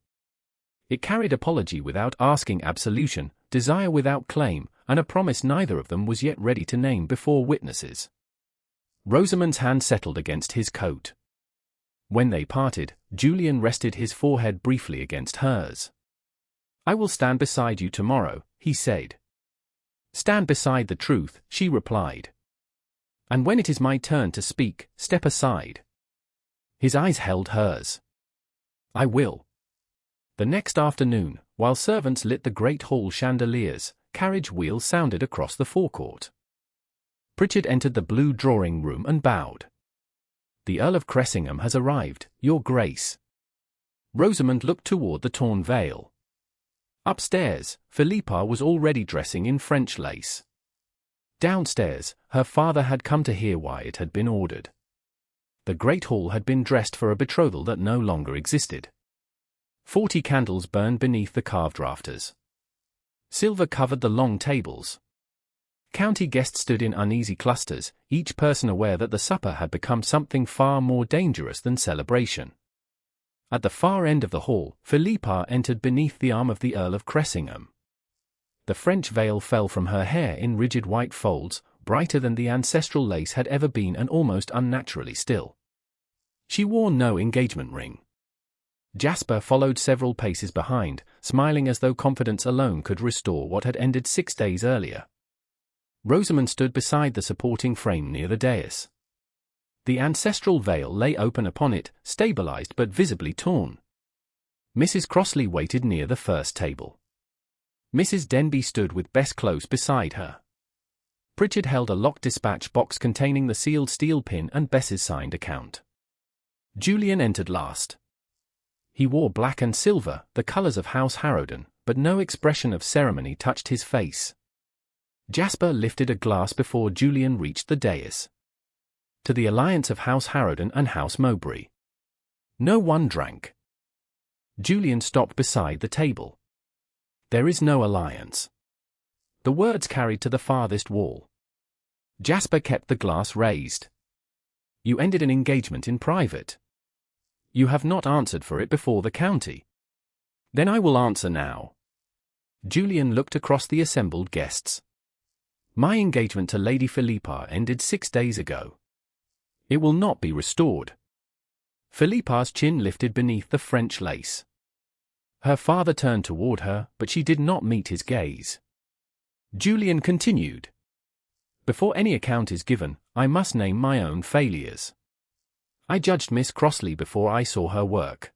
It carried apology without asking absolution, desire without claim, and a promise neither of them was yet ready to name before witnesses. Rosamund's hand settled against his coat. When they parted, Julian rested his forehead briefly against hers. "I will stand beside you tomorrow," he said. "Stand beside the truth," she replied. "And when it is my turn to speak, step aside." His eyes held hers. "I will." The next afternoon, while servants lit the great hall chandeliers, carriage wheels sounded across the forecourt. Pritchard entered the blue drawing-room and bowed. "The Earl of Cressingham has arrived, Your Grace." Rosamund looked toward the torn veil. Upstairs, Philippa was already dressing in French lace. Downstairs, her father had come to hear why it had been ordered. The great hall had been dressed for a betrothal that no longer existed. 40 candles burned beneath the carved rafters. Silver covered the long tables. County guests stood in uneasy clusters, each person aware that the supper had become something far more dangerous than celebration. At the far end of the hall, Philippa entered beneath the arm of the Earl of Cressingham. The French veil fell from her hair in rigid white folds, brighter than the ancestral lace had ever been and almost unnaturally still. She wore no engagement ring. Jasper followed several paces behind, smiling as though confidence alone could restore what had ended 6 days earlier. Rosamund stood beside the supporting frame near the dais. The ancestral veil lay open upon it, stabilized but visibly torn. Mrs. Crossley waited near the first table. Mrs. Denby stood with Bess close beside her. Pritchard held a locked dispatch box containing the sealed steel pin and Bess's signed account. Julian entered last. He wore black and silver, the colors of House Harrowden, but no expression of ceremony touched his face. Jasper lifted a glass before Julian reached the dais. To the alliance of House Harrowden and House Mowbray. No one drank. Julian stopped beside the table. There is no alliance. The words carried to the farthest wall. Jasper kept the glass raised. You ended an engagement in private. You have not answered for it before the county. Then I will answer now. Julian looked across the assembled guests. My engagement to Lady Philippa ended 6 days ago. It will not be restored. Philippa's chin lifted beneath the French lace. Her father turned toward her, but she did not meet his gaze. Julian continued. Before any account is given, I must name my own failures. I judged Miss Crossley before I saw her work.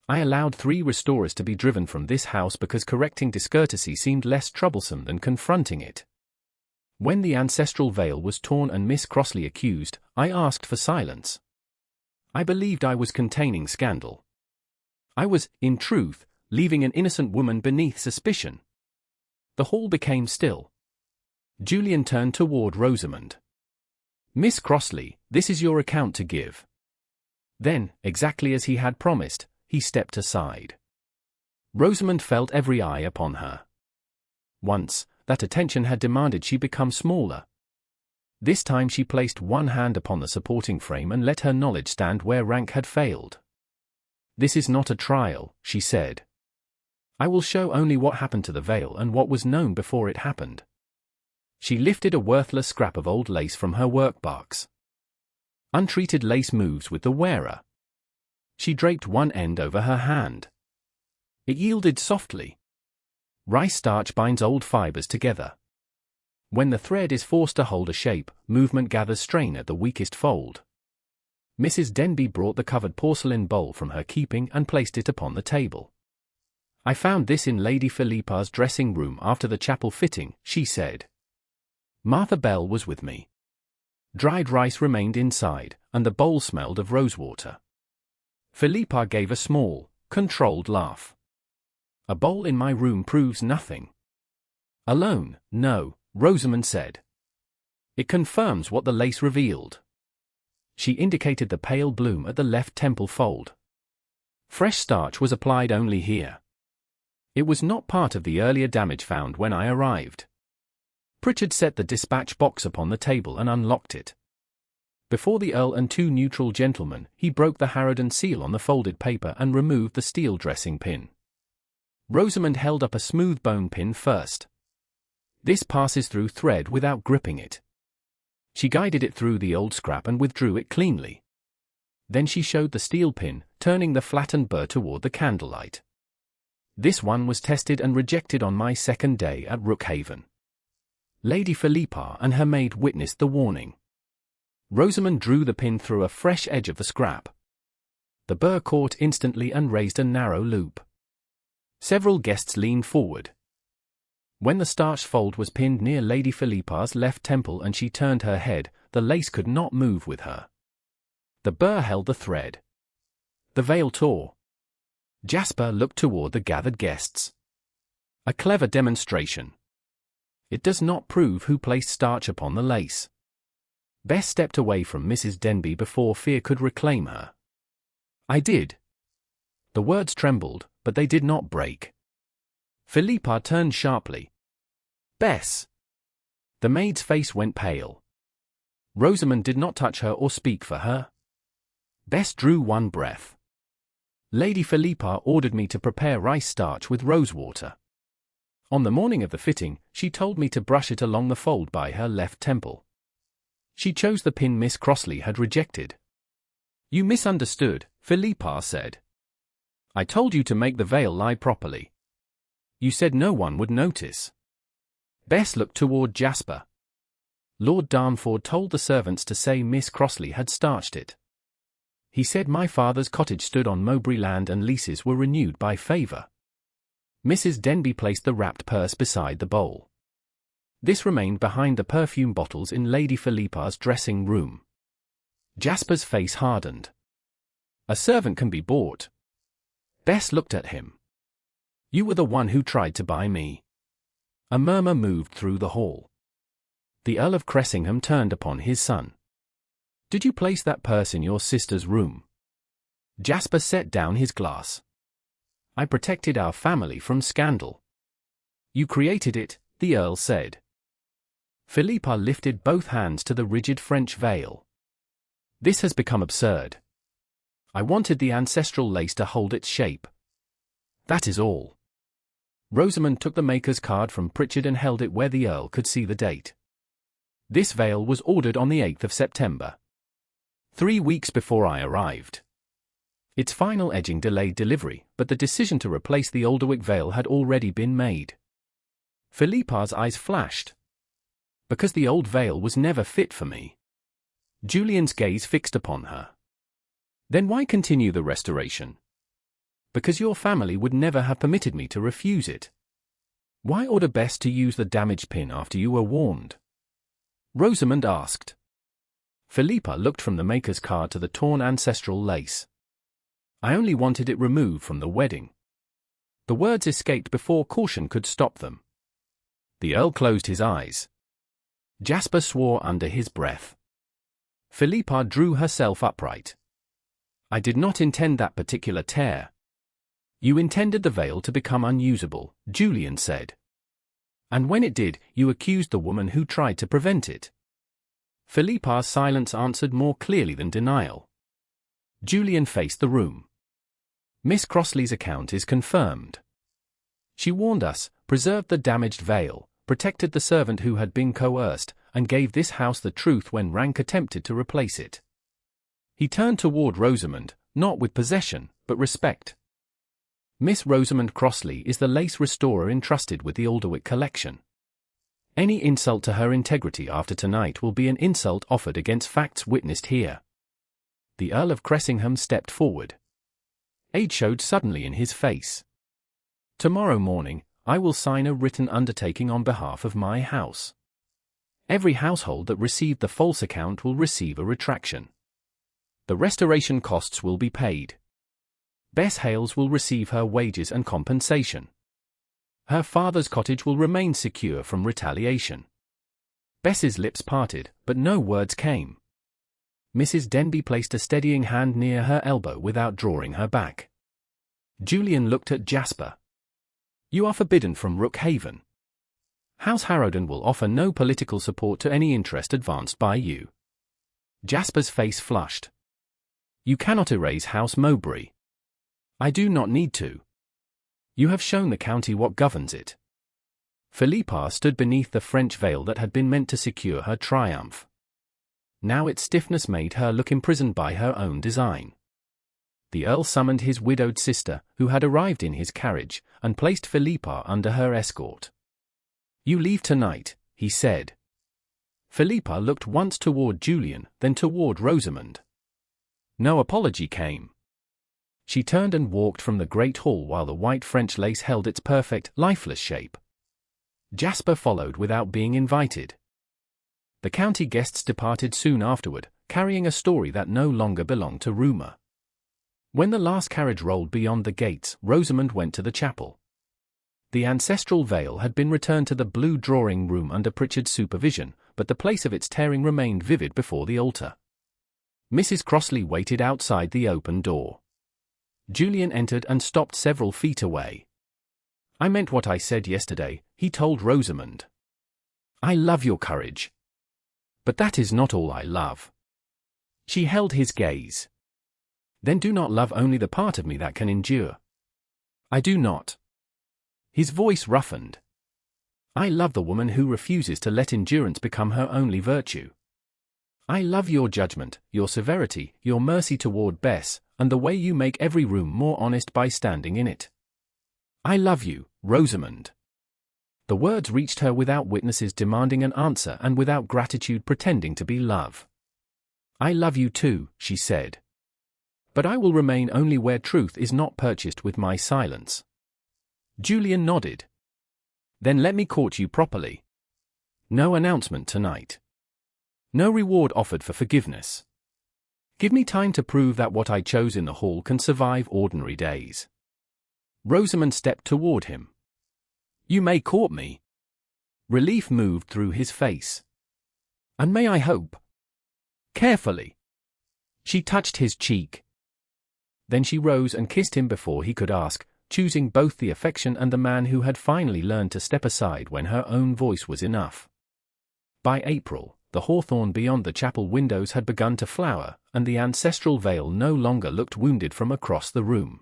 I allowed 3 restorers to be driven from this house because correcting discourtesy seemed less troublesome than confronting it. When the ancestral veil was torn and Miss Crossley accused, I asked for silence. I believed I was containing scandal. I was, in truth, leaving an innocent woman beneath suspicion. The hall became still. Julian turned toward Rosamund. Miss Crossley, this is your account to give. Then, exactly as he had promised, he stepped aside. Rosamund felt every eye upon her. Once, that attention had demanded she become smaller. This time she placed one hand upon the supporting frame and let her knowledge stand where rank had failed. This is not a trial, she said. I will show only what happened to the veil and what was known before it happened. She lifted a worthless scrap of old lace from her workbox. Untreated lace moves with the wearer. She draped one end over her hand. It yielded softly. Rice starch binds old fibers together. When the thread is forced to hold a shape, movement gathers strain at the weakest fold. Mrs. Denby brought the covered porcelain bowl from her keeping and placed it upon the table. I found this in Lady Philippa's dressing room after the chapel fitting, she said. Martha Bell was with me. Dried rice remained inside, and the bowl smelled of rosewater. Philippa gave a small, controlled laugh. A bowl in my room proves nothing. Alone, no, Rosamund said. It confirms what the lace revealed. She indicated the pale bloom at the left temple fold. Fresh starch was applied only here. It was not part of the earlier damage found when I arrived. Pritchard set the dispatch box upon the table and unlocked it. Before the Earl and two neutral gentlemen, he broke the Harraden seal on the folded paper and removed the steel dressing pin. Rosamund held up a smooth bone pin first. This passes through thread without gripping it. She guided it through the old scrap and withdrew it cleanly. Then she showed the steel pin, turning the flattened burr toward the candlelight. This one was tested and rejected on my second day at Rookhaven. Lady Philippa and her maid witnessed the warning. Rosamund drew the pin through a fresh edge of the scrap. The burr caught instantly and raised a narrow loop. Several guests leaned forward. When the starch fold was pinned near Lady Philippa's left temple and she turned her head, the lace could not move with her. The burr held the thread. The veil tore. Jasper looked toward the gathered guests. A clever demonstration. It does not prove who placed starch upon the lace. Bess stepped away from Mrs. Denby before fear could reclaim her. I did. The words trembled, but they did not break. Philippa turned sharply. Bess! The maid's face went pale. Rosamund did not touch her or speak for her. Bess drew one breath. Lady Philippa ordered me to prepare rice starch with rosewater. On the morning of the fitting, she told me to brush it along the fold by her left temple. She chose the pin Miss Crossley had rejected. You misunderstood, Philippa said. I told you to make the veil lie properly. You said no one would notice. Bess looked toward Jasper. Lord Darnford told the servants to say Miss Crossley had starched it. He said my father's cottage stood on Mowbray land and leases were renewed by favour. Mrs. Denby placed the wrapped purse beside the bowl. This remained behind the perfume bottles in Lady Philippa's dressing room. Jasper's face hardened. A servant can be bought. Bess looked at him. You were the one who tried to buy me. A murmur moved through the hall. The Earl of Cressingham turned upon his son. Did you place that purse in your sister's room? Jasper set down his glass. I protected our family from scandal. You created it, the Earl said. Philippa lifted both hands to the rigid French veil. This has become absurd. I wanted the ancestral lace to hold its shape. That is all. Rosamund took the maker's card from Pritchard and held it where the Earl could see the date. This veil was ordered on the 8th of September. 3 weeks before I arrived. Its final edging delayed delivery, but the decision to replace the Alderwick veil had already been made. Philippa's eyes flashed. Because the old veil was never fit for me. Julian's gaze fixed upon her. Then why continue the restoration? Because your family would never have permitted me to refuse it. Why order Bess to use the damaged pin after you were warned? Rosamund asked. Philippa looked from the maker's card to the torn ancestral lace. I only wanted it removed from the wedding. The words escaped before caution could stop them. The Earl closed his eyes. Jasper swore under his breath. Philippa drew herself upright. I did not intend that particular tear. You intended the veil to become unusable, Julian said. And when it did, you accused the woman who tried to prevent it. Philippa's silence answered more clearly than denial. Julian faced the room. Miss Crossley's account is confirmed. She warned us, preserved the damaged veil, protected the servant who had been coerced, and gave this house the truth when rank attempted to replace it. He turned toward Rosamund, not with possession, but respect. Miss Rosamund Crossley is the lace restorer entrusted with the Alderwick collection. Any insult to her integrity after tonight will be an insult offered against facts witnessed here. The Earl of Cressingham stepped forward. Age showed suddenly in his face. Tomorrow morning, I will sign a written undertaking on behalf of my house. Every household that received the false account will receive a retraction. The restoration costs will be paid. Bess Hales will receive her wages and compensation. Her father's cottage will remain secure from retaliation. Bess's lips parted, but no words came. Mrs. Denby placed a steadying hand near her elbow without drawing her back. Julian looked at Jasper. You are forbidden from Rookhaven. House Harrowden will offer no political support to any interest advanced by you. Jasper's face flushed. You cannot erase House Mowbray. I do not need to. You have shown the county what governs it. Philippa stood beneath the French veil that had been meant to secure her triumph. Now its stiffness made her look imprisoned by her own design. The Earl summoned his widowed sister, who had arrived in his carriage, and placed Philippa under her escort. You leave tonight, he said. Philippa looked once toward Julian, then toward Rosamund. No apology came. She turned and walked from the great hall while the white French lace held its perfect, lifeless shape. Jasper followed without being invited. The county guests departed soon afterward, carrying a story that no longer belonged to rumor. When the last carriage rolled beyond the gates, Rosamund went to the chapel. The ancestral veil had been returned to the blue drawing room under Pritchard's supervision, but the place of its tearing remained vivid before the altar. Mrs. Crossley waited outside the open door. Julian entered and stopped several feet away. I meant what I said yesterday, he told Rosamund. I love your courage. But that is not all I love. She held his gaze. Then do not love only the part of me that can endure. I do not. His voice roughened. I love the woman who refuses to let endurance become her only virtue. I love your judgment, your severity, your mercy toward Bess, and the way you make every room more honest by standing in it. I love you, Rosamund. The words reached her without witnesses demanding an answer and without gratitude pretending to be love. I love you too, she said. But I will remain only where truth is not purchased with my silence. Julian nodded. Then let me court you properly. No announcement tonight. No reward offered for forgiveness. Give me time to prove that what I chose in the hall can survive ordinary days. Rosamund stepped toward him. You may court me. Relief moved through his face. And may I hope? Carefully. She touched his cheek. Then she rose and kissed him before he could ask, choosing both the affection and the man who had finally learned to step aside when her own voice was enough. By April, the hawthorn beyond the chapel windows had begun to flower, and the ancestral veil no longer looked wounded from across the room.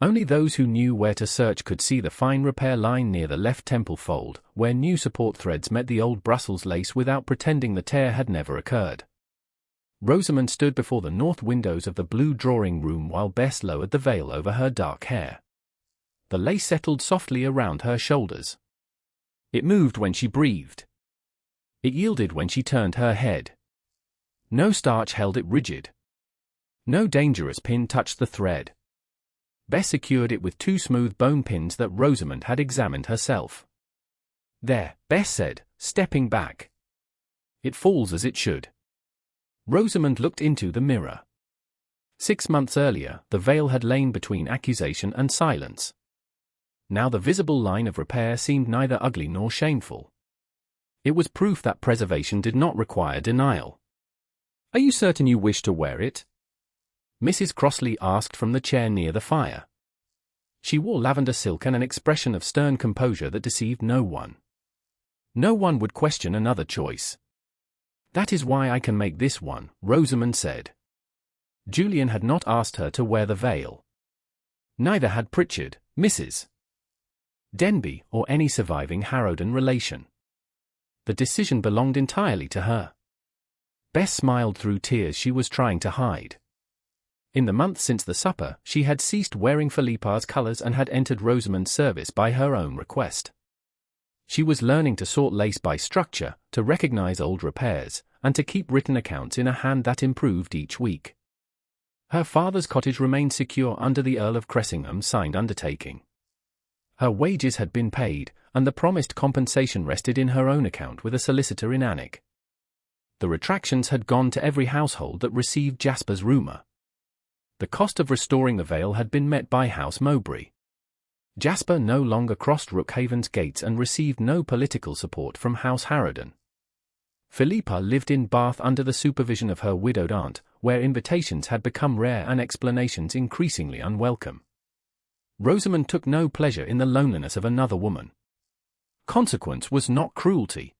Only those who knew where to search could see the fine repair line near the left temple fold, where new support threads met the old Brussels lace without pretending the tear had never occurred. Rosamund stood before the north windows of the blue drawing room while Bess lowered the veil over her dark hair. The lace settled softly around her shoulders. It moved when she breathed. It yielded when she turned her head. No starch held it rigid. No dangerous pin touched the thread. Bess secured it with two smooth bone pins that Rosamund had examined herself. There, Bess said, stepping back. It falls as it should. Rosamund looked into the mirror. 6 months earlier, the veil had lain between accusation and silence. Now the visible line of repair seemed neither ugly nor shameful. It was proof that preservation did not require denial. Are you certain you wish to wear it? Mrs. Crossley asked from the chair near the fire. She wore lavender silk and an expression of stern composure that deceived no one. No one would question another choice. That is why I can make this one, Rosamund said. Julian had not asked her to wear the veil. Neither had Pritchard, Mrs. Denby, or any surviving Harrowden relation. The decision belonged entirely to her. Bess smiled through tears she was trying to hide. In the month since the supper, she had ceased wearing Philippa's colours and had entered Rosamund's service by her own request. She was learning to sort lace by structure, to recognize old repairs, and to keep written accounts in a hand that improved each week. Her father's cottage remained secure under the Earl of Cressingham's signed undertaking. Her wages had been paid, and the promised compensation rested in her own account with a solicitor in Alnwick. The retractions had gone to every household that received Jasper's rumour. The cost of restoring the veil had been met by House Mowbray. Jasper no longer crossed Rookhaven's gates and received no political support from House Harrowden. Philippa lived in Bath under the supervision of her widowed aunt, where invitations had become rare and explanations increasingly unwelcome. Rosamund took no pleasure in the loneliness of another woman. Consequence was not cruelty.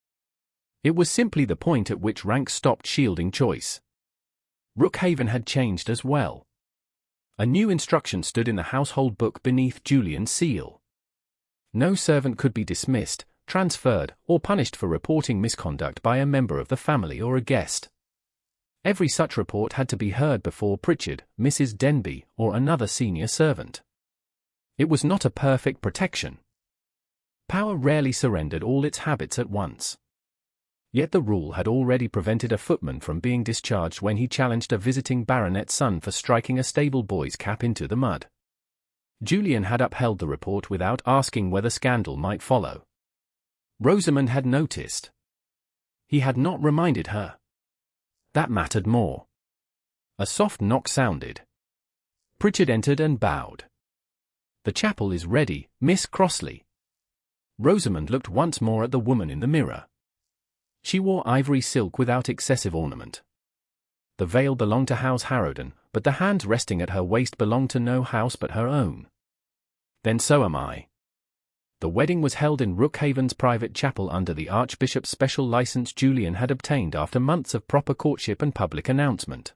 It was simply the point at which rank stopped shielding choice. Rookhaven had changed as well. A new instruction stood in the household book beneath Julian's seal. No servant could be dismissed, transferred, or punished for reporting misconduct by a member of the family or a guest. Every such report had to be heard before Pritchard, Mrs. Denby, or another senior servant. It was not a perfect protection. Power rarely surrendered all its habits at once. Yet the rule had already prevented a footman from being discharged when he challenged a visiting baronet's son for striking a stable boy's cap into the mud. Julian had upheld the report without asking whether scandal might follow. Rosamund had noticed. He had not reminded her. That mattered more. A soft knock sounded. Pritchard entered and bowed. "The chapel is ready, Miss Crossley." Rosamund looked once more at the woman in the mirror. She wore ivory silk without excessive ornament. The veil belonged to House Harrowden, but the hands resting at her waist belonged to no house but her own. "Then so am I." The wedding was held in Rookhaven's private chapel under the Archbishop's special license Julian had obtained after months of proper courtship and public announcement.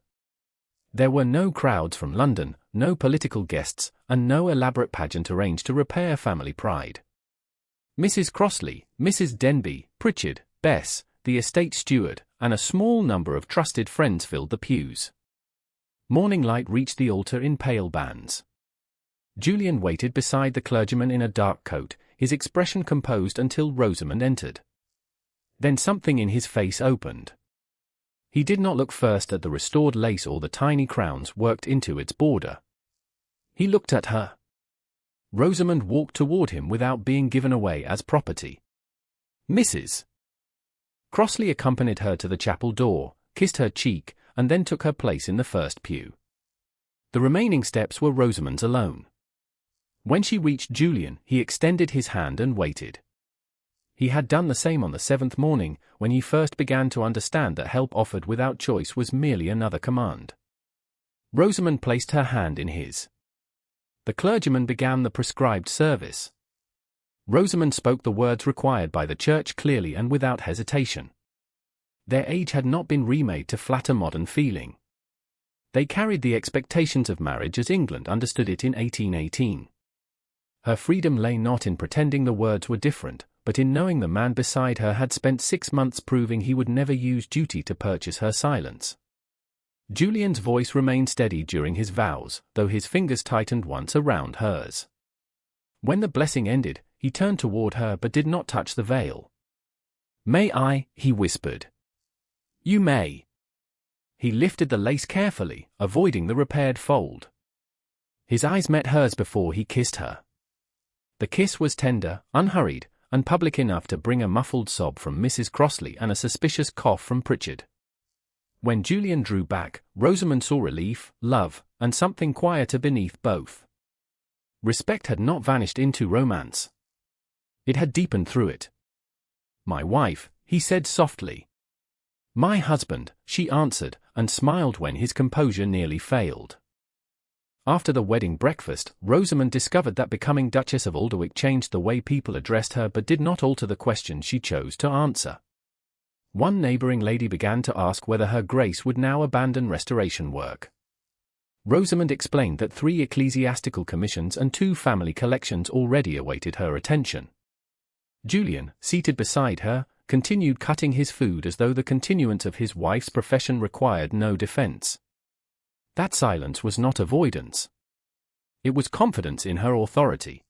There were no crowds from London, no political guests, and no elaborate pageant arranged to repair family pride. Mrs. Crossley, Mrs. Denby, Pritchard, Bess, the estate steward, and a small number of trusted friends filled the pews. Morning light reached the altar in pale bands. Julian waited beside the clergyman in a dark coat, his expression composed until Rosamund entered. Then something in his face opened. He did not look first at the restored lace or the tiny crowns worked into its border. He looked at her. Rosamund walked toward him without being given away as property. Mrs. Crossley accompanied her to the chapel door, kissed her cheek, and then took her place in the first pew. The remaining steps were Rosamund's alone. When she reached Julian, he extended his hand and waited. He had done the same on the 7th morning, when he first began to understand that help offered without choice was merely another command. Rosamund placed her hand in his. The clergyman began the prescribed service. Rosamund spoke the words required by the Church clearly and without hesitation. Their age had not been remade to flatter modern feeling. They carried the expectations of marriage as England understood it in 1818. Her freedom lay not in pretending the words were different, but in knowing the man beside her had spent 6 months proving he would never use duty to purchase her silence. Julian's voice remained steady during his vows, though his fingers tightened once around hers. When the blessing ended, he turned toward her but did not touch the veil. "May I?" he whispered. "You may." He lifted the lace carefully, avoiding the repaired fold. His eyes met hers before he kissed her. The kiss was tender, unhurried, and public enough to bring a muffled sob from Mrs. Crossley and a suspicious cough from Pritchard. When Julian drew back, Rosamund saw relief, love, and something quieter beneath both. Respect had not vanished into romance. It had deepened through it. "My wife," he said softly. "My husband," she answered, and smiled when his composure nearly failed. After the wedding breakfast, Rosamund discovered that becoming Duchess of Alderwick changed the way people addressed her but did not alter the questions she chose to answer. One neighbouring lady began to ask whether Her Grace would now abandon restoration work. Rosamund explained that 3 ecclesiastical commissions and 2 family collections already awaited her attention. Julian, seated beside her, continued cutting his food as though the continuance of his wife's profession required no defence. That silence was not avoidance. It was confidence in her authority.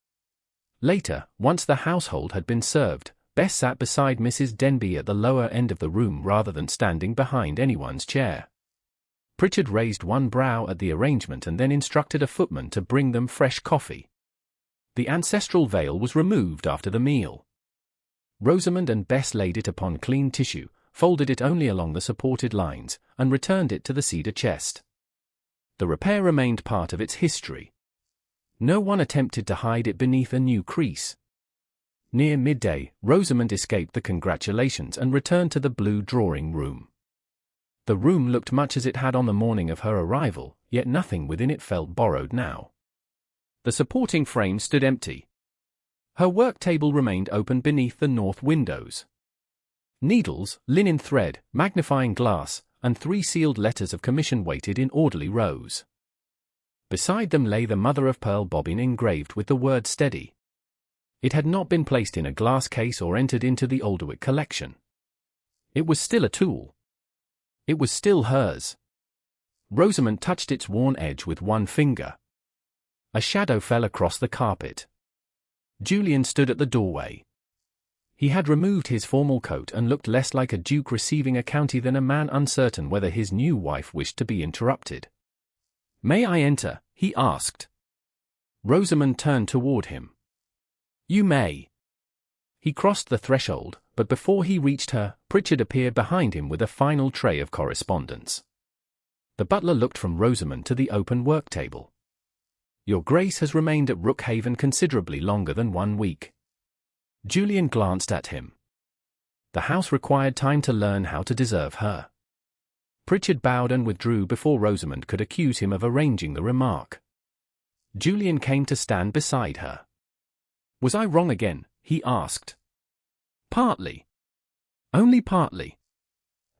Later, once the household had been served, Bess sat beside Mrs. Denby at the lower end of the room rather than standing behind anyone's chair. Pritchard raised one brow at the arrangement and then instructed a footman to bring them fresh coffee. The ancestral veil was removed after the meal. Rosamund and Bess laid it upon clean tissue, folded it only along the supported lines, and returned it to the cedar chest. The repair remained part of its history. No one attempted to hide it beneath a new crease. Near midday, Rosamund escaped the congratulations and returned to the blue drawing room. The room looked much as it had on the morning of her arrival, yet nothing within it felt borrowed now. The supporting frame stood empty. Her work table remained open beneath the north windows. Needles, linen thread, magnifying glass, and 3 sealed letters of commission waited in orderly rows. Beside them lay the mother-of-pearl bobbin engraved with the word steady. It had not been placed in a glass case or entered into the Alderwick collection. It was still a tool. It was still hers. Rosamund touched its worn edge with one finger. A shadow fell across the carpet. Julian stood at the doorway. He had removed his formal coat and looked less like a duke receiving a county than a man uncertain whether his new wife wished to be interrupted. "May I enter?" he asked. Rosamund turned toward him. "You may." He crossed the threshold, but before he reached her, Pritchard appeared behind him with a final tray of correspondence. The butler looked from Rosamund to the open work table. "Your Grace has remained at Rookhaven considerably longer than 1 week." Julian glanced at him. The house required time to learn how to deserve her. Pritchard bowed and withdrew before Rosamund could accuse him of arranging the remark. Julian came to stand beside her. "Was I wrong again?" he asked. "Partly. Only partly.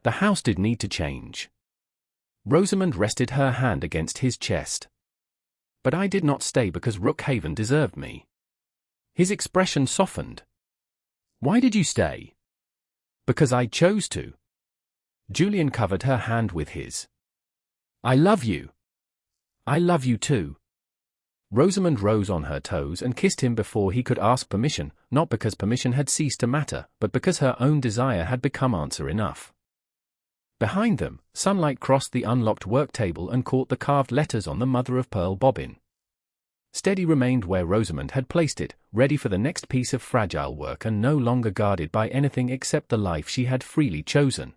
The house did need to change." Rosamund rested her hand against his chest. "But I did not stay because Rookhaven deserved me." His expression softened. "Why did you stay?" "Because I chose to." Julian covered her hand with his. "I love you." "I love you too." Rosamund rose on her toes and kissed him before he could ask permission, not because permission had ceased to matter, but because her own desire had become answer enough. Behind them, sunlight crossed the unlocked work table and caught the carved letters on the mother-of-pearl bobbin. Steady remained where Rosamund had placed it, ready for the next piece of fragile work and no longer guarded by anything except the life she had freely chosen.